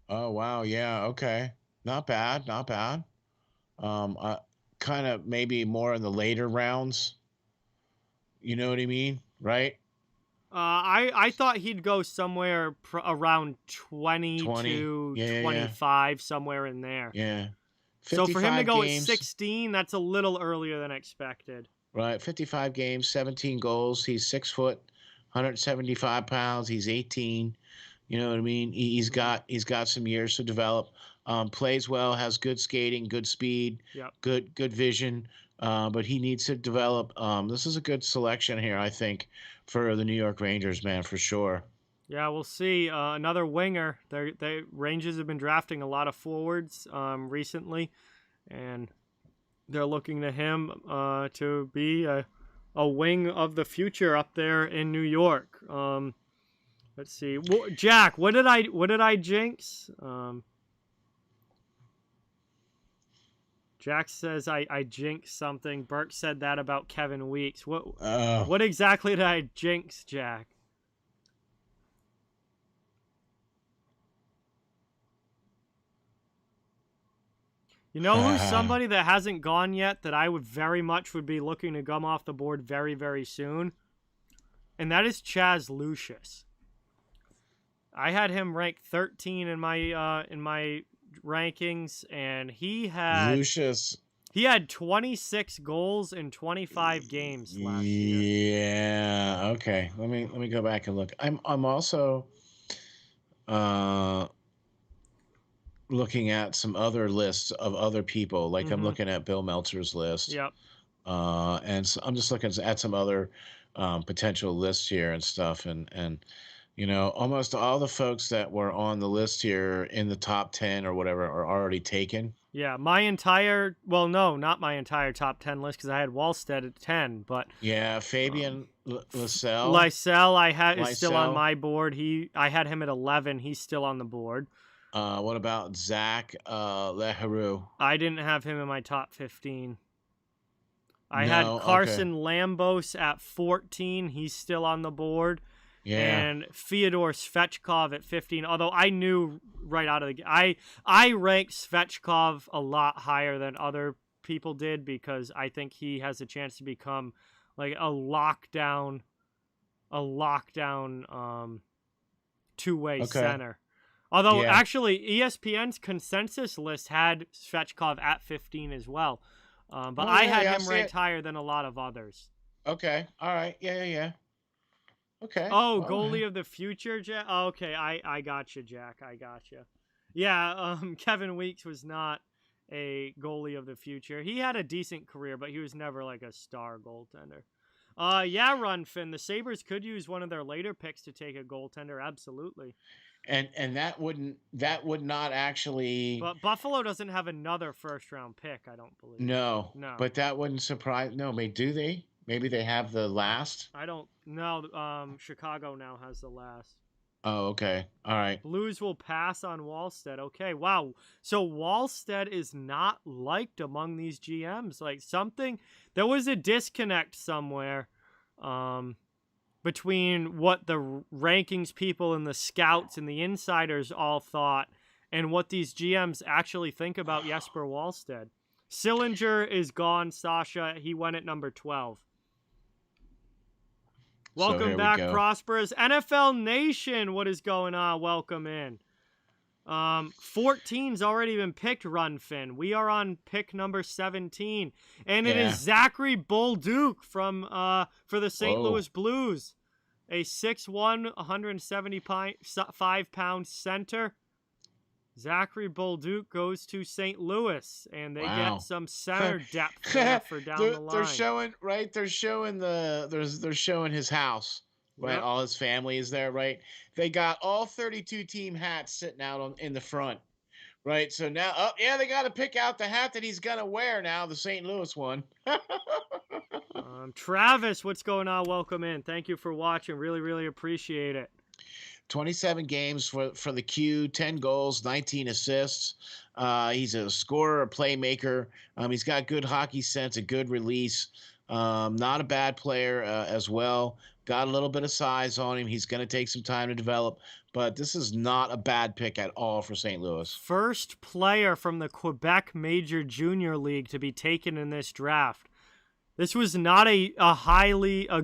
Oh, wow. Yeah. Okay. Not bad. Kind of maybe more in the later rounds. You know what I mean? Right? I thought he'd go somewhere around 20 to 25, somewhere in there. Yeah. So for him to go at 16, that's a little earlier than expected. Right. 55 games, 17 goals. He's 6 foot, 175 pounds. He's 18. You know what I mean? He's got some years to develop. Plays well, has good skating, good speed, good vision. But he needs to develop. This is a good selection here, I think, for the New York Rangers, man, for sure. Yeah, we'll see. Another winger. The Rangers have been drafting a lot of forwards recently, and they're looking to him to be a wing of the future up there in New York. Let's see, Jack. What did I jinx? Jack says I jinxed something. Burke said that about Kevin Weeks. What exactly did I jinx, Jack? You know who's somebody that hasn't gone yet that I would very much be looking to come off the board very, very soon? And that is Chaz Lucius. I had him ranked 13 in my rankings, and he had 26 goals in 25 games last year. Yeah. Okay. Let me go back and look. I'm also looking at some other lists of other people. Like I'm looking at Bill Meltzer's list. Yep. And so I'm just looking at some other potential lists here and stuff, and you know, almost all the folks that were on the list here in the top 10 or whatever are already taken. Yeah, not my entire top 10 list, because I had Wallstead at 10, but yeah, Fabian Lysell. Lysell is still on my board. I had him at 11. He's still on the board. What about Zach Leheroux? I didn't have him in my top 15. I had Carson Lambos at 14. He's still on the board. Yeah. And Fyodor Svechkov at 15. Although I knew right out of the gate, I ranked Svechkov a lot higher than other people did, because I think he has a chance to become like a lockdown two-way center. Although, Yeah. actually, ESPN's consensus list had Svechkov at 15 as well. But Oh, I yeah, had yeah, I him see ranked it. higher than a lot of others. Okay. All right. Yeah, yeah, yeah. Okay. Oh, Well, goalie of the future, Jack? Oh, okay, I got you, Jack. I got you. Yeah, Kevin Weeks was not a goalie of the future. He had a decent career, but he was never like a star goaltender. Yeah, Runfin. The Sabres could use one of their later picks to take a goaltender. Absolutely. and that would not actually. But Buffalo doesn't have another first round pick, I don't believe. No, No. but that wouldn't surprise. No, do they? Maybe they have the last. I don't know. Chicago now has the last. Oh, okay. All right. Blues will pass on Wallstead. Okay, wow. So Wallstead is not liked among these GMs. Like there was a disconnect somewhere between what the rankings people and the scouts and the insiders all thought and what these GMs actually think about Jesper Wallstead. Sillinger is gone, Sasha. He went at number 12. Welcome back, Prosperous. NFL Nation, what is going on? Welcome in. 14's already been picked, Runfin. We are on pick number 17. And it is Zachary Bolduc from for the St. Louis Blues. A 6'1", 175-pound center. Zachary Bolduc goes to St. Louis, and they get some center depth for down the line. They're showing They're showing they're showing his house. Right, yep. All his family is there. Right, they got all 32 team hats sitting out in the front. Right, so now, they got to pick out the hat that he's gonna wear now. The St. Louis one. Travis, what's going on? Welcome in. Thank you for watching. Really, really appreciate it. 27 games for the Q, 10 goals, 19 assists. He's a scorer, a playmaker. He's got good hockey sense, a good release. Not a bad player as well. Got a little bit of size on him. He's going to take some time to develop, but this is not a bad pick at all for St. Louis. First player from the Quebec Major Junior League to be taken in this draft. This was not a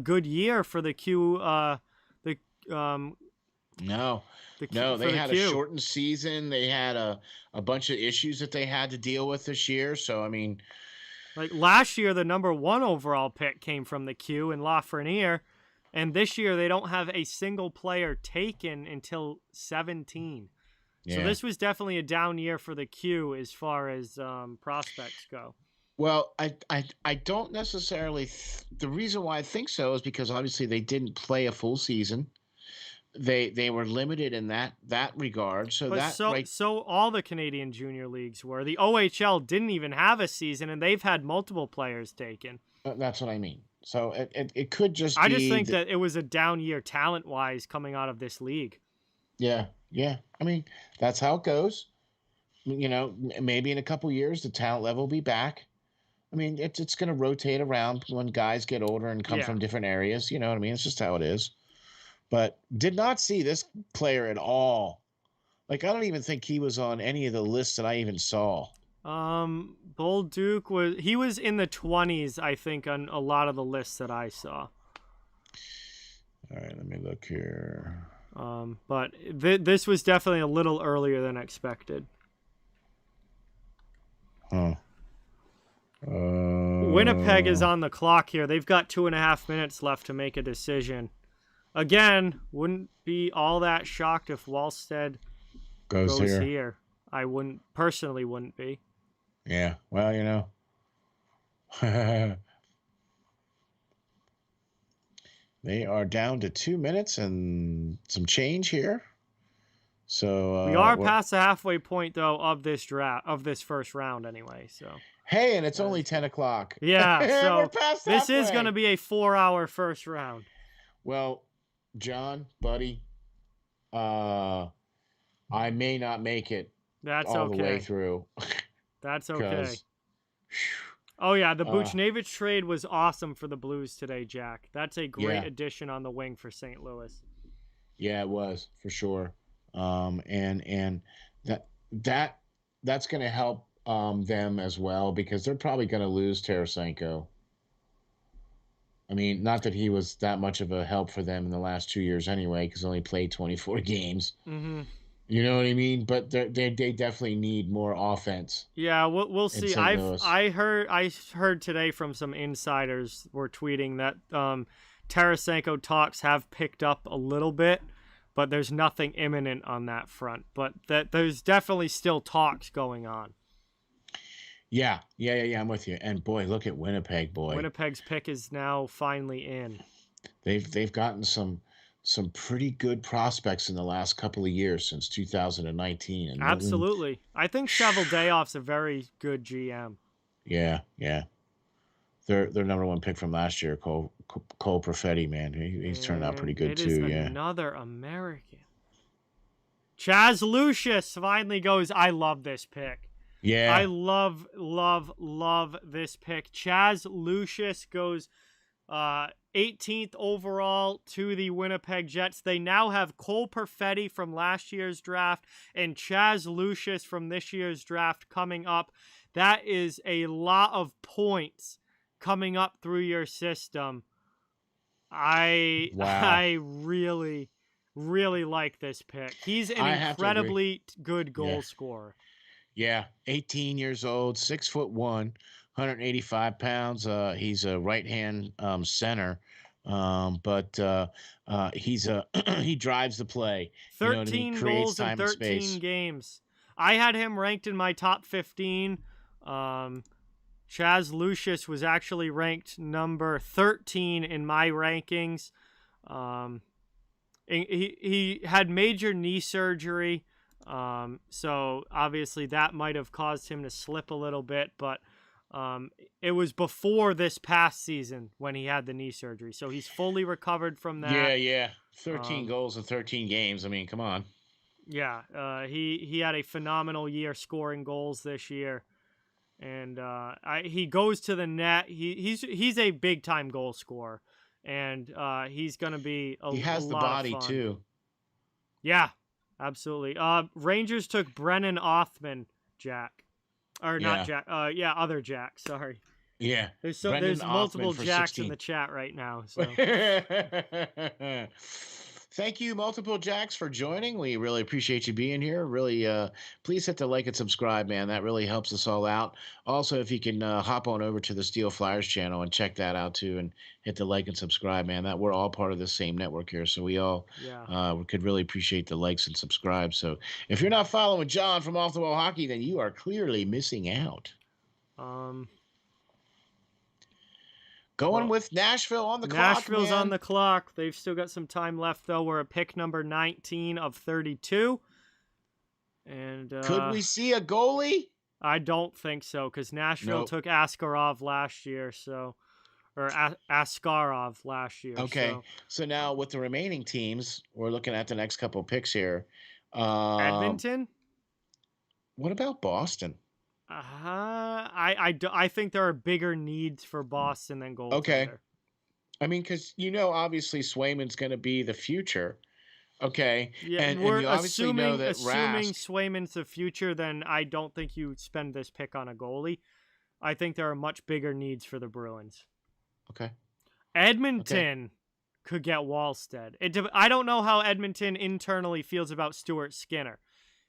good year for the Q. No, they had a shortened season. They had a bunch of issues that they had to deal with this year. So, I mean, like last year, the number 1 overall pick came from the Q in Lafreniere, and this year they don't have a single player taken until 17. Yeah. So this was definitely a down year for the Q as far as prospects go. Well, I don't necessarily. The reason why I think so is because obviously they didn't play a full season. They were limited in that regard. So all the Canadian junior leagues were. The OHL didn't even have a season, and they've had multiple players taken. That's what I mean. So it could just. I just think that it was a down year talent wise coming out of this league. Yeah. I mean, that's how it goes. You know, maybe in a couple years the talent level will be back. I mean, it's going to rotate around when guys get older and come from different areas. You know what I mean? It's just how it is. But did not see this player at all. Like, I don't even think he was on any of the lists that I even saw. Bolduc was in the 20s, I think, on a lot of the lists that I saw. All right, let me look here. But this was definitely a little earlier than expected. Huh. Winnipeg is on the clock here. They've got 2.5 minutes left to make a decision. Again, wouldn't be all that shocked if Wallstead goes here. I personally wouldn't be. Yeah, well, you know. They are down to 2 minutes and some change here. So we are past the halfway point though of this first round anyway. So hey, and it's only 10 o'clock. Yeah, so we're past this halfway. is going to be a 4-hour first round. Well, John, buddy, I may not make it. That's all the way through. That's okay. Oh yeah, the Mctavidge trade was awesome for the Blues today, Jack. That's a great addition on the wing for St. Louis. Yeah, it was for sure. And that's going to help them as well because they're probably going to lose Tarasenko. I mean, not that he was that much of a help for them in the last 2 years anyway, because he only played 24 games. Mm-hmm. You know what I mean? But they definitely need more offense Yeah, we'll in see. St. Louis. I heard today from some insiders were tweeting that Tarasenko talks have picked up a little bit, but there's nothing imminent on that front. But that there's definitely still talks going on. Yeah. I'm with you. And boy, look at Winnipeg, boy. Winnipeg's pick is now finally in. They've gotten some pretty good prospects in the last couple of years since 2019, and Absolutely. I think Cheveldayoff's a very good GM. yeah. Their number one pick from last year, Cole Perfetti, man, he's turned out pretty And good it is too. Yeah, another American. Chaz Lucius finally goes. I love this pick. yeah. I love this pick. Chaz Lucius goes 18th overall to the Winnipeg Jets. They now have Cole Perfetti from last year's draft and Chaz Lucius from this year's draft coming up. That is a lot of points coming up through your system. I really like this pick. He's an incredibly good goal scorer. Yeah, 18 years old, 6'1", 185 pounds. He's a right-hand center, but he's a he drives the play. 13 you know what I mean? Creates goals in time 13 and space. games. I had him ranked in my top 15. Chaz Lucius was actually ranked number 13 in my rankings. He had major knee surgery, so obviously that might have caused him to slip a little bit, but it was before this past season when he had the knee surgery, so he's fully recovered from that. Yeah. 13 goals in 13 games. I mean, come on. Yeah, he had a phenomenal year scoring goals this year. And he goes to the net. He's a big time goal scorer, and he's gonna be he has the body too. Yeah, absolutely. Rangers took Brennan Othman, Jack, or not Jack. Other Jack. Sorry. Yeah, there's multiple Jacks 16. In the chat right now. So. Thank you, multiple Jacks, for joining. We really appreciate you being here. Really, please hit the like and subscribe, man. That really helps us all out. Also, if you can hop on over to the Steel Flyers channel and check that out too, and hit the like and subscribe, man. That we're all part of the same network here, so we all could really appreciate the likes and subscribe. So if you're not following John from Off the Wall Hockey, then you are clearly missing out. Going with Nashville on the clock. Nashville's on the clock. They've still got some time left, though. We're at pick number 19 of 32. And could we see a goalie? I don't think so, because Nashville took Askarov last year, Askarov last year. Okay, so now with the remaining teams, we're looking at the next couple picks here. Edmonton? What about Boston? I think there are bigger needs for Boston than goaltender. Okay. I mean, because obviously Swayman's going to be the future. Okay. Yeah, and we're assuming Swayman's the future, then I don't think you spend this pick on a goalie. I think there are much bigger needs for the Bruins. Okay. Edmonton could get Wallstead. I don't know how Edmonton internally feels about Stuart Skinner.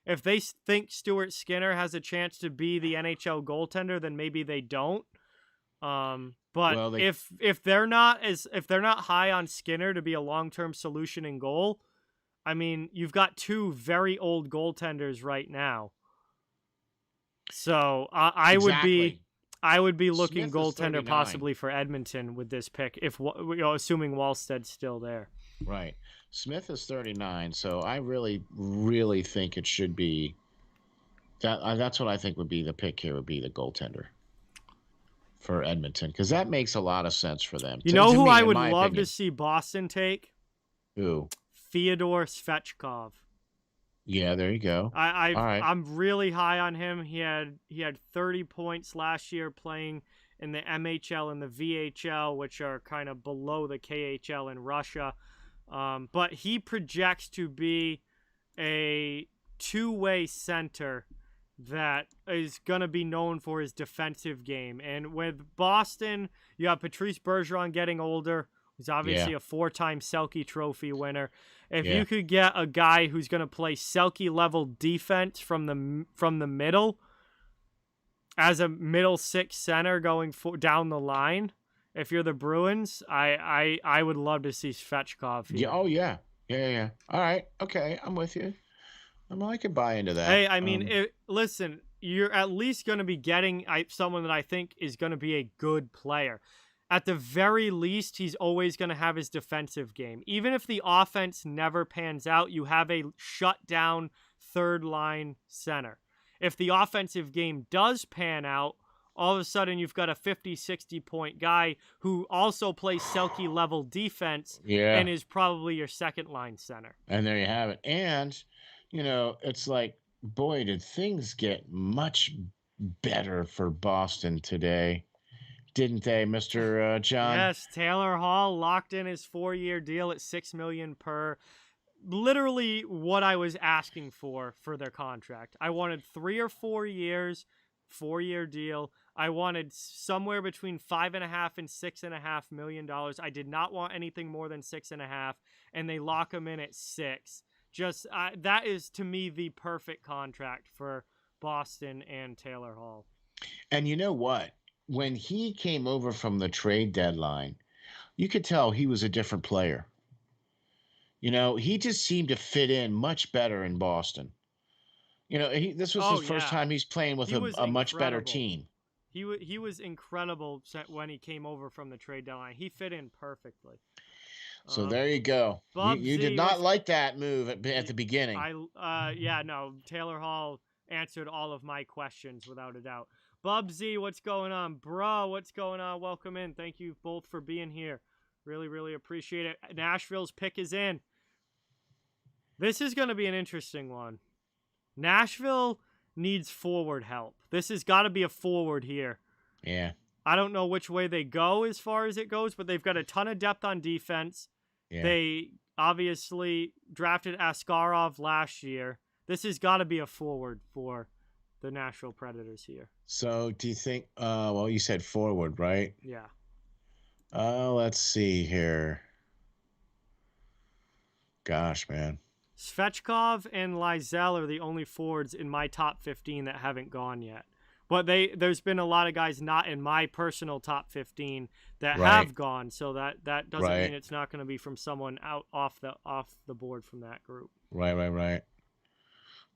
If they think Stuart Skinner has a chance to be the NHL goaltender, then maybe they don't. If they're not high on Skinner to be a long-term solution in goal, I mean, you've got two very old goaltenders right now. So I would be looking Smith goaltender possibly for Edmonton with this pick, if assuming Wallstead's still there. Right. Smith is 39, so I really, really think it should be that. That's what I think would be the pick here. Would be the goaltender for Edmonton, because that makes a lot of sense for them. You know who I would love to see Boston take? Who? Fyodor Svechkov. Yeah, there you go. I'm really high on him. He had 30 points last year playing in the MHL and the VHL, which are kind of below the KHL in Russia. But he projects to be a two-way center that is going to be known for his defensive game. And with Boston, you have Patrice Bergeron getting older. He's obviously Yeah. a 4-time Selke Trophy winner. If Yeah. you could get a guy who's going to play Selke level defense from the middle as a middle six center going down the line, if you're the Bruins, I would love to see Svechkov Yeah. here. Oh yeah. Yeah. All right. Okay. I'm with you. I can buy into that. Hey, I mean, listen, you're at least going to be getting someone that I think is going to be a good player. At the very least, he's always going to have his defensive game. Even if the offense never pans out, you have a shutdown third-line center. If the offensive game does pan out, all of a sudden you've got a 50, 60-point guy who also plays Selke-level defense and is probably your second-line center. And there you have it. And, it's like, boy, did things get much better for Boston today. Didn't they, Mr. John? Yes, Taylor Hall locked in his 4-year deal at $6 million per. Literally what I was asking for their contract. I wanted 3 or 4 years, 4-year deal. I wanted somewhere between $5.5 and $6.5 million. I did not want anything more than 6.5, and they lock him in at 6. Just that is to me the perfect contract for Boston and Taylor Hall. And you know what? When he came over from the trade deadline, you could tell he was a different player. He just seemed to fit in much better in Boston. This was his first time he's playing with a much better team. He was incredible when he came over from the trade deadline. He fit in perfectly. So there you go. You did not like that move at the beginning. No. Taylor Hall answered all of my questions without a doubt. Bub Z, what's going on? Bro, what's going on? Welcome in. Thank you both for being here. Really, really appreciate it. Nashville's pick is in. This is going to be an interesting one. Nashville needs forward help. This has got to be a forward here. Yeah. I don't know which way they go as far as it goes, but they've got a ton of depth on defense. Yeah. They obviously drafted Askarov last year. This has got to be a forward for the Nashville Predators here. So do you think, well, you said forward, right? Yeah. Let's see here. Gosh, man. Svechkov and Lysell are the only forwards in my top 15 that haven't gone yet. But there's been a lot of guys not in my personal top 15 that have gone, so that doesn't mean it's not going to be from someone out off the board from that group. Right.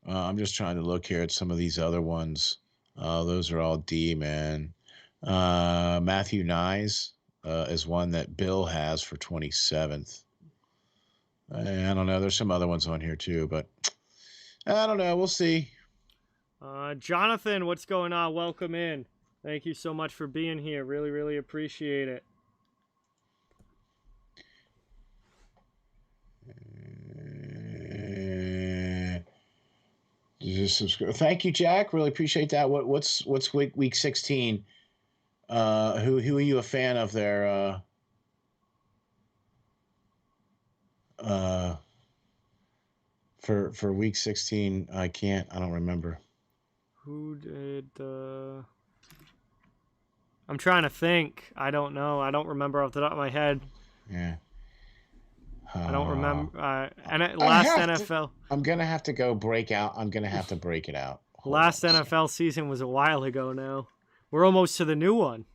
I'm just trying to look here at some of these other ones. Those are all D, man. Matthew Nyes is one that Bill has for 27th. I don't know. There's some other ones on here too, but I don't know. We'll see. Jonathan, what's going on? Welcome in. Thank you so much for being here. Really, really appreciate it. Thank you, Jack. Really appreciate that. What's week 16? Who are you a fan of there? For week 16, I don't remember. Who did the... I'm trying to think. I don't know. I don't remember off the top of my head. Yeah. I don't remember. NFL. I'm going to have to go break out. I'm going to have to break it out. Last NFL season was a while ago now. We're almost to the new one.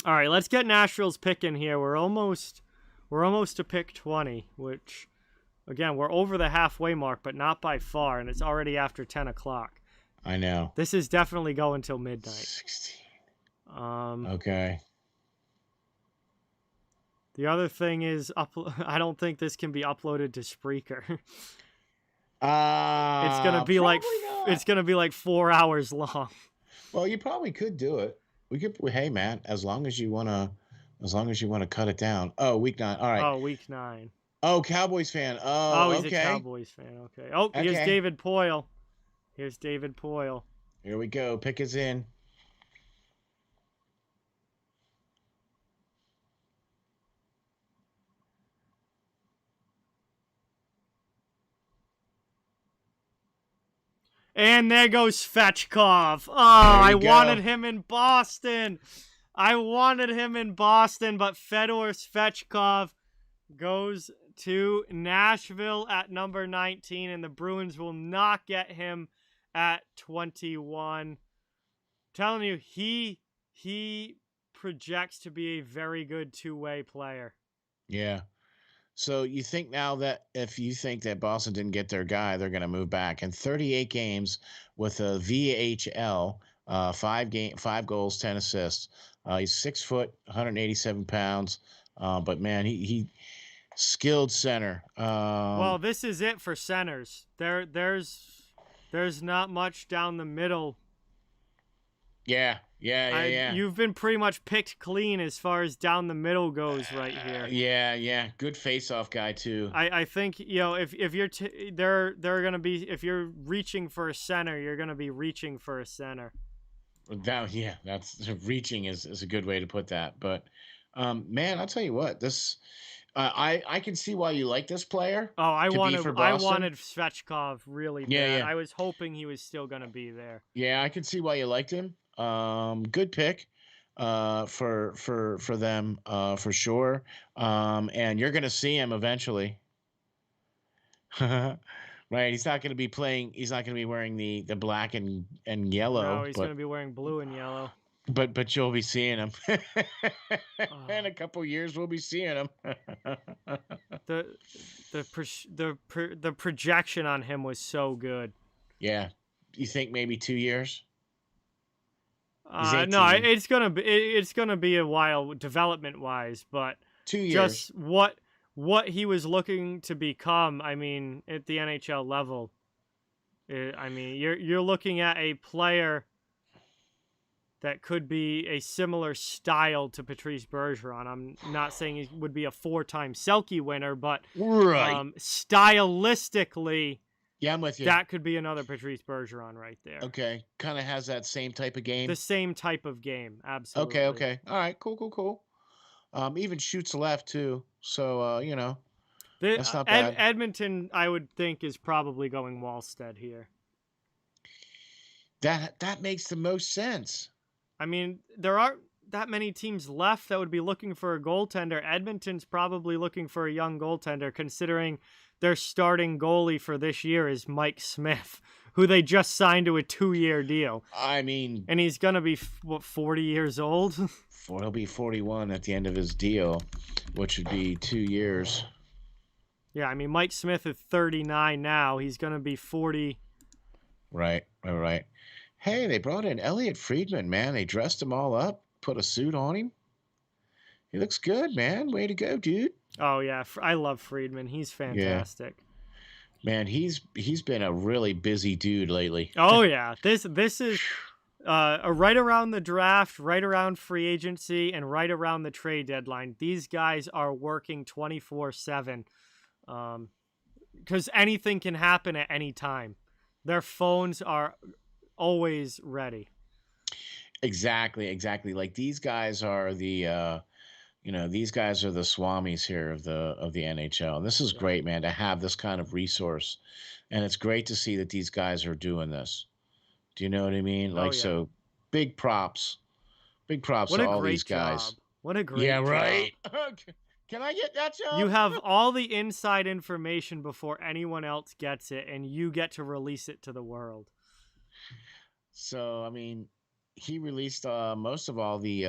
All right, let's get Nashville's pick in here. We're almost to pick 20, which, again, we're over the halfway mark, but not by far, and it's already after 10 o'clock. I know. This is definitely going till midnight. 16. Okay. The other thing is, I don't think this can be uploaded to Spreaker. It's gonna be like 4 hours long. Well, you probably could do it. We could. Hey, man, as long as you wanna cut it down. Oh, week 9. All right. Oh, week 9. Oh, Cowboys fan. Oh, he's a Cowboys fan. Okay. Oh, here's David Poyle. Here we go. Pick is in. And there goes Svechkov. Oh, I wanted him in Boston. I wanted him in Boston, but Fedor Svechkov goes to Nashville at number 19, and the Bruins will not get him at 21. Telling you, he projects to be a very good two-way player. Yeah. So you think now that if you think that Boston didn't get their guy, they're going to move back. In 38 games with a VHL, 5 goals, 10 assists. He's 6 foot, 187 pounds. But man, he skilled center. Well, this is it for centers. There's not much down the middle. Yeah. You've been pretty much picked clean as far as down the middle goes right here. Yeah. Good face-off guy too. I think if you're they're gonna be, if you're reaching for a center, you're gonna be reaching for a center. That's reaching is a good way to put that. But man, I'll tell you what, this I can see why you like this player. Oh, I wanted Svechkov really bad. Yeah. I was hoping he was still gonna be there. Yeah, I can see why you liked him. Good pick for them for sure. And you're gonna see him eventually. Right, he's not going to be playing. He's not going to be wearing the black and yellow. No, he's going to be wearing blue and yellow. But you'll be seeing him. In a couple years, we'll be seeing him. The projection on him was so good. Yeah, you think maybe 2 years? No, it's gonna be a while development wise, but 2 years. Just what he was looking to become. I mean, at the NHL level, I mean, you're looking at a player that could be a similar style to Patrice Bergeron. I'm not saying he would be a 4-time Selke winner, but stylistically, yeah, I'm with you. That could be another Patrice Bergeron right there. Okay, kind of has that same type of game. The same type of game, absolutely. Okay. All right, cool. Even shoots left too, so that's not bad. Edmonton, I would think, is probably going Wallstead here. That makes the most sense. I mean, there aren't that many teams left that would be looking for a goaltender. Edmonton's probably looking for a young goaltender, considering their starting goalie for this year is Mike Smith, who they just signed to a 2-year deal. I mean, and he's gonna be 40 years old. He'll be 41 at the end of his deal, which would be 2 years. Yeah, I mean, Mike Smith is 39 now. He's gonna be 40. Right. Hey, they brought in Elliot Friedman, man. They dressed him all up, put a suit on him. He looks good, man. Way to go, dude. Oh yeah, I love Friedman. He's fantastic. Yeah. Man, he's been a really busy dude lately. Oh yeah, this is right around the draft, right around free agency, and right around the trade deadline. These guys are working 24/7, because anything can happen at any time. Their phones are always ready. Exactly. Like these guys are the these guys are the swamis here of the NHL. And this is great, man, to have this kind of resource. And it's great to see that these guys are doing this. Do you know what I mean? So big props. Big props to all these guys. What a great job. Yeah, right. Can I get that job? You have all the inside information before anyone else gets it, and you get to release it to the world. So, I mean, he released most of all the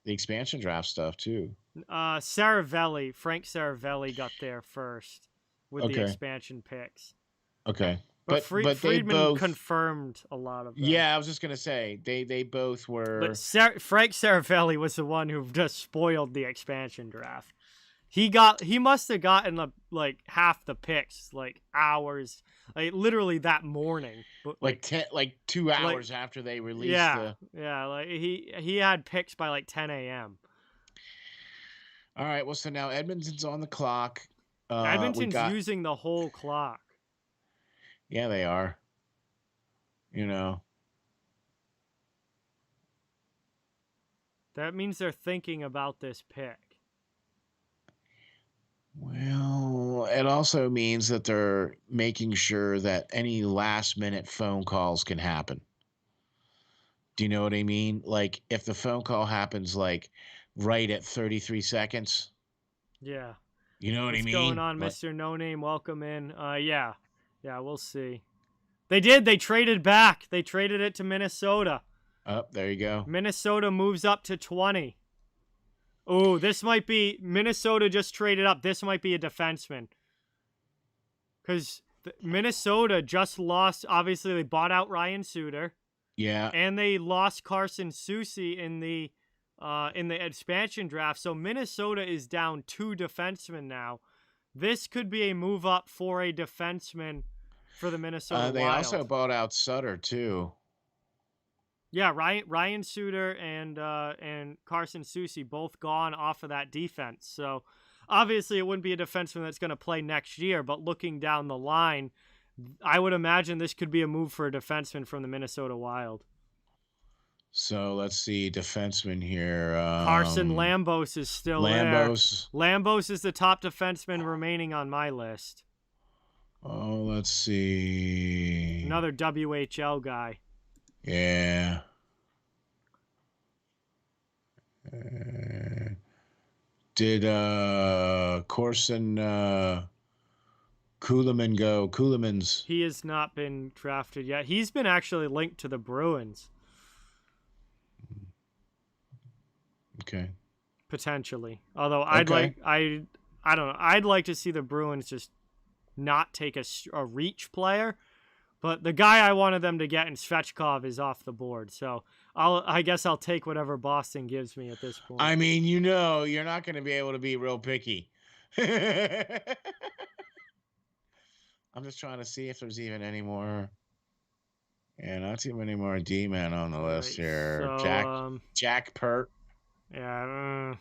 expansion draft stuff too. Frank Saravelli got there first with the expansion picks. Okay. But Friedman both confirmed a lot of them. Yeah, I was just gonna say they both were. But Frank Saravelli was the one who just spoiled the expansion draft. He must have gotten like half the picks, like hours, like literally that morning. But like 2 hours after they released. Yeah, like he had picks by like 10 a.m. All right, well, so now Edmonton's on the clock. Edmonton's using the whole clock. Yeah, they are. That means they're thinking about this pick. Well, it also means that they're making sure that any last-minute phone calls can happen. Do you know what I mean? Like if the phone call happens like right at 33 seconds, Yeah. you know what I What's going mean? on, Like, Mr. No Name? Welcome in. Yeah. Yeah, we'll see. They did. They traded back. They traded it to Minnesota. oh, there you go. Minnesota moves up to 20. Oh, this might be Minnesota just traded up. This might be a defenseman. Because Minnesota just lost. Obviously, they bought out Ryan Suter, Yeah. and they lost Carson Soucy in the expansion draft. So Minnesota is down 2 defensemen now. This could be a move up for a defenseman for the Minnesota They Wild. also bought out Sutter too. Yeah, Ryan Suter and Carson Soucy both gone off of that defense. So obviously it wouldn't be a defenseman that's going to play next year, but looking down the line, I would imagine this could be a move for a defenseman from the Minnesota Wild. So let's see, defenseman here. Carson Lambos is still Lambos. there. Lambos is the top defenseman remaining on my list. Oh, let's see. Another WHL guy. Yeah. Did Corson Kuleman go? Kulemans. He has not been drafted yet. He's been actually linked to the Bruins. Okay. Potentially. Although I don't know. I'd like to see the Bruins just not take a reach player. But the guy I wanted them to get in Svechkov is off the board. So I guess I'll take whatever Boston gives me at this point. I mean, you know, you're not going to be able to be real picky. I'm just trying to see if there's even any more. Yeah, not too many more D-men on the list here. So, Jack Pert. Yeah.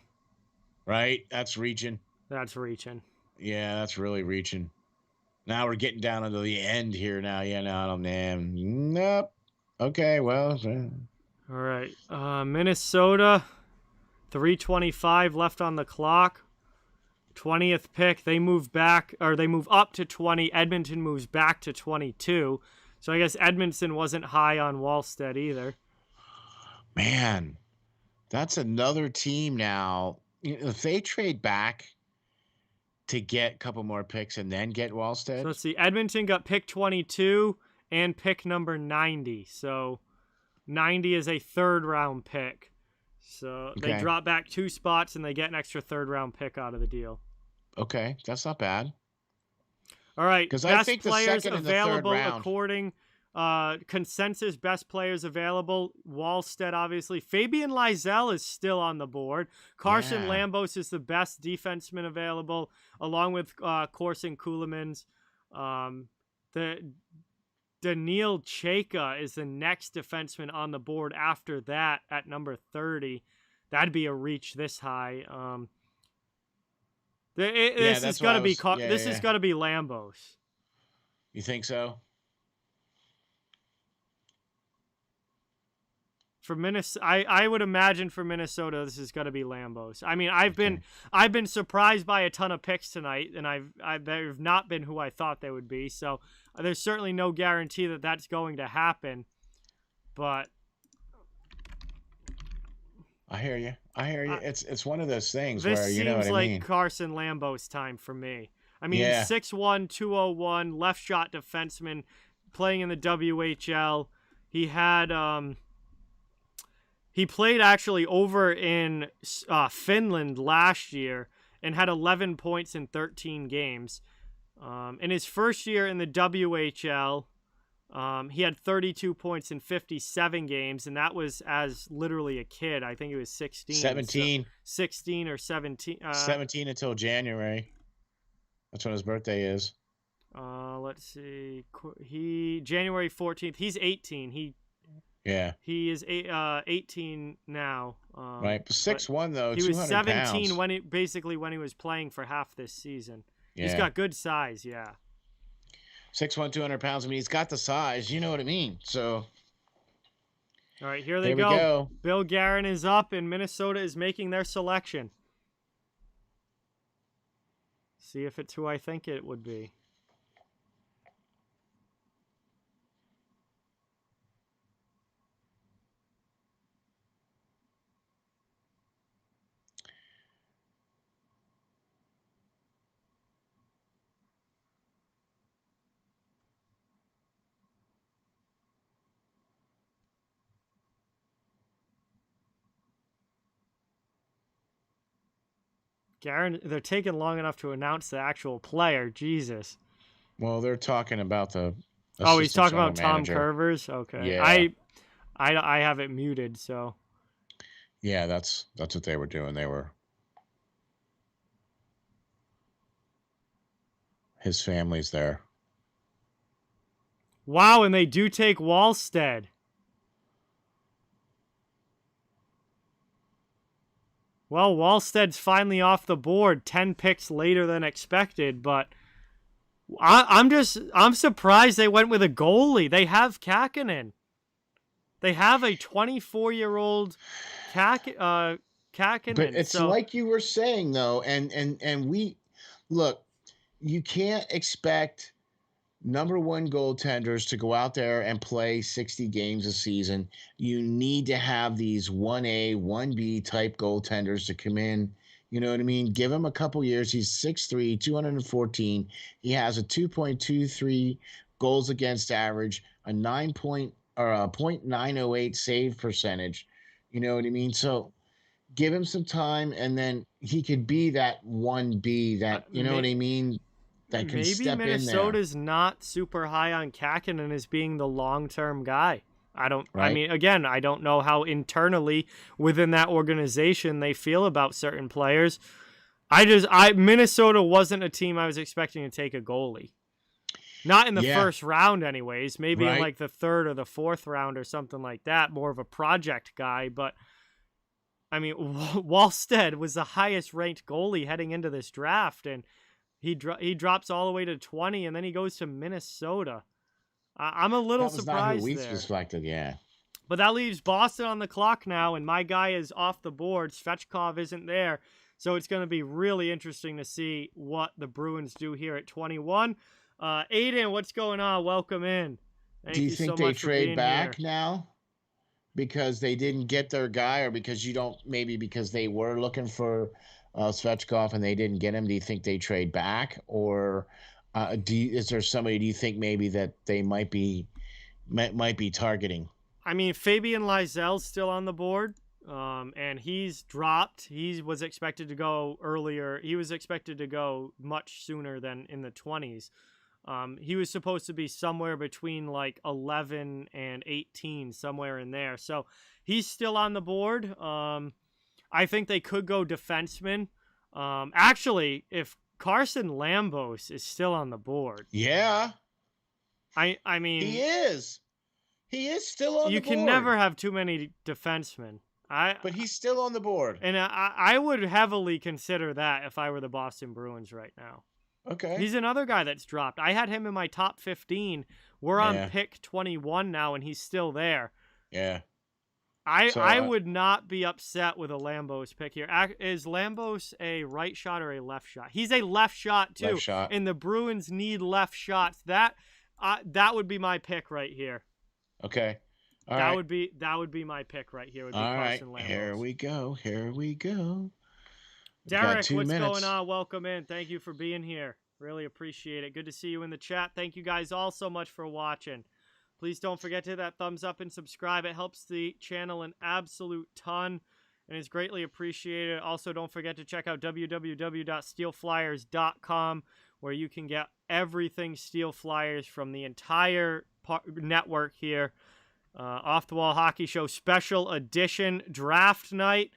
Right? That's reaching. That's reaching. Yeah, that's really reaching. Now we're getting down to the end here now. Yeah, no, I don't know. Nope. Okay, well. All right. Minnesota, 3:25 left on the clock. 20th pick. They move up to 20. Edmonton moves back to 22. So I guess Edmonton wasn't high on Wallstead either. Man, that's another team now. If they trade back to get a couple more picks and then get Wallstead. So let's see. Edmonton got pick 22 and pick number 90. So 90 is a 3rd round pick. So they drop back 2 spots and they get an extra 3rd round pick out of the deal. Okay, that's not bad. All right. Because best I think the players second and the third available round. According consensus, best players available. Wallstead, obviously. Fabian Lysell is still on the board. Carson Lambos is the best defenseman available, along with Corson Kulemans. Daniil Chayka is the next defenseman on the board after that at number 30. That'd be a reach this high. This has got to be Lambos. You think so? For Minnesota, I would imagine for Minnesota, this has got to be Lambos. I mean, I've been surprised by a ton of picks tonight, and they've not been who I thought they would be. So there's certainly no guarantee that that's going to happen. But I hear you. It's one of those things this where you know what I seems like mean. Carson Lambos time for me. I mean, Yeah. 6'1", 201, left shot defenseman, playing in the WHL. He had he played actually over in Finland last year and had 11 points in 13 games. In his first year in the WHL, he had 32 points in 57 games, and that was as literally a kid. I think he was 16. 17. 16 or 17. 17 until January. That's when his birthday is. Let's see. January 14th. He's 18. He is 18 now. Right, 6'1" though. He was 17 pounds. when he was playing for half this season. Yeah. He's got good size. Yeah. 6'1", 200 pounds. I mean, he's got the size. You know what I mean? So. All right, here they There we go. Bill Guerin is up, and Minnesota is making their selection. See if it's who I think it would be. They're taking long enough to announce the actual player. Jesus. Well, they're talking about the Oh, he's assistant talking general about Tom manager. Curvers? Okay. Yeah. I have it muted, so. Yeah, that's what they were doing. His family's there. Wow, and they do take Wallstead. Well, Wallstead's finally off the board, 10 picks later than expected, but I'm surprised they went with a goalie. They have Kakkonen. They have a 24-year-old Kakkonen. But it's So like you were saying though, and we look, you can't expect number one goaltenders to go out there and play 60 games a season. You need to have these 1A, 1B type goaltenders to come in. You know what I mean? Give him a couple years. He's 6'3", 214. He has a 2.23 goals against average, a 0.908 save percentage. You know what I mean? So give him some time, and then he could be that 1B, that, you know what I mean, that can maybe step in there. Minnesota's not super high on Kakkonen as being the long-term guy. I Right. mean, again, I don't know how internally within that organization they feel about certain players. Minnesota wasn't a team I was expecting to take a goalie. Not in the first round anyways, maybe in like the third or the fourth round or something like that, more of a project guy, but I mean, Wallstead was the highest ranked goalie heading into this draft, and he drops all the way to 20, and then he goes to Minnesota. I'm a little surprised there. Not who we suspected, yeah. But that leaves Boston on the clock now, and my guy is off the board. Svechkov isn't there, so it's going to be really interesting to see what the Bruins do here at 21. Aiden, what's going on? Welcome in. Do you think they trade back now because they didn't get their guy, or because because they were looking for Svechkov and they didn't get him? Do you think they trade back, or is there somebody, do you think maybe that they might be targeting? I mean, Fabian Lysel's still on the board, and he's dropped. He was expected to go earlier. He was expected to go much sooner than in the 20s. He was supposed to be somewhere between like 11 and 18, somewhere in there. So he's still on the board. I think they could go defenseman. Actually, if Carson Lambos is still on the board. Yeah. I mean. He is. He is still on the board. You can never have too many defensemen. But he's still on the board. And I would heavily consider that if I were the Boston Bruins right now. Okay. He's another guy that's dropped. I had him in my top 15. We're on pick 21 now, and he's still there. Yeah. I would not be upset with a Lambos pick here. Is Lambos a right shot or a left shot? He's a left shot, too. Left shot. And the Bruins need left shots. That would be my pick right here. Okay. That would be my pick right here. Would be Carson Lambos. Here we go. Derek, what's going on? Welcome in. Thank you for being here. Really appreciate it. Good to see you in the chat. Thank you guys all so much for watching. Please don't forget to hit that thumbs up and subscribe. It helps the channel an absolute ton and is greatly appreciated. Also, don't forget to check out www.steelflyers.com, where you can get everything Steel Flyers from the entire network here. Off the Wall Hockey Show Special Edition Draft Night,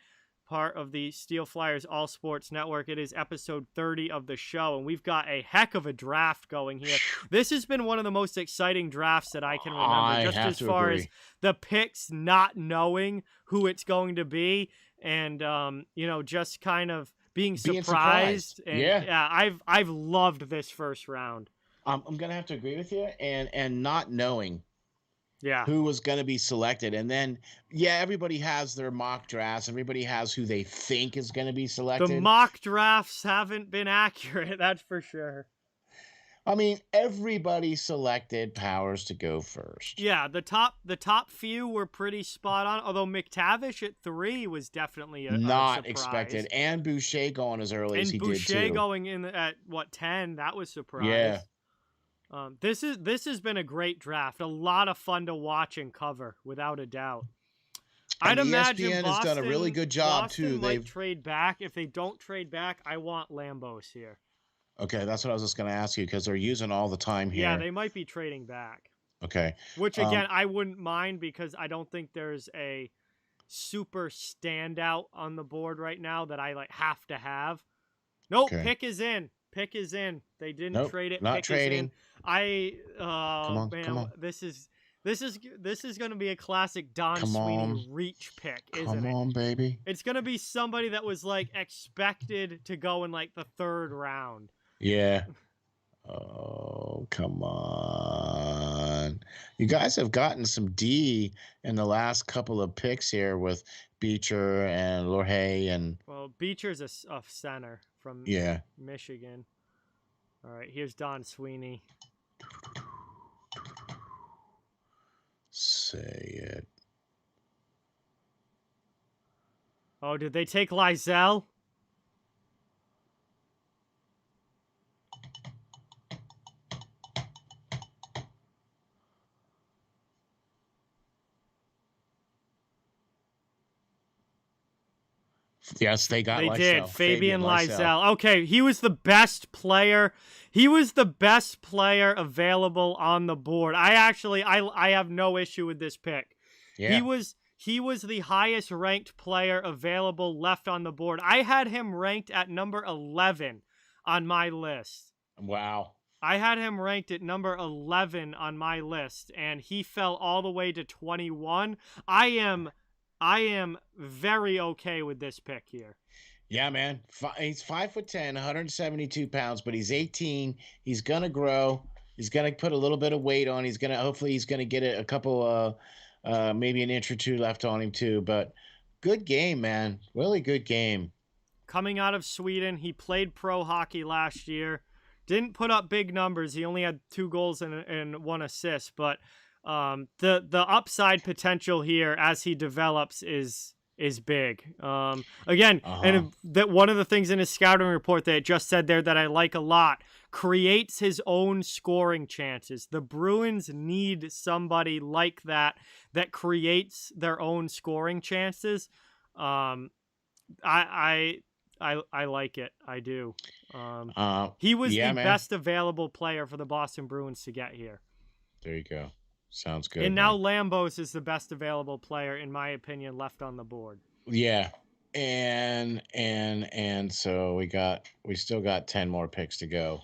part of the Steel Flyers All Sports Network. It is episode 30 of the show, and we've got a heck of a draft going here. This has been one of the most exciting drafts that I can remember, just as far as the picks, not knowing who it's going to be, and just kind of being surprised. And I've loved this first round. I'm gonna have to agree with you, and not knowing who was going to be selected. And then, everybody has their mock drafts. Everybody has who they think is going to be selected. The mock drafts haven't been accurate, that's for sure. I mean, everybody selected Powers to go first. Yeah, the top few were pretty spot on, although Mctavidge at 3 was definitely not surprise. Expected. And Boucher going as early as he did, too. And Boucher going in at, 10? That was surprise. Yeah. This has been a great draft. A lot of fun to watch and cover, without a doubt. I'd And imagine ESPN has done a really good job Boston too. might trade back. If they don't trade back, I want Lambos here. Okay, that's what I was just going to ask you because they're using all the time here. Yeah, they might be trading back. Okay. Which again, I wouldn't mind because I don't think there's a super standout on the board right now that I like have to have. Nope, okay. pick is in. Pick is in. They didn't Nope, trade it. not Pick trading. Is in. Come on. This is going to be a classic Don Sweeney reach pick, isn't it? Come on, baby. It's going to be somebody that was like expected to go in like the 3rd round. Yeah. Oh, come on. You guys have gotten some D in the last couple of picks here with Boucher and Lourdes and... Well, Beecher's a center from Michigan. All right, here's Don Sweeney. Say it. Oh, did they take Lysell? Yes, they got Lysell. They did. Fabian Lysell. Okay, he was the best player. He was the best player available on the board. I have no issue with this pick. Yeah. He was the highest ranked player available left on the board. I had him ranked at number 11 on my list. Wow. I had him ranked at number 11 on my list, and he fell all the way to 21. I am very okay with this pick here. Yeah, man. He's 5'10", 172 pounds, but he's 18. He's gonna grow. He's gonna put a little bit of weight on. Hopefully he's gonna get a couple, maybe an inch or two left on him too. But good game, man. Really good game. Coming out of Sweden, he played pro hockey last year. Didn't put up big numbers. He only had 2 goals and 1 assist, but the upside potential here as he develops is big. Again, and that one of the things in his scouting report that it just said there that I like a lot, creates his own scoring chances. The Bruins need somebody like that creates their own scoring chances. I like it. I do. He was the best available player for the Boston Bruins to get here. There you go. Sounds good. And now Lambos is the best available player, in my opinion, left on the board. Yeah. And so we still got 10 more picks to go.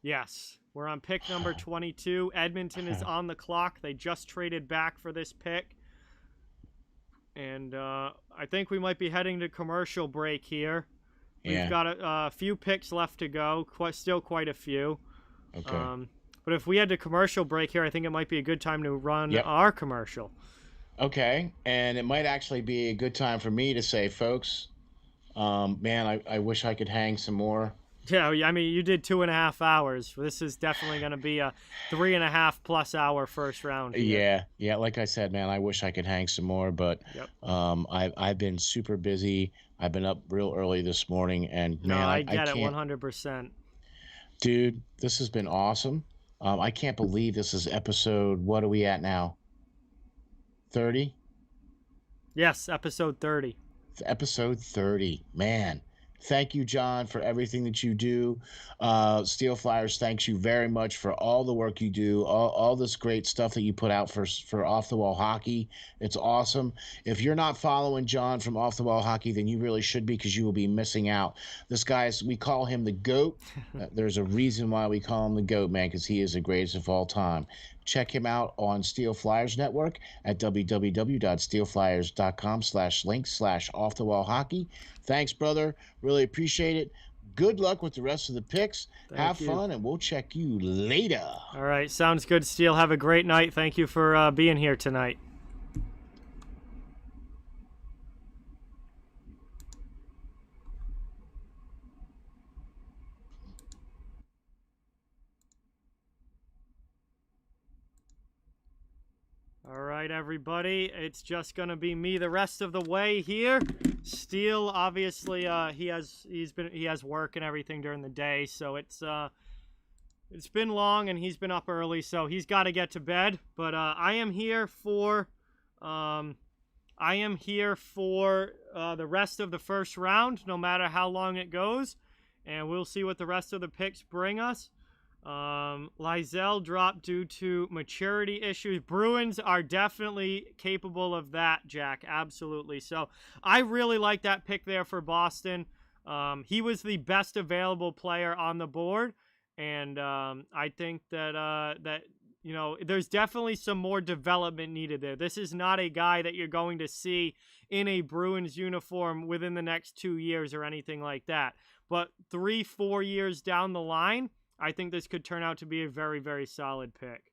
Yes. We're on pick number 22. Edmonton is on the clock. They just traded back for this pick. And I think we might be heading to commercial break here. We've got a few picks left to go. Still quite a few. Okay. But if we had to commercial break here, I think it might be a good time to run our commercial. Okay. And it might actually be a good time for me to say, folks, man, I wish I could hang some more. Yeah, I mean, you did 2.5 hours. This is definitely going to be a 3.5+ hour first round here. Yeah. Like I said, man, I wish I could hang some more, but I've been super busy. I've been up real early this morning, and man, I get it 100%. Dude, this has been awesome. I can't believe this is episode. What are we at now? 30? Yes, episode 30. Episode 30, man. Thank you, John, for everything that you do. Steel Flyers thanks you very much for all the work you do, all this great stuff that you put out for Off the Wall Hockey. It's awesome. If you're not following John from Off the Wall Hockey, then you really should be, because you will be missing out. This guy's, we call him the GOAT. There's a reason why we call him the GOAT, man, because he is the greatest of all time. Check him out on Steel Flyers Network at www.steelflyers.com/link/offthewallhockey. Thanks, brother. Really appreciate it. Good luck with the rest of the picks. Have fun, and we'll check you later. All right. Sounds good, Steel. Have a great night. Thank you for being here tonight. All right, everybody. It's just gonna be me the rest of the way here. Steel, obviously, he has work and everything during the day, so it's been long and he's been up early, so he's got to get to bed. But I am here for I am here for the rest of the first round, no matter how long it goes, and we'll see what the rest of the picks bring us. Lysell dropped due to maturity issues. Bruins are definitely capable of that, Jack. Absolutely. So I really like that pick there for Boston. He was the best available player on the board, and I think that there's definitely some more development needed there. This is not a guy that you're going to see in a Bruins uniform within the next 2 years or anything like that. But 3-4 years down the line, I think this could turn out to be a very, very solid pick.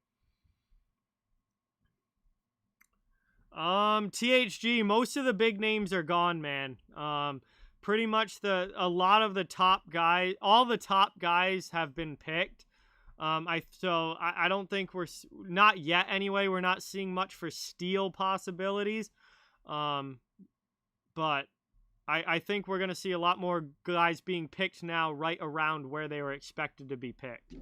THG, most of the big names are gone, man. Pretty much a lot of the top guys, all the top guys have been picked. I don't think not yet anyway. We're not seeing much for steal possibilities. But I think we're going to see a lot more guys being picked now right around where they were expected to be picked.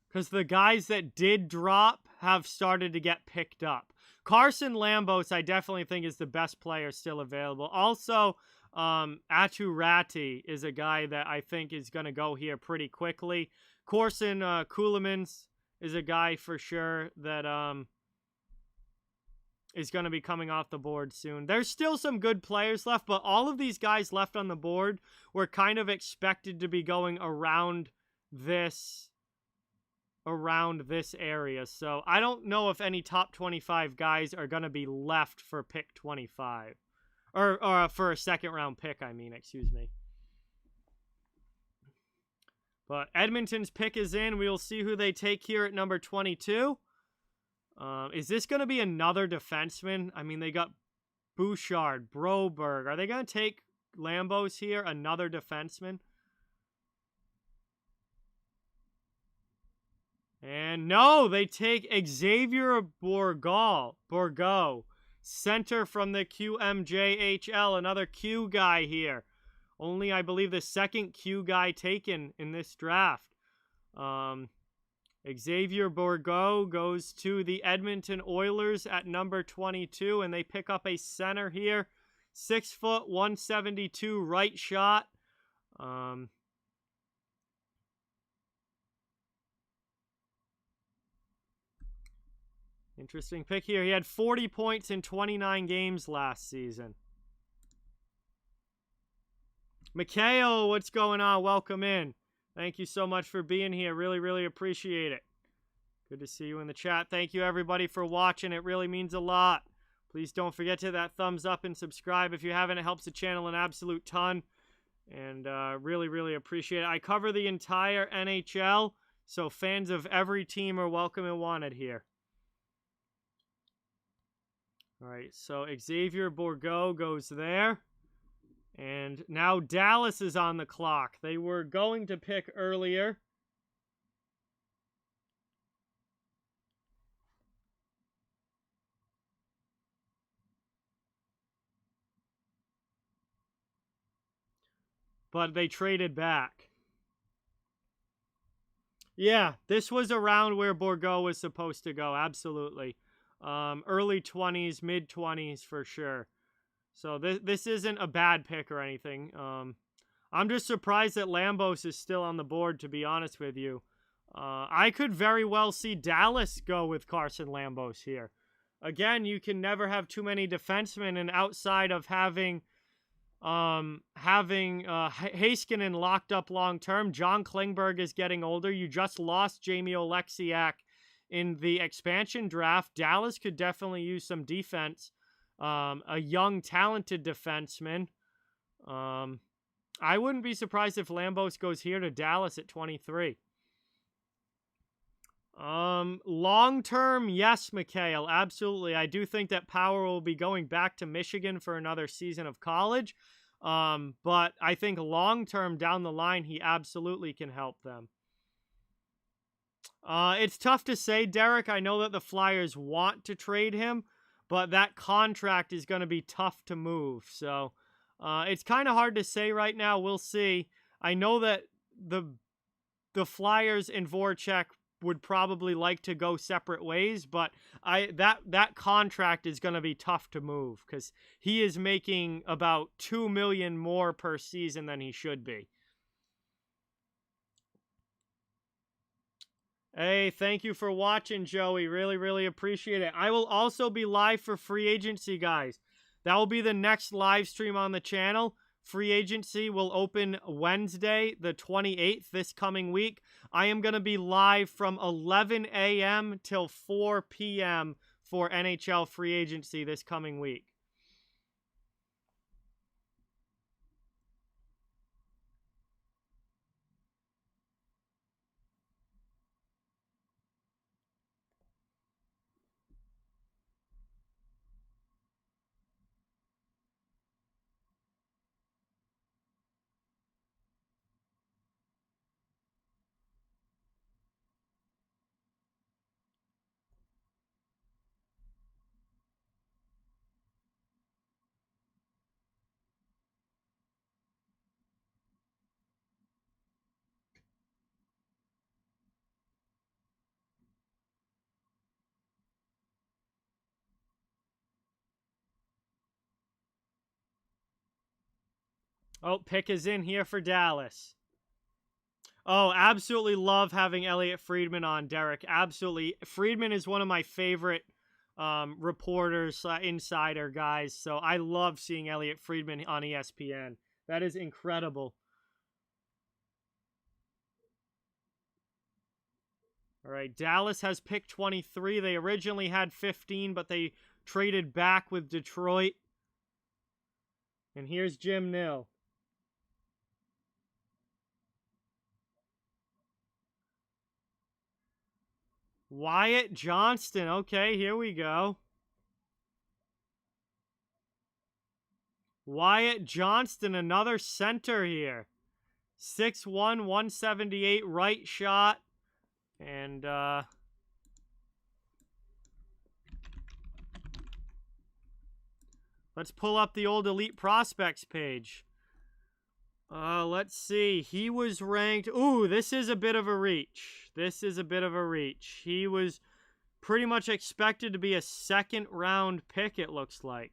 Because the guys that did drop have started to get picked up. Carson Lambos, I definitely think, is the best player still available. Also, Atu Ratti is a guy that I think is going to go here pretty quickly. Corson Kulemans is a guy for sure that is going to be coming off the board soon. There's still some good players left, but all of these guys left on the board were kind of expected to be going around this area. So I don't know if any top 25 guys are going to be left for pick 25. Or for a second round pick, excuse me. But Edmonton's pick is in. We will see who they take here at number 22. Is this going to be another defenseman? I mean, they got Bouchard, Broberg. Are they going to take Lambos here? Another defenseman? And no, they take Xavier Bourgault, center from the QMJHL, another Q guy here. Only, I believe, the second Q guy taken in this draft. Xavier Bourgault goes to the Edmonton Oilers at number 22, and they pick up a center here. 6 foot, 172 right shot. Interesting pick here. He had 40 points in 29 games last season. Mikhail, what's going on? Welcome in. Thank you so much for being here. Really, really appreciate it. Good to see you in the chat. Thank you, everybody, for watching. It really means a lot. Please don't forget to hit that thumbs up and subscribe if you haven't. It helps the channel an absolute ton. And really, really appreciate it. I cover the entire NHL, so fans of every team are welcome and wanted here. All right, so Xavier Bourgault goes there. And now Dallas is on the clock. They were going to pick earlier. But they traded back. Yeah, this was around where Bourgault was supposed to go, absolutely. Early 20s, mid 20s for sure. So this isn't a bad pick or anything. I'm just surprised that Lambos is still on the board, to be honest with you. I could very well see Dallas go with Carson Lambos here. Again, you can never have too many defensemen, and outside of having Heiskanen locked up long term, John Klingberg is getting older. You just lost Jamie Oleksiak in the expansion draft. Dallas could definitely use some defense. A young, talented defenseman. I wouldn't be surprised if Lambos goes here to Dallas at 23. Long-term, yes, Mikhail, absolutely. I do think that Power will be going back to Michigan for another season of college. But I think long-term down the line, he absolutely can help them. It's tough to say, Derek. I know that the Flyers want to trade him, but that contract is going to be tough to move. So it's kind of hard to say right now. We'll see. I know that the Flyers and Voracek would probably like to go separate ways, but that contract is going to be tough to move because he is making about $2 million more per season than he should be. Hey, thank you for watching, Joey. Really, really appreciate it. I will also be live for free agency, guys. That will be the next live stream on the channel. Free agency will open Wednesday, the 28th, this coming week. I am going to be live from 11 a.m. till 4 p.m. for NHL free agency this coming week. Oh, pick is in here for Dallas. Oh, absolutely love having Elliot Friedman on, Derek. Absolutely. Friedman is one of my favorite reporters, insider guys. So I love seeing Elliot Friedman on ESPN. That is incredible. All right, Dallas has pick 23. They originally had 15, but they traded back with Detroit. And here's Jim Nill. Wyatt Johnston. Okay, here we go. Wyatt Johnston, another center here. 6'1", 178, right shot. And, let's pull up the old Elite Prospects page. Let's see. He was ranked... Ooh, this is a bit of a reach. This is a bit of a reach. He was pretty much expected to be a second-round pick, it looks like.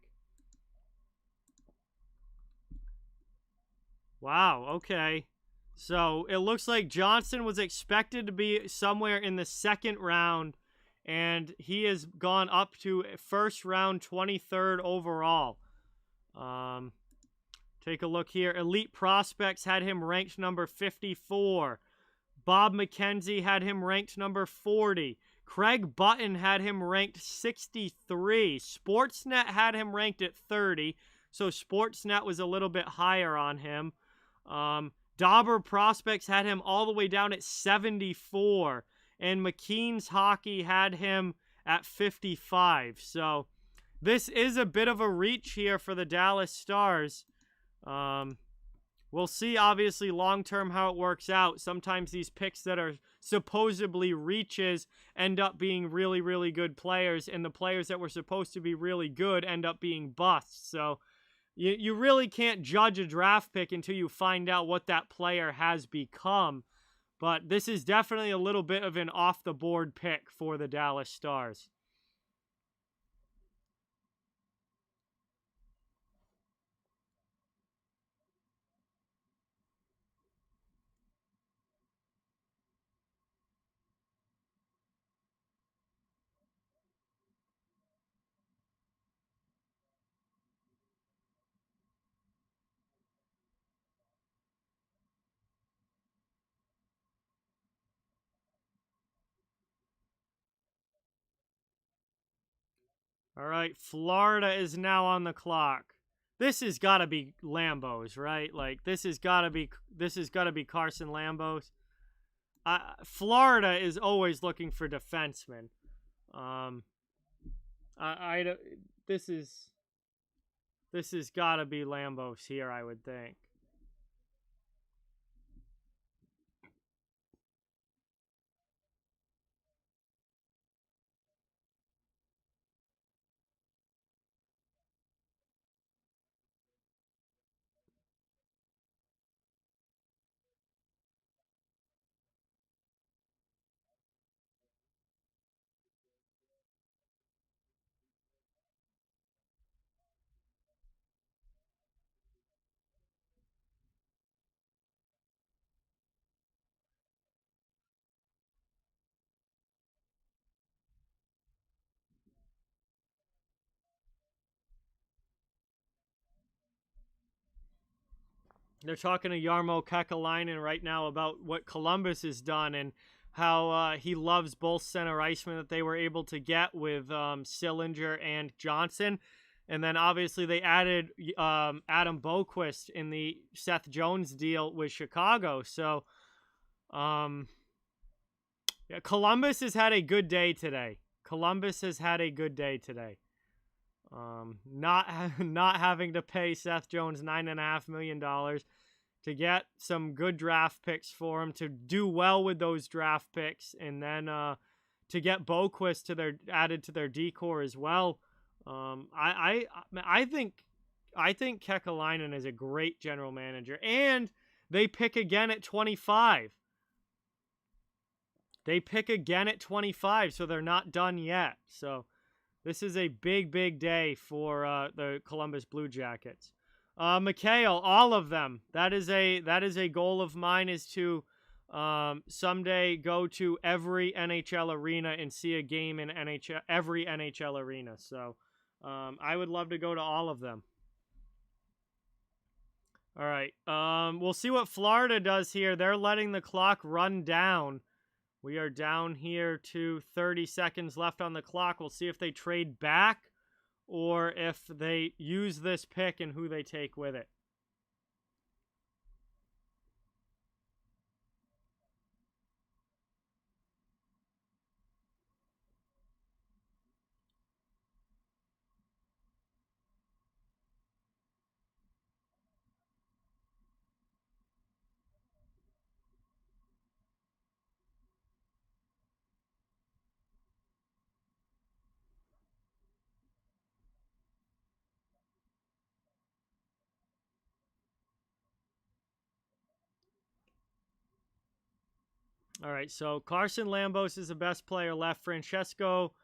Wow, okay. So, it looks like Johnson was expected to be somewhere in the second round, and he has gone up to first round, 23rd overall. Take a look here. Elite Prospects had him ranked number 54. Bob McKenzie had him ranked number 40. Craig Button had him ranked 63. Sportsnet had him ranked at 30, so Sportsnet was a little bit higher on him. Dauber Prospects had him all the way down at 74, and McKean's Hockey had him at 55. So this is a bit of a reach here for the Dallas Stars. We'll see, obviously, long-term how it works out. Sometimes these picks that are supposedly reaches end up being really, really good players, and the players that were supposed to be really good end up being busts. So you really can't judge a draft pick until you find out what that player has become. But this is definitely a little bit of an off-the-board pick for the Dallas Stars. All right, Florida is now on the clock. This has got to be Lambos, right? Like this has got to be Carson Lambos. Florida is always looking for defensemen. This has got to be Lambos here, I would think. they're talking to Jarmo Kekalainen right now about what Columbus has done and how he loves both center icemen that they were able to get with Sillinger and Johnson. And then obviously they added Adam Boquist in the Seth Jones deal with Chicago. So yeah, Columbus has had a good day today. Columbus has had a good day today. Not not having to pay Seth Jones $9.5 million to get some good draft picks for him, to do well with those draft picks, and then to get Boquist added to their decor as well. I think Kekalainen is a great general manager, and they pick again at 25. They pick again at 25, so they're not done yet. So this is a big, big day for the Columbus Blue Jackets. Mikhail, all of them. That is a goal of mine, is to someday go to every NHL arena and see a game in every NHL arena. So I would love to go to all of them. All right. We'll see what Florida does here. They're letting the clock run down. We are down here to 30 seconds left on the clock. We'll see if they trade back or if they use this pick and who they take with it. All right, so Carson Lambos is the best player left. Francesco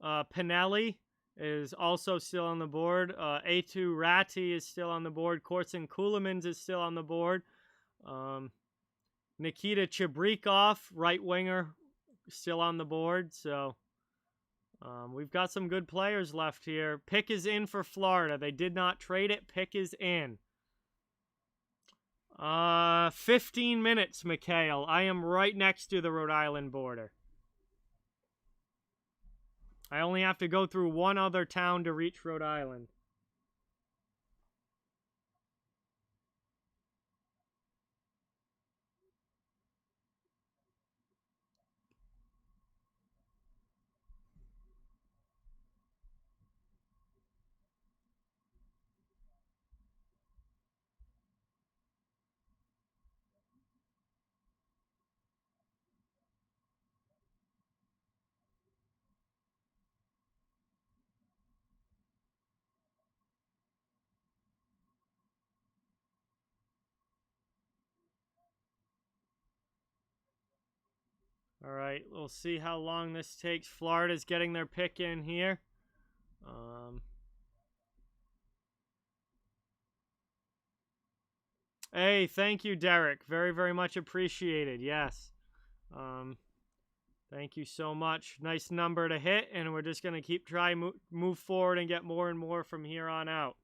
Pinelli is also still on the board. A2 Ratti is still on the board. Kortson Kulemans is still on the board. Nikita Chibrikov, right winger, still on the board. So we've got some good players left here. Pick is in for Florida. They did not trade it. Pick is in. 15 minutes, Mikhail. I am right next to the Rhode Island border. I only have to go through one other town to reach Rhode Island. All right, we'll see how long this takes. Florida's getting their pick in here. Hey, thank you, Derek. Very, very much appreciated. Yes. Thank you so much. Nice number to hit, and we're just going to keep move forward and get more and more from here on out.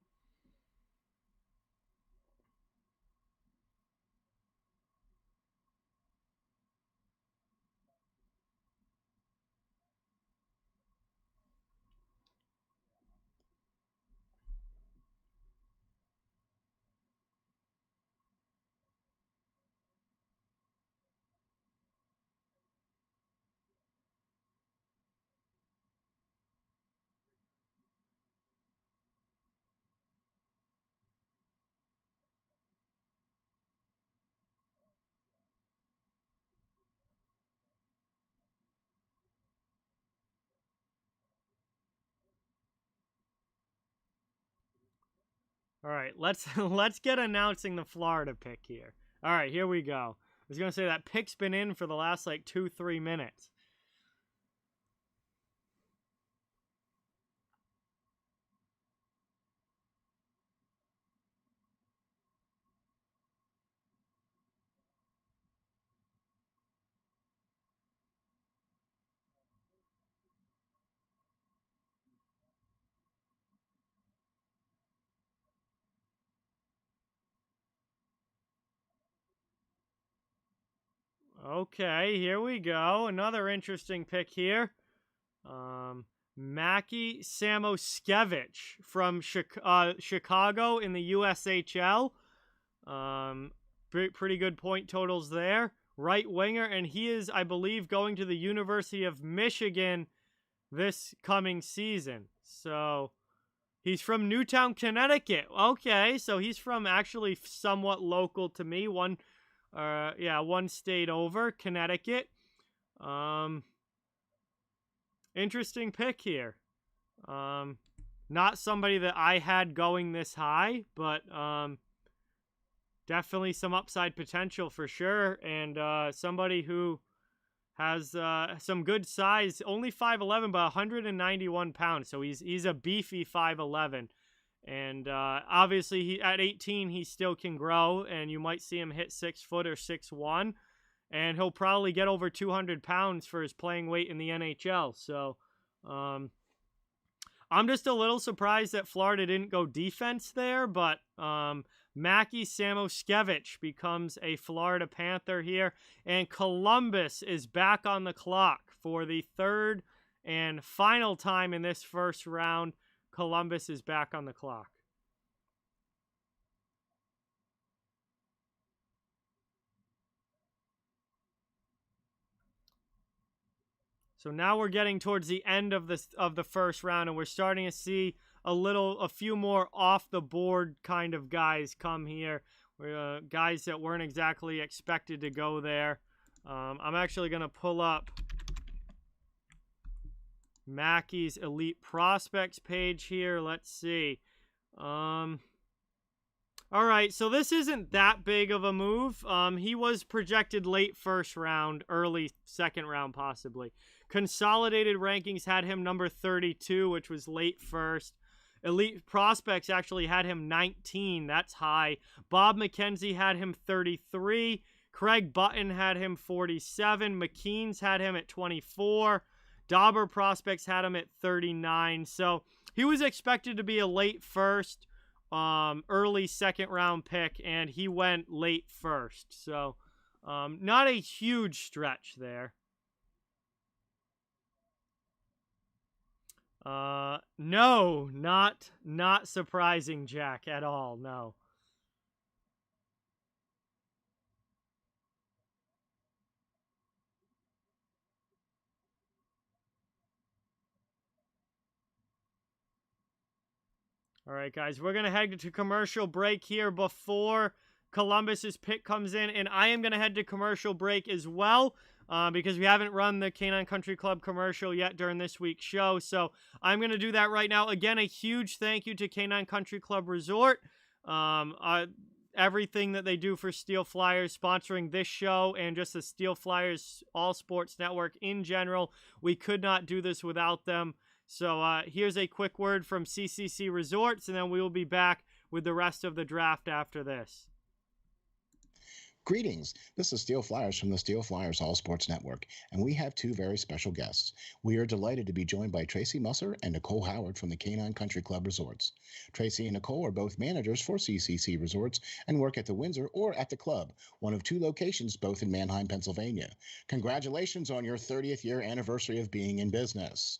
All right, let's get announcing the Florida pick here. All right, here we go. I was gonna say that pick's been in for the last like 2-3 minutes. Okay, here we go. Another interesting pick here. Mackie Samoskevich from Chicago in the USHL. Pretty good point totals there. Right winger, and he is, I believe, going to the University of Michigan this coming season. So he's from Newtown, Connecticut. Okay, so he's from actually somewhat local to me. One state over, Connecticut. Interesting pick here. Not somebody that I had going this high, but definitely some upside potential for sure, and somebody who has some good size. Only 5'11", but 191 pounds, so he's a beefy 5'11". And obviously, at 18, he still can grow, and you might see him hit 6 foot or 6'1", and he'll probably get over 200 pounds for his playing weight in the NHL. So I'm just a little surprised that Florida didn't go defense there, but Mackie Samoskevich becomes a Florida Panther here, and Columbus is back on the clock for the third and final time in this first round. Columbus is back on the clock. So now we're getting towards the end of the first round, and we're starting to see a few more off the board kind of guys come here. Guys that weren't exactly expected to go there. I'm actually going to pull up Mackey's Elite Prospects page here. Let's see. All right, so this isn't that big of a move. He was projected late first round, early second round possibly. Consolidated rankings had him number 32, which was late first. Elite Prospects actually had him 19. That's high. Bob McKenzie had him 33. Craig Button had him 47. McKean's had him at 24. Dauber Prospects had him at 39. So he was expected to be a late first, early second round pick, and he went late first. So not a huge stretch there. No, not surprising, Jack, at all. No. All right, guys, we're going to head to commercial break here before Columbus's pick comes in, and I am going to head to commercial break as well because we haven't run the Canine Country Club commercial yet during this week's show, so I'm going to do that right now. Again, a huge thank you to Canine Country Club Resort. Everything that they do for Steel Flyers, sponsoring this show and just the Steel Flyers All Sports Network in general. We could not do this without them. So here's a quick word from CCC Resorts, and then we will be back with the rest of the draft after this. Greetings. This is Steel Flyers from the Steel Flyers All Sports Network, and we have two very special guests. We are delighted to be joined by Tracy Musser and Nicole Howard from the Canine Country Club Resorts. Tracy and Nicole are both managers for CCC Resorts and work at the Windsor or at the club, one of two locations both in Manheim, Pennsylvania. Congratulations on your 30th year anniversary of being in business.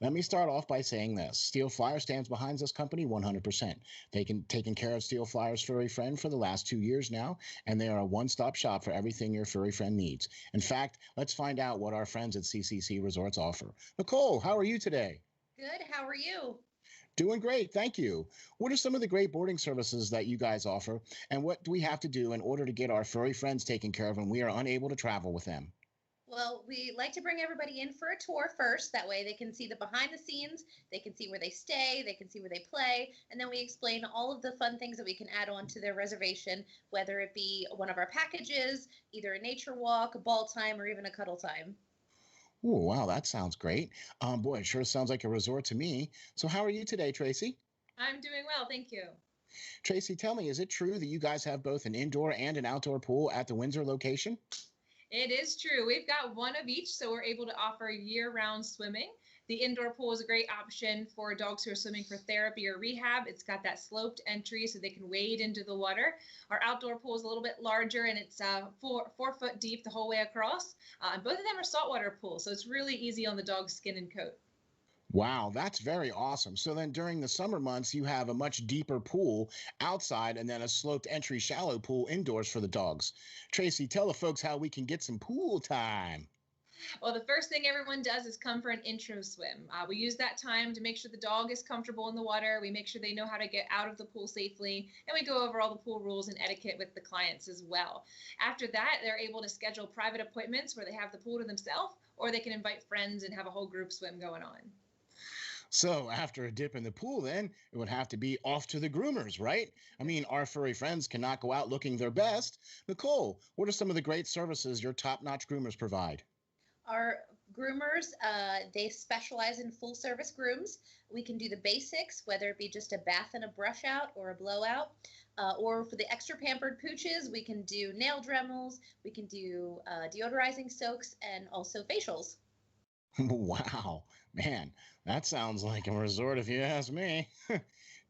Let me start off by saying this. Steel Flyer stands behind this company 100%. Taken care of Steel Flyer's furry friend for the last 2 years now, and they are a one-stop shop for everything your furry friend needs. In fact, let's find out what our friends at CCC Resorts offer. Nicole, how are you today? Good. How are you? Doing great, thank you. What are some of the great boarding services that you guys offer, and what do we have to do in order to get our furry friends taken care of when we are unable to travel with them? Well, we like to bring everybody in for a tour first. That way they can see the behind the scenes, they can see where they stay, they can see where they play, and then we explain all of the fun things that we can add on to their reservation, whether it be one of our packages, either a nature walk, a ball time, or even a cuddle time. Oh, wow, that sounds great. Boy, it sure sounds like a resort to me. So how are you today, Tracy? I'm doing well, thank you. Tracy, tell me, is it true that you guys have both an indoor and an outdoor pool at the Windsor location? It is true. We've got one of each, so we're able to offer year-round swimming. The indoor pool is a great option for dogs who are swimming for therapy or rehab. It's got that sloped entry so they can wade into the water. Our outdoor pool is a little bit larger, and it's 4 foot deep the whole way across. And both of them are saltwater pools, so it's really easy on the dog's skin and coat. Wow, that's very awesome. So then during the summer months, you have a much deeper pool outside and then a sloped entry shallow pool indoors for the dogs. Tracy, tell the folks how we can get some pool time. Well, the first thing everyone does is come for an intro swim. We use that time to make sure the dog is comfortable in the water. We make sure they know how to get out of the pool safely, and we go over all the pool rules and etiquette with the clients as well. After that, they're able to schedule private appointments where they have the pool to themselves, or they can invite friends and have a whole group swim going on. So after a dip in the pool, then it would have to be off to the groomers, right? I mean, our furry friends cannot go out looking their best. Nicole, what are some of the great services your top-notch groomers provide? Our groomers, they specialize in full service grooms. We can do the basics, whether it be just a bath and a brush out or a blowout. Or for the extra pampered pooches, we can do nail dremels, we can do deodorizing soaks, and also facials. Wow, man, that sounds like a resort if you ask me.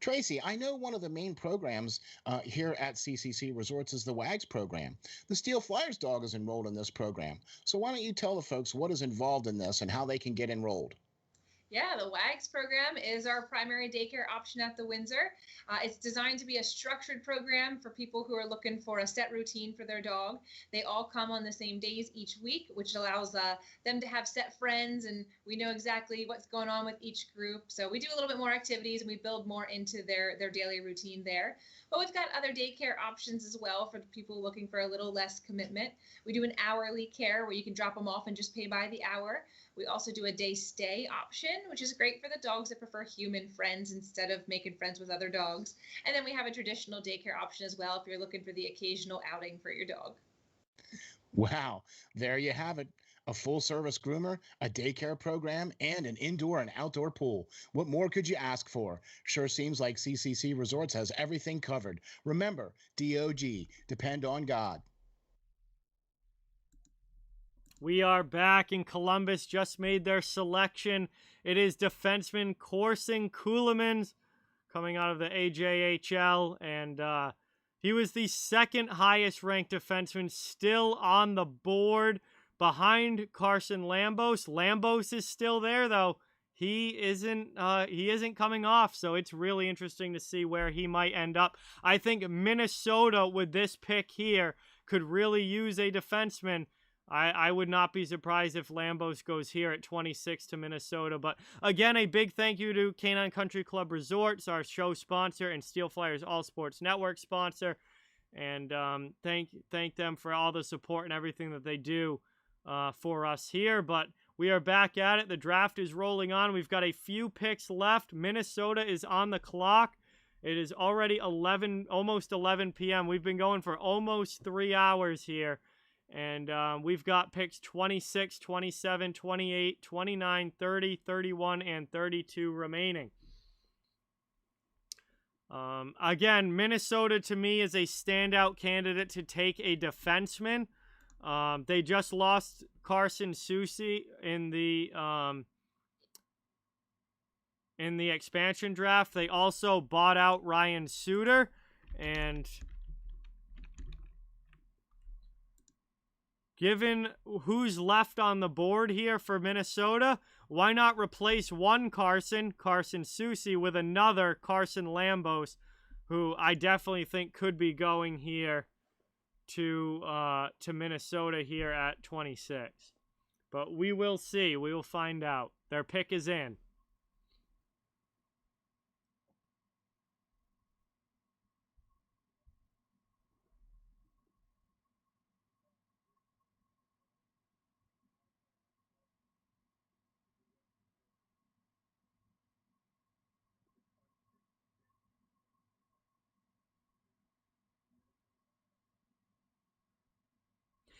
Tracy, I know one of the main programs here at CCC Resorts is the WAGS program. The Steel Flyers dog is enrolled in this program. So why don't you tell the folks what is involved in this and how they can get enrolled? Yeah, the WAGS program is our primary daycare option at the Windsor. It's designed to be a structured program for people who are looking for a set routine for their dog. They all come on the same days each week, which allows them to have set friends, and we know exactly what's going on with each group. So we do a little bit more activities, and we build more into their daily routine there. But we've got other daycare options as well for people looking for a little less commitment. We do an hourly care where you can drop them off and just pay by the hour. We also do a day stay option, which is great for the dogs that prefer human friends instead of making friends with other dogs. And then we have a traditional daycare option as well if you're looking for the occasional outing for your dog. Wow, there you have it. A full service groomer, a daycare program, and an indoor and outdoor pool. What more could you ask for? Sure seems like CCC Resorts has everything covered. Remember, DOG, depend on God. We are back, and Columbus just made their selection. It is defenseman Corson Ceulemans coming out of the AJHL, and he was the second highest ranked defenseman still on the board behind Carson Lambos. Lambos is still there, though. He isn't coming off, so it's really interesting to see where he might end up. I think Minnesota, with this pick here, could really use a defenseman. I would not be surprised if Lambos goes here at 26 to Minnesota. But again, a big thank you to Canine Country Club Resorts, our show sponsor, and Steel Flyers All Sports Network sponsor. And thank them for all the support and everything that they do for us here. But we are back at it. The draft is rolling on. We've got a few picks left. Minnesota is on the clock. It is already almost 11 p.m. We've been going for almost 3 hours here. And we've got picks 26, 27, 28, 29, 30, 31, and 32 remaining. Again, Minnesota to me is a standout candidate to take a defenseman. They just lost Carson Soucy in the expansion draft. They also bought out Ryan Suter, and given who's left on the board here for Minnesota, why not replace one Carson Soucy, with another Carson Lambos, who I definitely think could be going here to Minnesota here at 26. But we will see. We will find out. Their pick is in.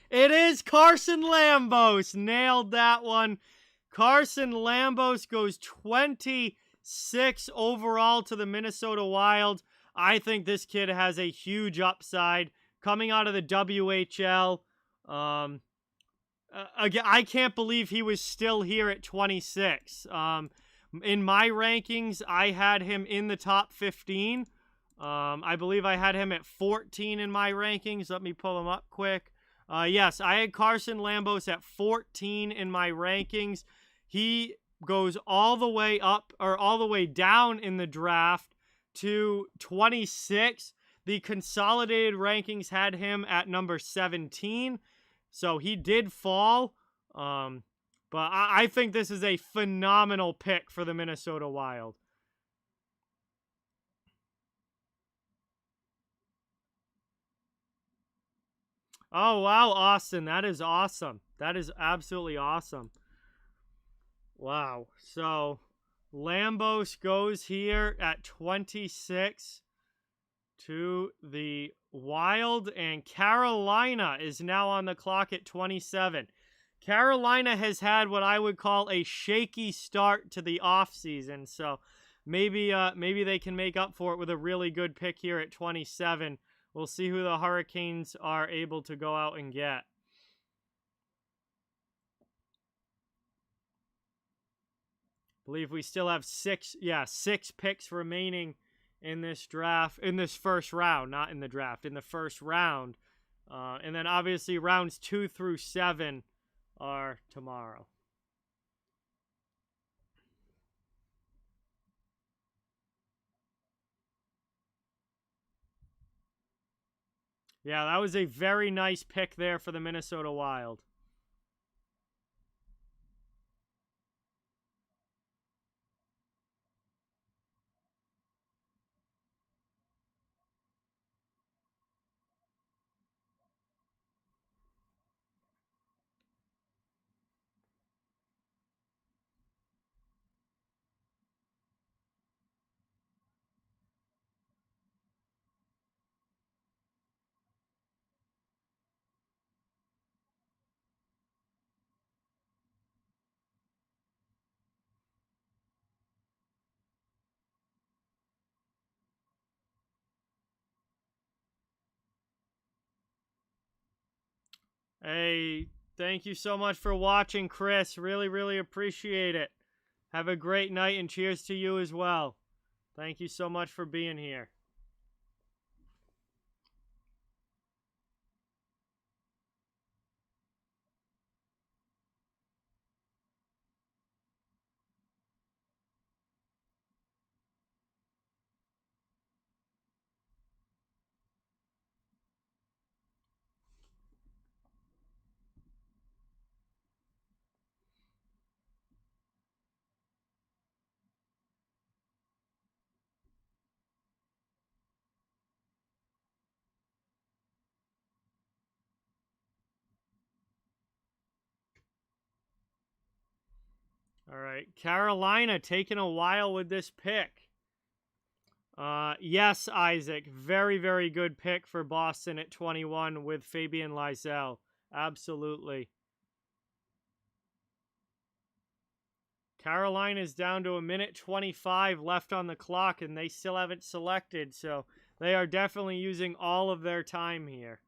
It is Carson Lambos. Nailed that one. Carson Lambos goes 26 overall to the Minnesota Wild. I think this kid has a huge upside coming out of the WHL. again, I can't believe he was still here at 26. In my rankings, I had him in the top 15. I believe I had him at 14 in my rankings. Let me pull him up quick. Yes, I had Carson Lambos at 14 in my rankings. He goes all the way up, or all the way down in the draft to 26. The consolidated rankings had him at number 17. So he did fall. But I think this is a phenomenal pick for the Minnesota Wild. Oh, wow, Austin. That is awesome. That is absolutely awesome. Wow. So Lambos goes here at 26 to the Wild, and Carolina is now on the clock at 27. Carolina has had what I would call a shaky start to the offseason, so maybe they can make up for it with a really good pick here at 27. We'll see who the Hurricanes are able to go out and get. I believe we still have six picks remaining in this draft, in this first round, not in the draft, in the first round. And then obviously rounds 2 through 7 are tomorrow. Yeah, that was a very nice pick there for the Minnesota Wild. Hey, thank you so much for watching, Chris. Really, really appreciate it. Have a great night, and cheers to you as well. Thank you so much for being here. All right, Carolina taking a while with this pick. Yes, Isaac, very, very good pick for Boston at 21 with Fabian Lysell. Absolutely. Carolina is down to 1:25 left on the clock, and they still haven't selected, so they are definitely using all of their time here.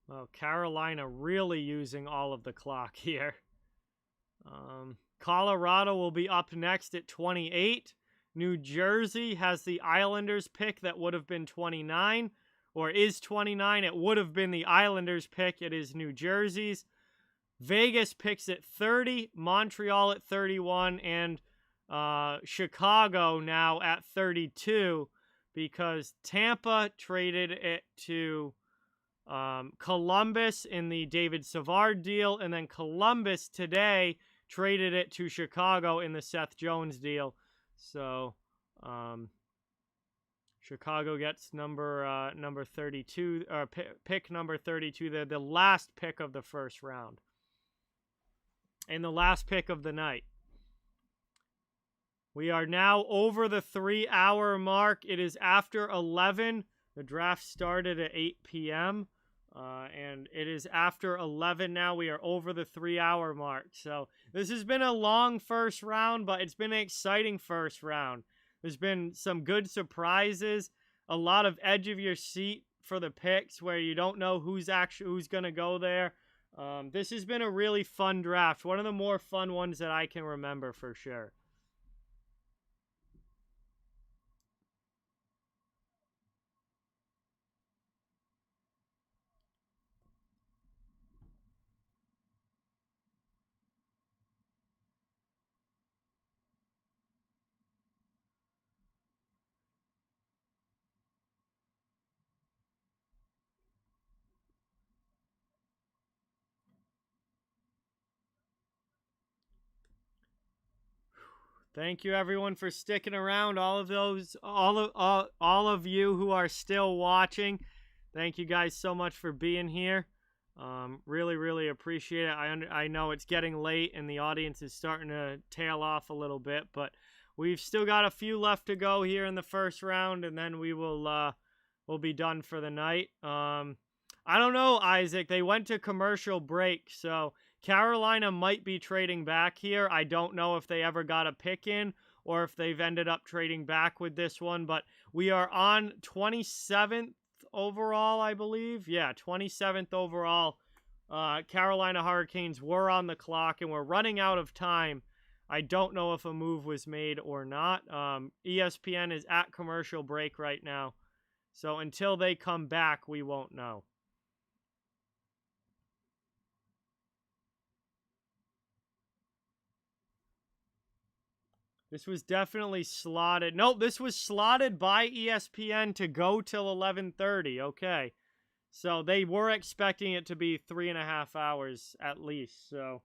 Well, Carolina really using all of the clock here. Colorado will be up next at 28. New Jersey has the Islanders pick that would have been 29, or is 29. It would have been the Islanders pick. It is New Jersey's. Vegas picks at 30, Montreal at 31, and Chicago now at 32 because Tampa traded it to Columbus in the David Savard deal, and then Columbus today traded it to Chicago in the Seth Jones deal. So Chicago gets number 32, or pick number 32. They're the last pick of the first round. And the last pick of the night. We are now over the 3-hour mark. It is after 11. The draft started at 8 p.m. And it is after 11 now. We are over the 3-hour mark. So this has been a long first round, but it's been an exciting first round. There's been some good surprises, a lot of edge of your seat for the picks where you don't know who's going to go there. This has been a really fun draft. One of the more fun ones that I can remember for sure. Thank you everyone for sticking around. All of you who are still watching. Thank you guys so much for being here. Really, really appreciate it. I know it's getting late and the audience is starting to tail off a little bit, but we've still got a few left to go here in the first round, and then we'll be done for the night. I don't know, Isaac. They went to commercial break, so Carolina might be trading back here. I don't know if they ever got a pick in or if they've ended up trading back with this one, but we are on 27th overall, I believe. Yeah, 27th overall. Carolina Hurricanes were on the clock, and we're running out of time. I don't know if a move was made or not. ESPN is at commercial break right now, so until they come back, we won't know. This was definitely slotted. Nope, this was slotted by ESPN to go till 11:30. Okay. So they were expecting it to be 3.5 hours at least. So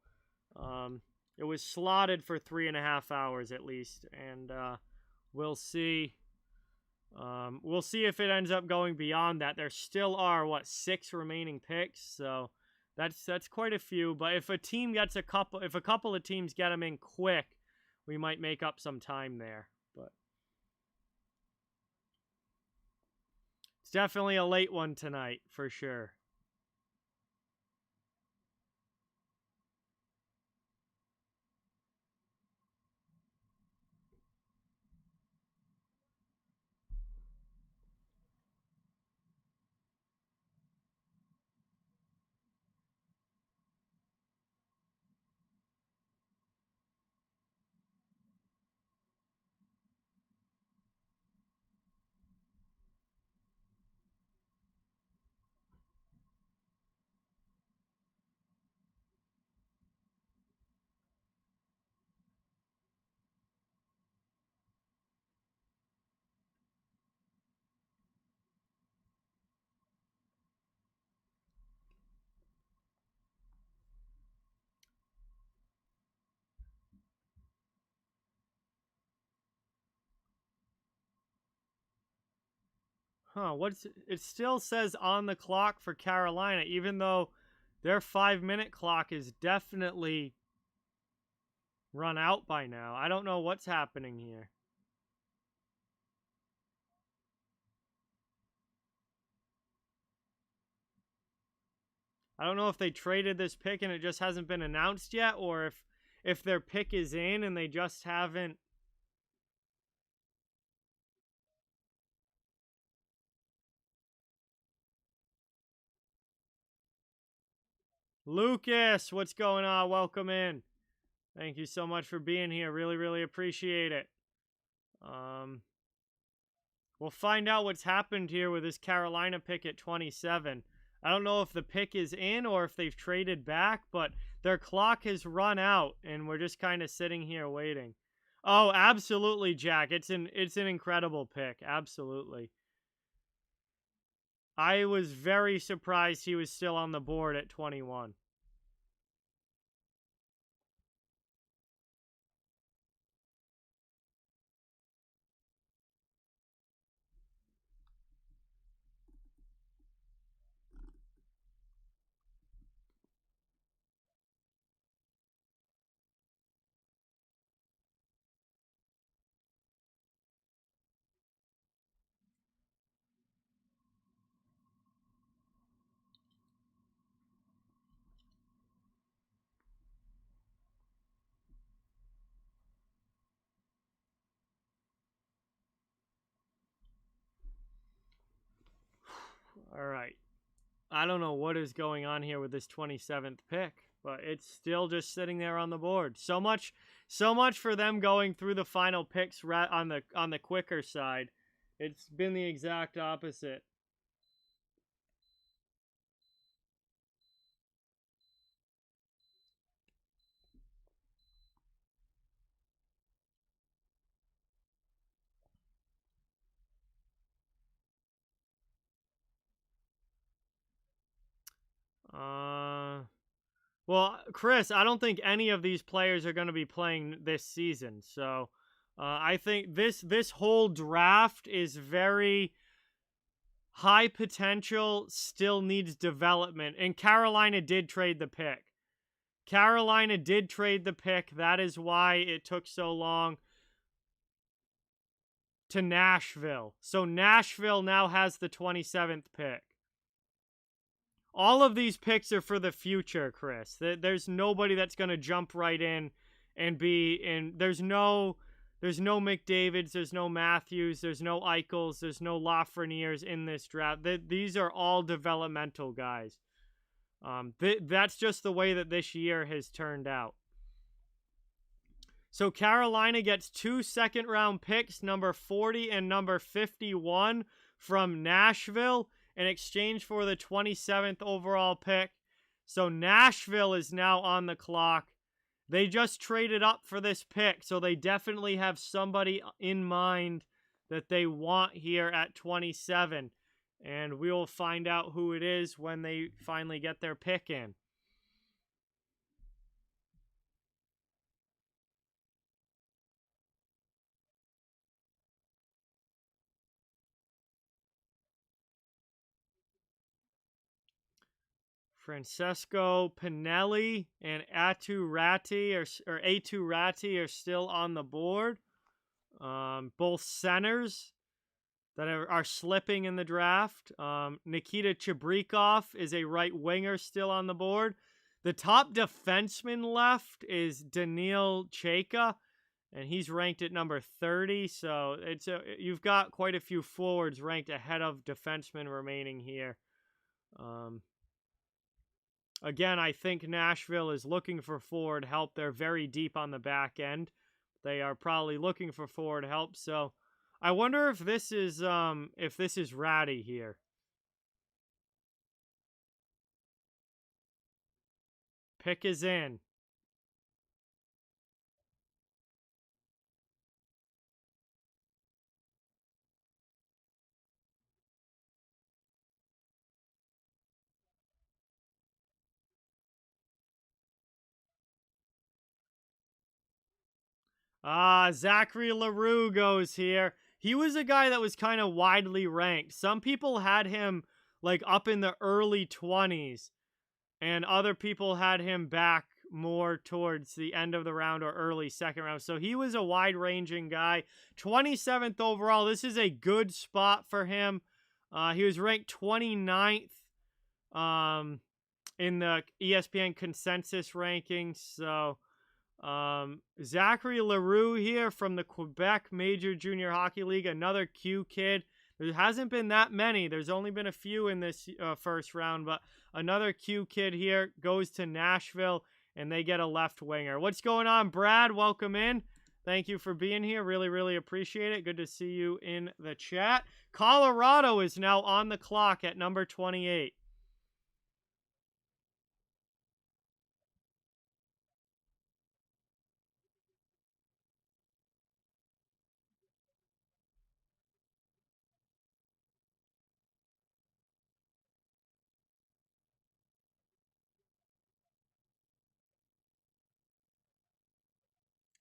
it was slotted for 3.5 hours at least. And we'll see. We'll see if it ends up going beyond that. There still are, 6 remaining picks. So that's quite a few. But if a couple of teams get them in quick, we might make up some time there, but it's definitely a late one tonight, for sure. It still says on the clock for Carolina, even though their 5-minute clock is definitely run out by now. I don't know what's happening here. I don't know if they traded this pick and it just hasn't been announced yet, or if their pick is in and they just haven't. Lucas, what's going on? Welcome in. Thank you so much for being here. Really, really appreciate it. We'll find out what's happened here with this Carolina pick at 27. I don't know if the pick is in or if they've traded back, but their clock has run out, and we're just kind of sitting here waiting. Oh, absolutely, Jack. It's an incredible pick. Absolutely. I was very surprised he was still on the board at 21. All right. I don't know what is going on here with this 27th pick, but it's still just sitting there on the board. So much for them going through the final picks on the quicker side. It's been the exact opposite. Well, Chris, I don't think any of these players are going to be playing this season. So, I think this whole draft is very high potential, still needs development. And Carolina did trade the pick. That is why it took so long to Nashville. So Nashville now has the 27th pick. All of these picks are for the future, Chris. There's nobody that's going to jump right in and be in. There's no Mctavidge, there's no Matthews, there's no Eichels, there's no Lafrenières in this draft. These are all developmental guys. That's just the way that this year has turned out. So Carolina gets 2 second-round picks, number 40 and number 51, from Nashville in exchange for the 27th overall pick. So Nashville is now on the clock. They just traded up for this pick, so they definitely have somebody in mind that they want here at 27. And we will find out who it is when they finally get their pick in. Francesco Pinelli and Atu Ratti are still on the board. Both centers that are slipping in the draft. Nikita Chibrikov is a right winger still on the board. The top defenseman left is Daniil Chayka, and he's ranked at number 30. So you've got quite a few forwards ranked ahead of defensemen remaining here. Again, I think Nashville is looking for forward help. They're very deep on the back end. They are probably looking for forward help. So I wonder if this is Ratty here. Pick is in. Zachary Leroux goes here. He was a guy that was kind of widely ranked. Some people had him like up in the early 20s, and other people had him back more towards the end of the round or early second round. So he was a wide-ranging guy. 27th overall. This is a good spot for him. He was ranked 29th in the ESPN consensus rankings. So Zachary Leroux here from the Quebec Major Junior Hockey League, another Q kid. There hasn't been that many. There's only been a few in this first round, but another Q kid here goes to Nashville, and they get a left winger. What's going on, Brad? Welcome in. Thank you for being here. Really, really appreciate it. Good to see you in the chat. Colorado is now on the clock at number 28.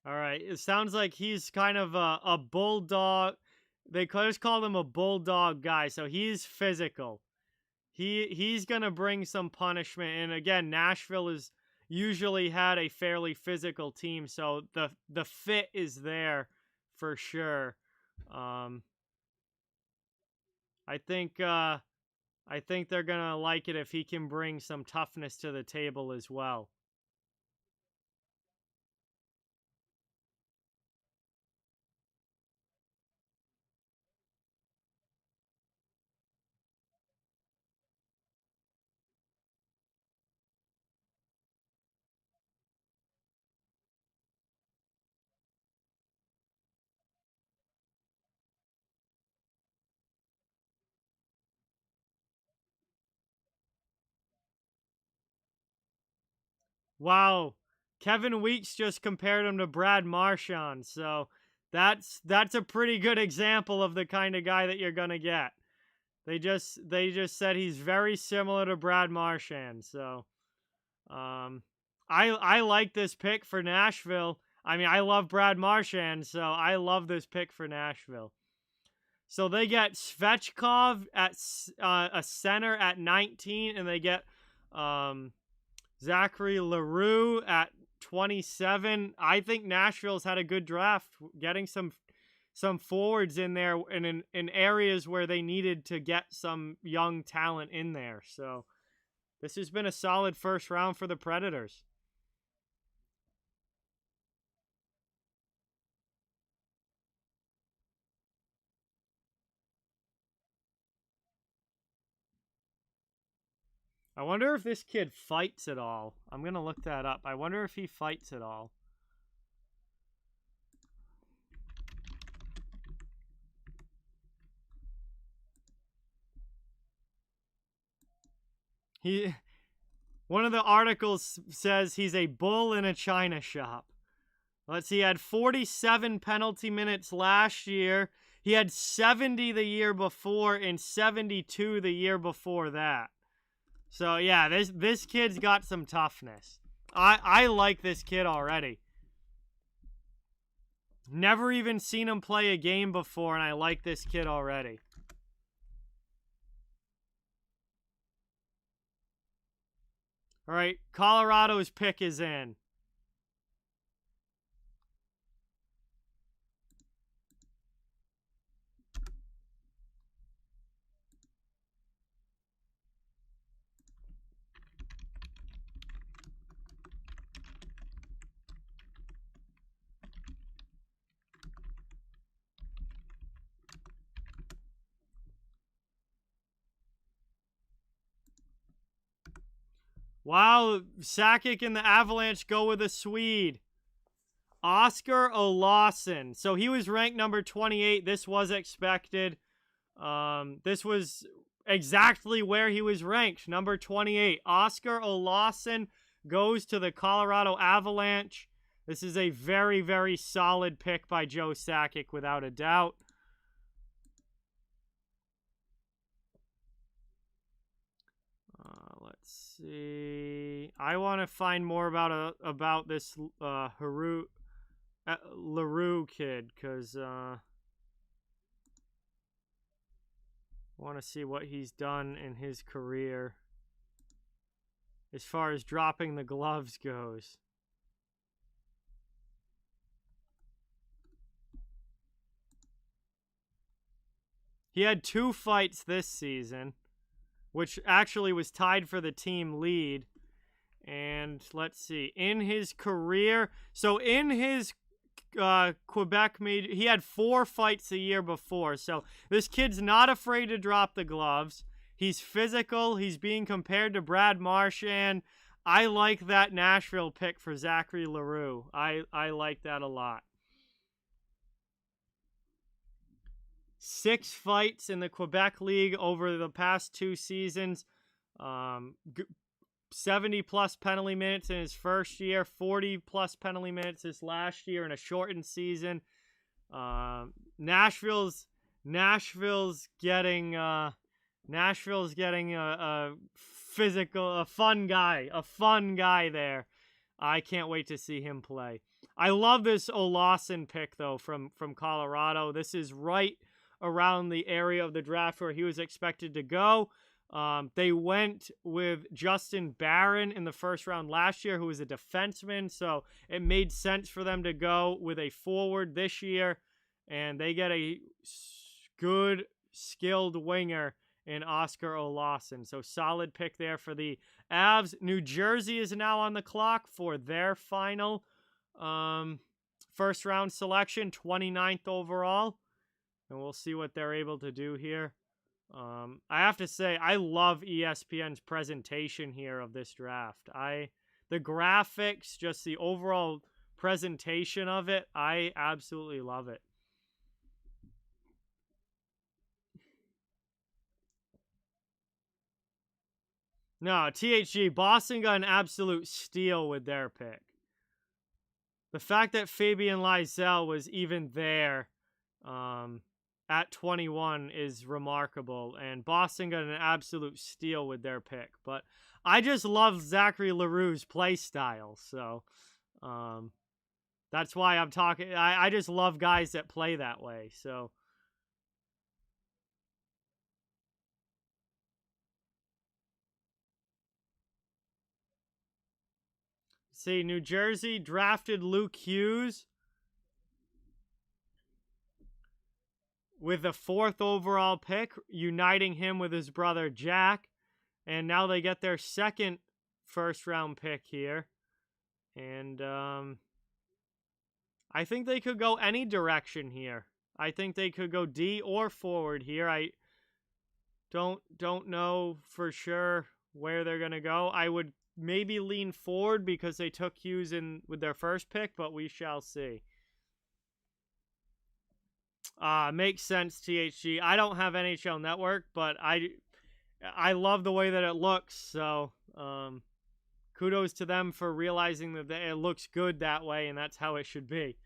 All right. It sounds like he's kind of a bulldog. They just call him a bulldog guy, so he's physical. He's gonna bring some punishment, and again, Nashville has usually had a fairly physical team, so the fit is there for sure. I think they're gonna like it if he can bring some toughness to the table as well. Wow. Kevin Weeks just compared him to Brad Marchand, so that's a pretty good example of the kind of guy that you're gonna get. They just said he's very similar to Brad Marchand, so I like this pick for Nashville. I mean, I love Brad Marchand, so I love this pick for Nashville. So they get Svechkov at a center at 19, and they get Zachary Leroux at 27. I think Nashville's had a good draft, getting some forwards in there and in areas where they needed to get some young talent in there. So this has been a solid first round for the Predators. I wonder if this kid fights at all. I'm going to look that up. I wonder if he fights at all. One of the articles says he's a bull in a china shop. Let's see, he had 47 penalty minutes last year. He had 70 the year before and 72 the year before that. So yeah, this kid's got some toughness. I like this kid already. Never even seen him play a game before, and I like this kid already. All right, Colorado's pick is in. Wow, Sakic and the Avalanche go with a Swede. Oscar Olausson. So he was ranked number 28. This was expected. This was exactly where he was ranked, number 28. Oscar Olausson goes to the Colorado Avalanche. This is a very, very solid pick by Joe Sakic, without a doubt. Let's see. I want to find more about this Leroux kid, because I want to see what he's done in his career as far as dropping the gloves goes. He had 2 fights this season, which actually was tied for the team lead. And let's see, in his career, so in his Quebec major, he had 4 fights a year before. So this kid's not afraid to drop the gloves. He's physical. He's being compared to Brad Marchand. I like that Nashville pick for Zachary Leroux. I like that a lot. 6 fights in the Quebec League over the past 2 seasons. 70-plus penalty minutes in his first year. 40-plus penalty minutes this last year in a shortened season. Nashville's getting a physical, a fun guy there. I can't wait to see him play. I love this Olausson pick, though, from Colorado. This is right around the area of the draft where he was expected to go. They went with Justin Barron in the first round last year, who was a defenseman, so it made sense for them to go with a forward this year, and they get a good, skilled winger in Oscar Olausson. So solid pick there for the Avs. New Jersey is now on the clock for their final first round selection, 29th overall. And we'll see what they're able to do here. I have to say, I love ESPN's presentation here of this draft. The graphics, just the overall presentation of it, I absolutely love it. No, THG, Boston got an absolute steal with their pick. The fact that Fabian Lysell was even there at 21 is remarkable, and Boston got an absolute steal with their pick. But I just love Zachary Leroux's play style, so that's why I'm talking. I just love guys that play that way, so... See, New Jersey drafted Luke Hughes with the 4th overall pick, uniting him with his brother Jack. And now they get their 2nd first-round pick here. And I think they could go any direction here. I think they could go D or forward here. I don't know for sure where they're going to go. I would maybe lean forward because they took Hughes in with their first pick, but we shall see. Makes sense, THG. I don't have NHL Network, but I love the way that it looks, so kudos to them for realizing that it looks good that way, and that's how it should be.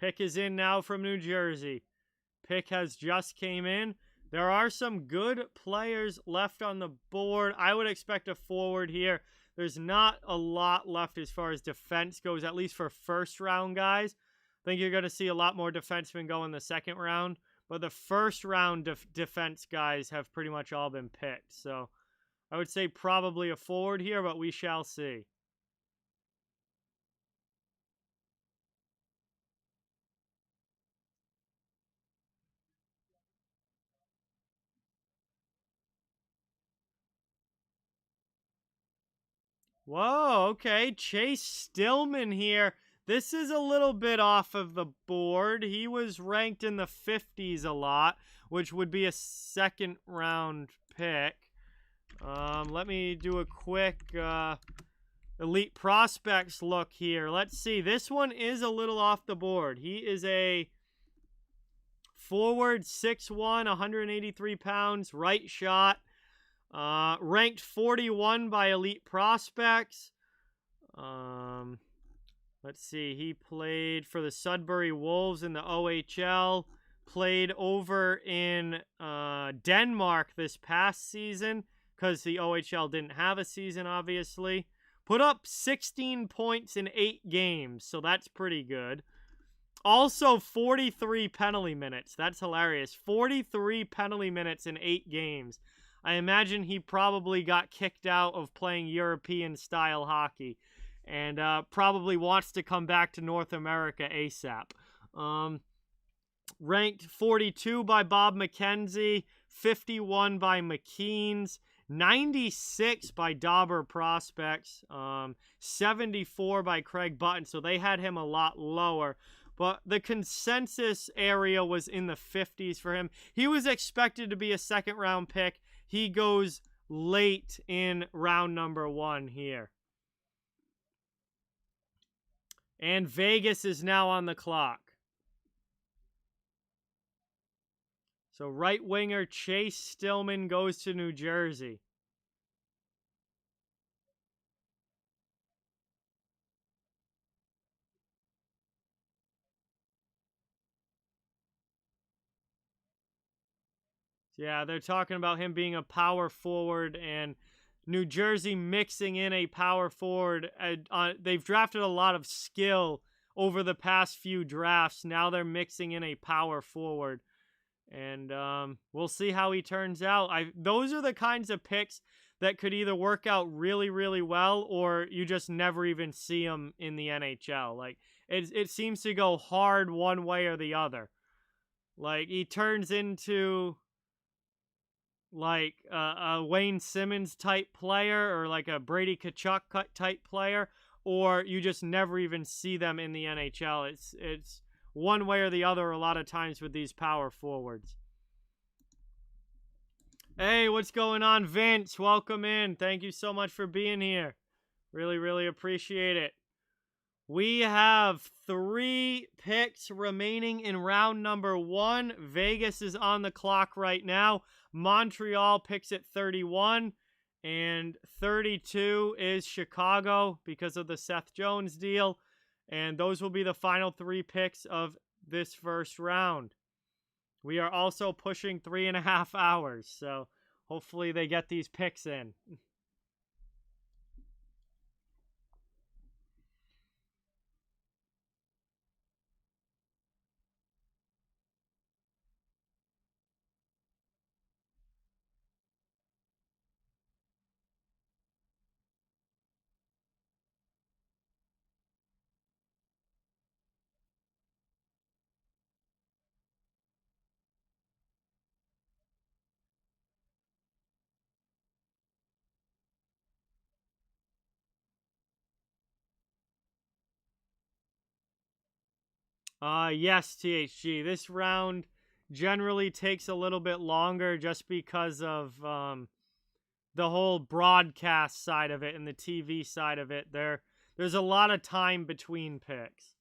Pick is in now from New Jersey. Pick has just came in. There are some good players left on the board. I would expect a forward here. There's not a lot left as far as defense goes, at least for first-round guys. I think you're going to see a lot more defensemen go in the second round. But the first-round defense guys have pretty much all been picked. So I would say probably a forward here, but we shall see. Whoa, okay. Chase Stillman here. This is a little bit off of the board. He was ranked in the 50s a lot, which would be a second-round pick. Let me do a quick elite prospects look here. Let's see. This one is a little off the board. He is a forward, 6'1", 183 pounds, right shot. Ranked 41 by Elite Prospects. Let's see. He played for the Sudbury Wolves in the OHL. Played over in Denmark this past season because the OHL didn't have a season, obviously. Put up 16 points in 8 games, so that's pretty good. Also, 43 penalty minutes. That's hilarious. 43 penalty minutes in 8 games. I imagine he probably got kicked out of playing European-style hockey and probably wants to come back to North America ASAP. Ranked 42 by Bob McKenzie, 51 by McKeans, 96 by Dauber Prospects, 74 by Craig Button, so they had him a lot lower. But the consensus area was in the 50s for him. He was expected to be a second-round pick. He goes late in round number 1 here. And Vegas is now on the clock. So right winger Chase Stillman goes to New Jersey. Yeah, they're talking about him being a power forward and New Jersey mixing in a power forward. They've drafted a lot of skill over the past few drafts. Now they're mixing in a power forward. And we'll see how he turns out. Those are the kinds of picks that could either work out really, really well or you just never even see them in the NHL. Like, it seems to go hard one way or the other. Like, he turns into like a Wayne Simmons type player or like a Brady Tkachuk type player, or you just never even see them in the NHL. It's one way or the other a lot of times with these power forwards. Hey, what's going on, Vince? Welcome in. Thank you so much for being here. Really, really appreciate it. We have 3 picks remaining in round number 1. Vegas is on the clock right now. Montreal picks at 31. And 32 is Chicago because of the Seth Jones deal. And those will be the final 3 picks of this first round. We are also pushing 3.5 hours, so hopefully they get these picks in. Yes, THG. This round generally takes a little bit longer just because of the whole broadcast side of it and the TV side of it. There's a lot of time between picks.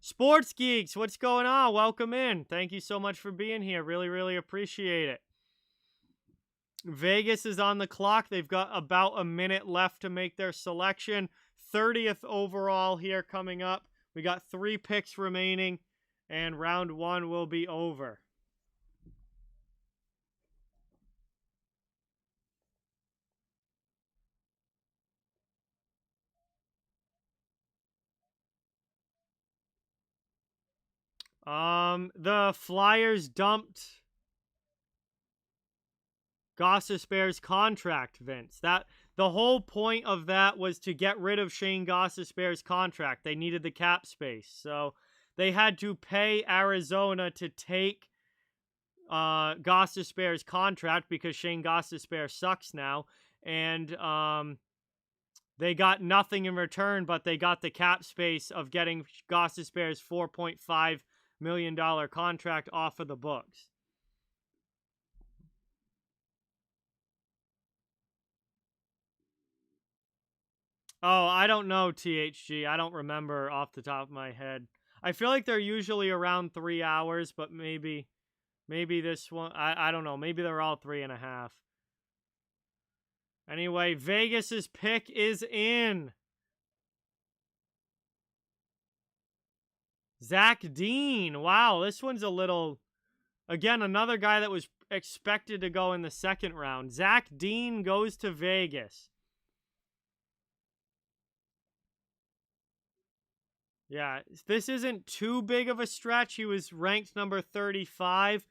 Sports Geeks, what's going on? Welcome in. Thank you so much for being here. Really, really appreciate it. Vegas is on the clock. They've got about a minute left to make their selection. 30th overall here coming up. We got 3 picks remaining, and round 1 will be over. The Flyers dumped Gostisbehere's contract, Vince. The whole point of that was to get rid of Shane Gostisbehere's contract. They needed the cap space, so they had to pay Arizona to take Gostisbehere's contract because Shane Gostisbehere sucks now, and they got nothing in return, but they got the cap space of getting Gostisbehere's $4.5 million contract off of the books. Oh, I don't know, THG. I don't remember off the top of my head. I feel like they're usually around 3 hours, but maybe this one, I don't know. Maybe they're all 3.5. Anyway, Vegas's pick is in. Zach Dean. Wow, this one's a little... Again, another guy that was expected to go in the second round. Zach Dean goes to Vegas. Yeah, this isn't too big of a stretch. He was ranked number 35.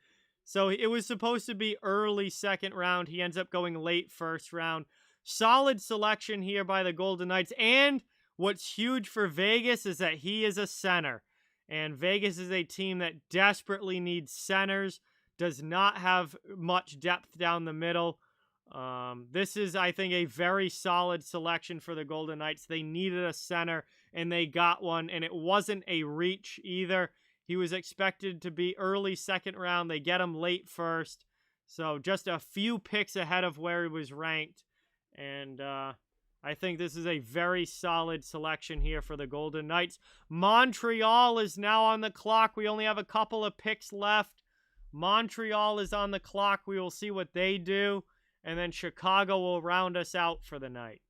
So it was supposed to be early second round. He ends up going late first round. Solid selection here by the Golden Knights. And what's huge for Vegas is that he is a center. And Vegas is a team that desperately needs centers. Does not have much depth down the middle. This is, I think, a very solid selection for the Golden Knights. They needed a center, and they got one, and it wasn't a reach either. He was expected to be early second round. They get him late first. So just a few picks ahead of where he was ranked. And I think this is a very solid selection here for the Golden Knights. Montreal is now on the clock. We only have a couple of picks left. Montreal is on the clock. We will see what they do. And then Chicago will round us out for the night.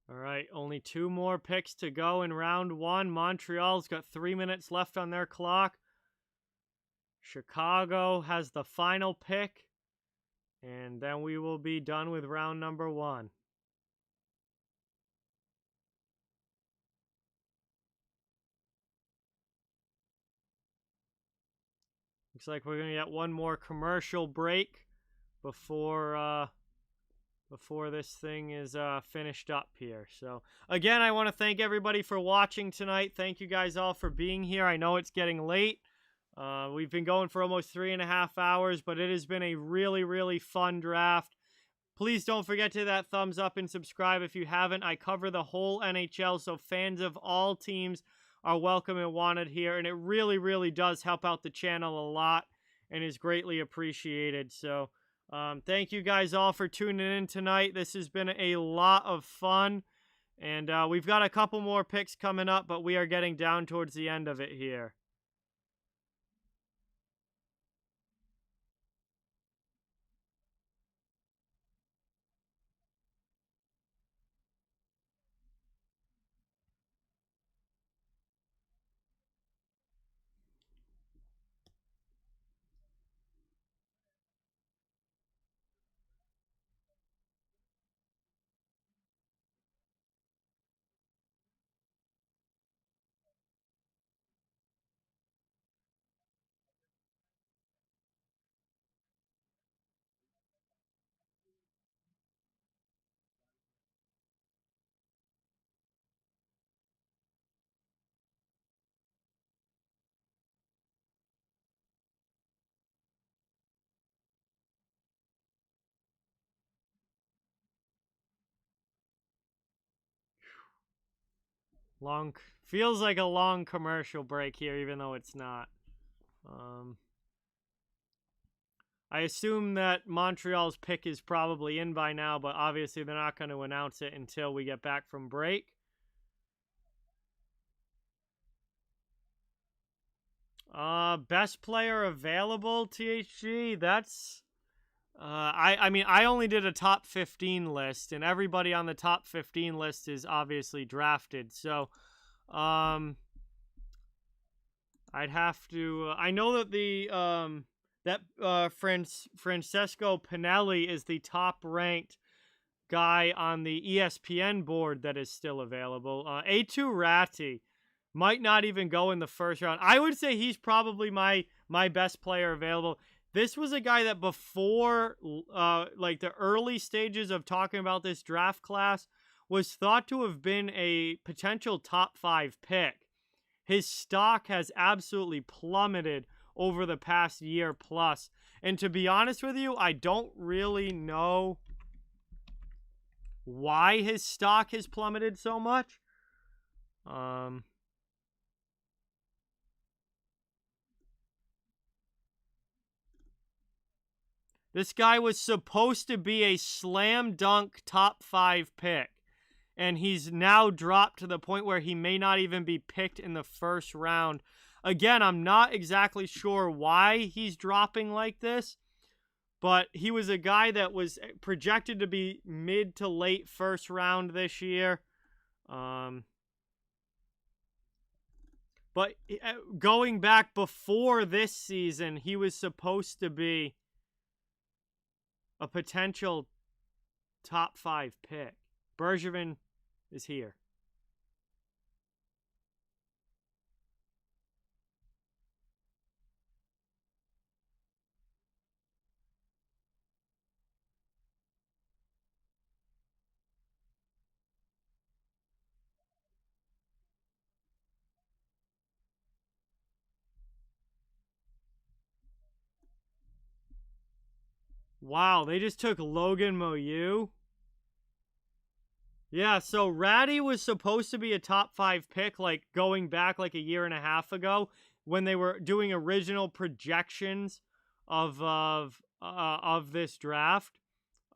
All right, only 2 more picks to go in round 1. Montreal's got 3 minutes left on their clock. Chicago has the final pick, and then we will be done with round number 1. Looks like we're going to get one more commercial break before this thing is finished up here. So, again, I want to thank everybody for watching tonight. Thank you guys all for being here. I know it's getting late. We've been going for almost 3.5 hours, but it has been a really, really fun draft. Please don't forget to hit that thumbs up and subscribe if you haven't. I cover the whole NHL, so fans of all teams are welcome and wanted here, and it really, really does help out the channel a lot and is greatly appreciated. So, thank you guys all for tuning in tonight. This has been a lot of fun, and we've got a couple more picks coming up, but we are getting down towards the end of it here. Feels like a long commercial break here, even though it's not. I assume that Montreal's pick is probably in by now, but obviously they're not going to announce it until we get back from break. Best player available, THG. That's I mean, I only did a top 15 list, and everybody on the top 15 list is obviously drafted. So, I'd have to. I know that Francesco Pinelli is the top ranked guy on the ESPN board that is still available. A2 Ratti might not even go in the first round. I would say he's probably my best player available. This was a guy that before like the early stages of talking about this draft class was thought to have been a potential top 5 pick. His stock has absolutely plummeted over the past year plus. And to be honest with you, I don't really know why his stock has plummeted so much. This guy was supposed to be a slam dunk top 5 pick, and he's now dropped to the point where he may not even be picked in the first round. Again, I'm not exactly sure why he's dropping like this, but he was a guy that was projected to be mid to late first round this year. But going back before this season, he was supposed to be a potential top 5 pick. Bergevin is here. Wow, they just took Logan Moyu. Yeah, so Ratty was supposed to be a top 5 pick, like going back like a year and a half ago when they were doing original projections of this draft.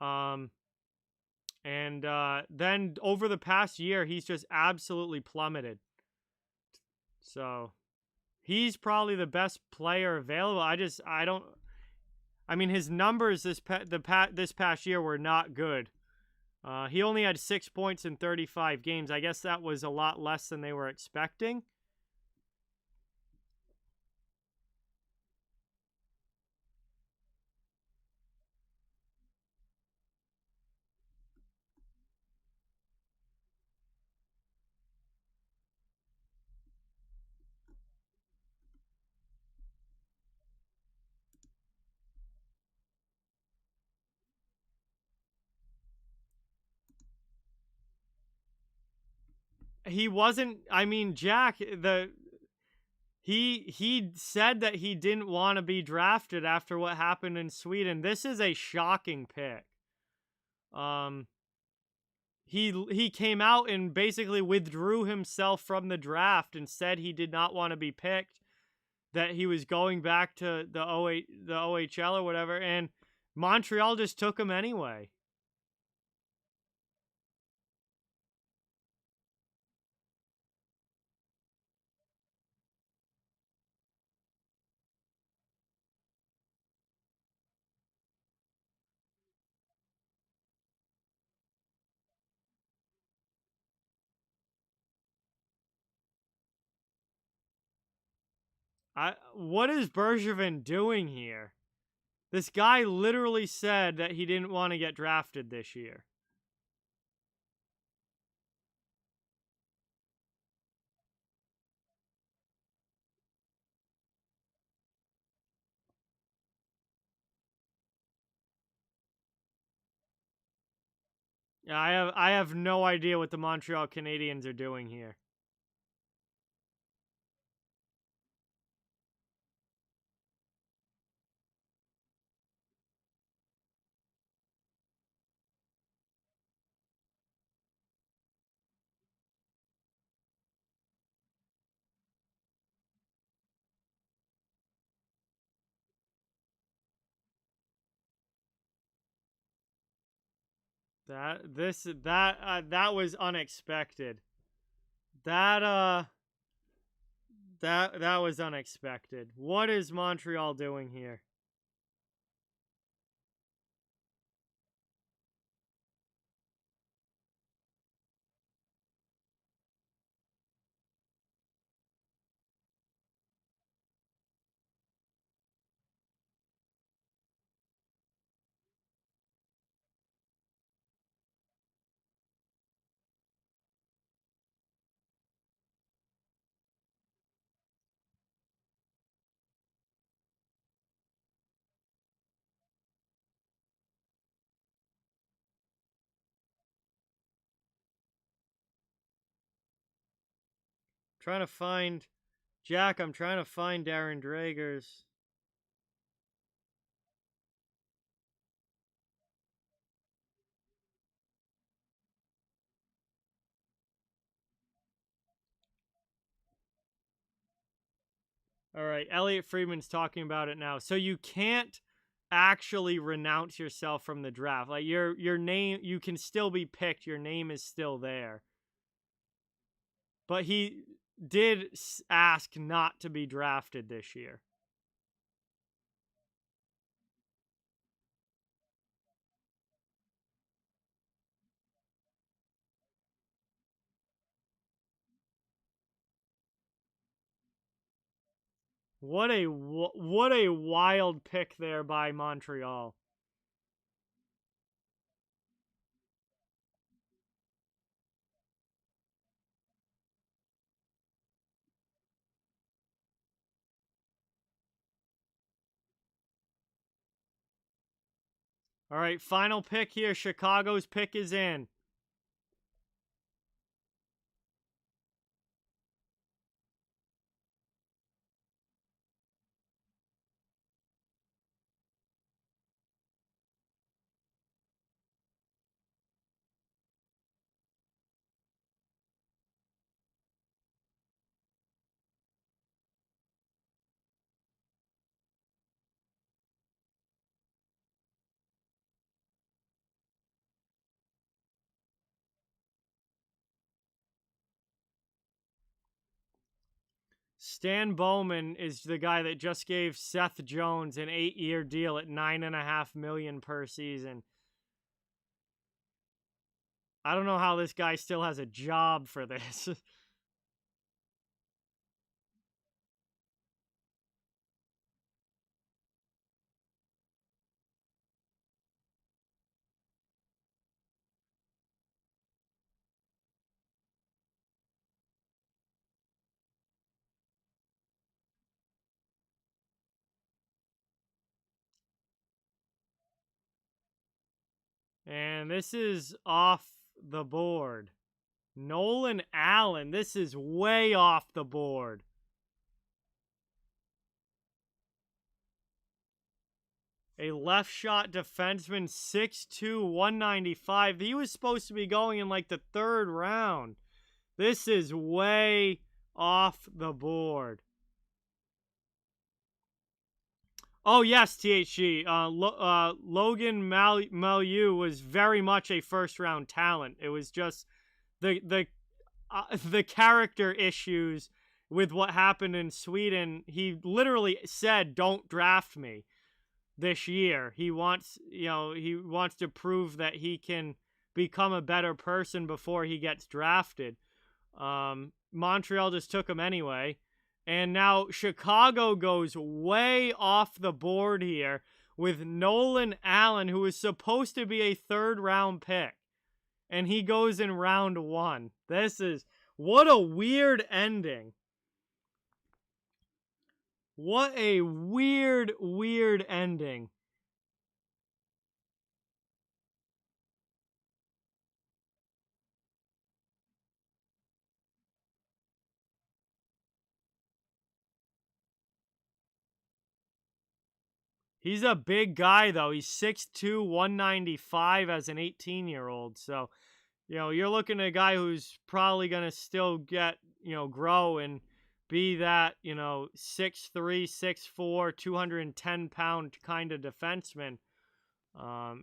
And then over the past year, he's just absolutely plummeted. So he's probably the best player available. I mean, his numbers this past year were not good. He only had 6 points in 35 games. I guess that was a lot less than they were expecting. He wasn't, I mean, Jack, he said that he didn't want to be drafted after what happened in Sweden. This is a shocking pick. He came out and basically withdrew himself from the draft and said he did not want to be picked, that he was going back to the OHL or whatever, and Montreal just took him anyway. What is Bergevin doing here? This guy literally said that he didn't want to get drafted this year. Yeah, I have no idea what the Montreal Canadiens are doing here. That was unexpected. That was unexpected. What is Montreal doing here? Trying to find Jack, I'm trying to find Darren Dragers. All right, Elliot Friedman's talking about it now. So you can't actually renounce yourself from the draft. Like your name, you can still be picked. Your name is still there. But he did ask not to be drafted this year. What a wild pick there by Montreal. All right, final pick here. Chicago's pick is in. Stan Bowman is the guy that just gave Seth Jones an 8-year deal at $9.5 million per season. I don't know how this guy still has a job for this. And this is off the board. Nolan Allen, this is way off the board. A left shot defenseman, 6'2", 195. He was supposed to be going in like the 3rd round. This is way off the board. Oh, yes, THG. Logan Mailloux was very much a first-round talent. It was just the character issues with what happened in Sweden. He literally said, "Don't draft me this year." He wants, he wants to prove that he can become a better person before he gets drafted. Montreal just took him anyway. And now Chicago goes way off the board here with Nolan Allen, who is supposed to be a 3rd-round pick. And he goes in round 1. What a weird ending. What a weird, weird ending. He's a big guy, though. He's 6'2", 195 as an 18-year-old. So, you're looking at a guy who's probably going to still get, grow and be that, 6'3", 6'4", 210-pound kind of defenseman.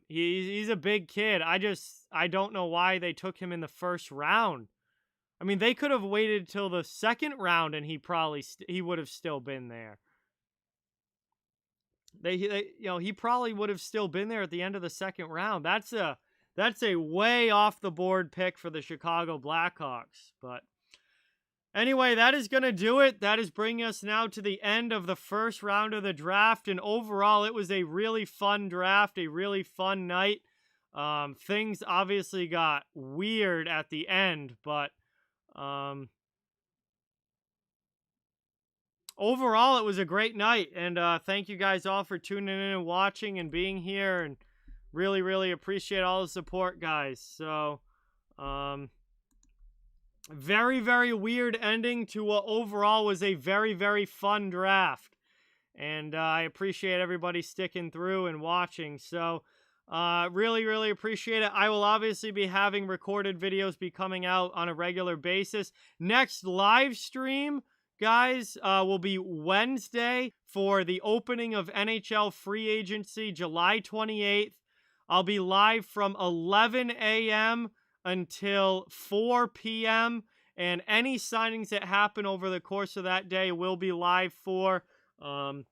He's a big kid. I don't know why they took him in the 1st round. I mean, they could have waited till the 2nd round and he would have still been there. He probably would have still been there at the end of the 2nd round. That's a way off the board pick for the Chicago Blackhawks. But anyway, that is going to do it. That is bringing us now to the end of the 1st round of the draft. And overall, it was a really fun draft, a really fun night. Things obviously got weird at the end, but overall, it was a great night, and thank you guys all for tuning in and watching and being here, and really, really appreciate all the support, guys. So, very, very weird ending to what overall was a very, very fun draft, and I appreciate everybody sticking through and watching. So, really, really appreciate it. I will obviously be having recorded videos be coming out on a regular basis. Next live stream, guys, will be Wednesday for the opening of NHL free agency, July 28th. I'll be live from 11 a.m. until 4 p.m. And any signings that happen over the course of that day will be live for. That's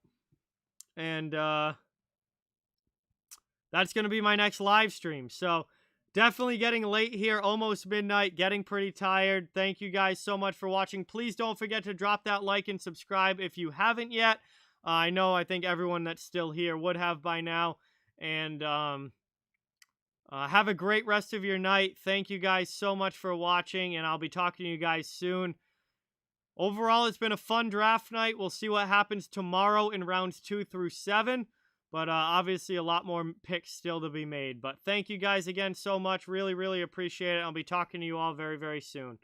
going to be my next live stream. So definitely getting late here, almost midnight, getting pretty tired. Thank you guys so much for watching. Please don't forget to drop that like and subscribe if you haven't yet. I think everyone that's still here would have by now. And have a great rest of your night. Thank you guys so much for watching, and I'll be talking to you guys soon. Overall, it's been a fun draft night. We'll see what happens tomorrow in rounds 2 through 7. But obviously a lot more picks still to be made. But thank you guys again so much. Really, really appreciate it. I'll be talking to you all very, very soon.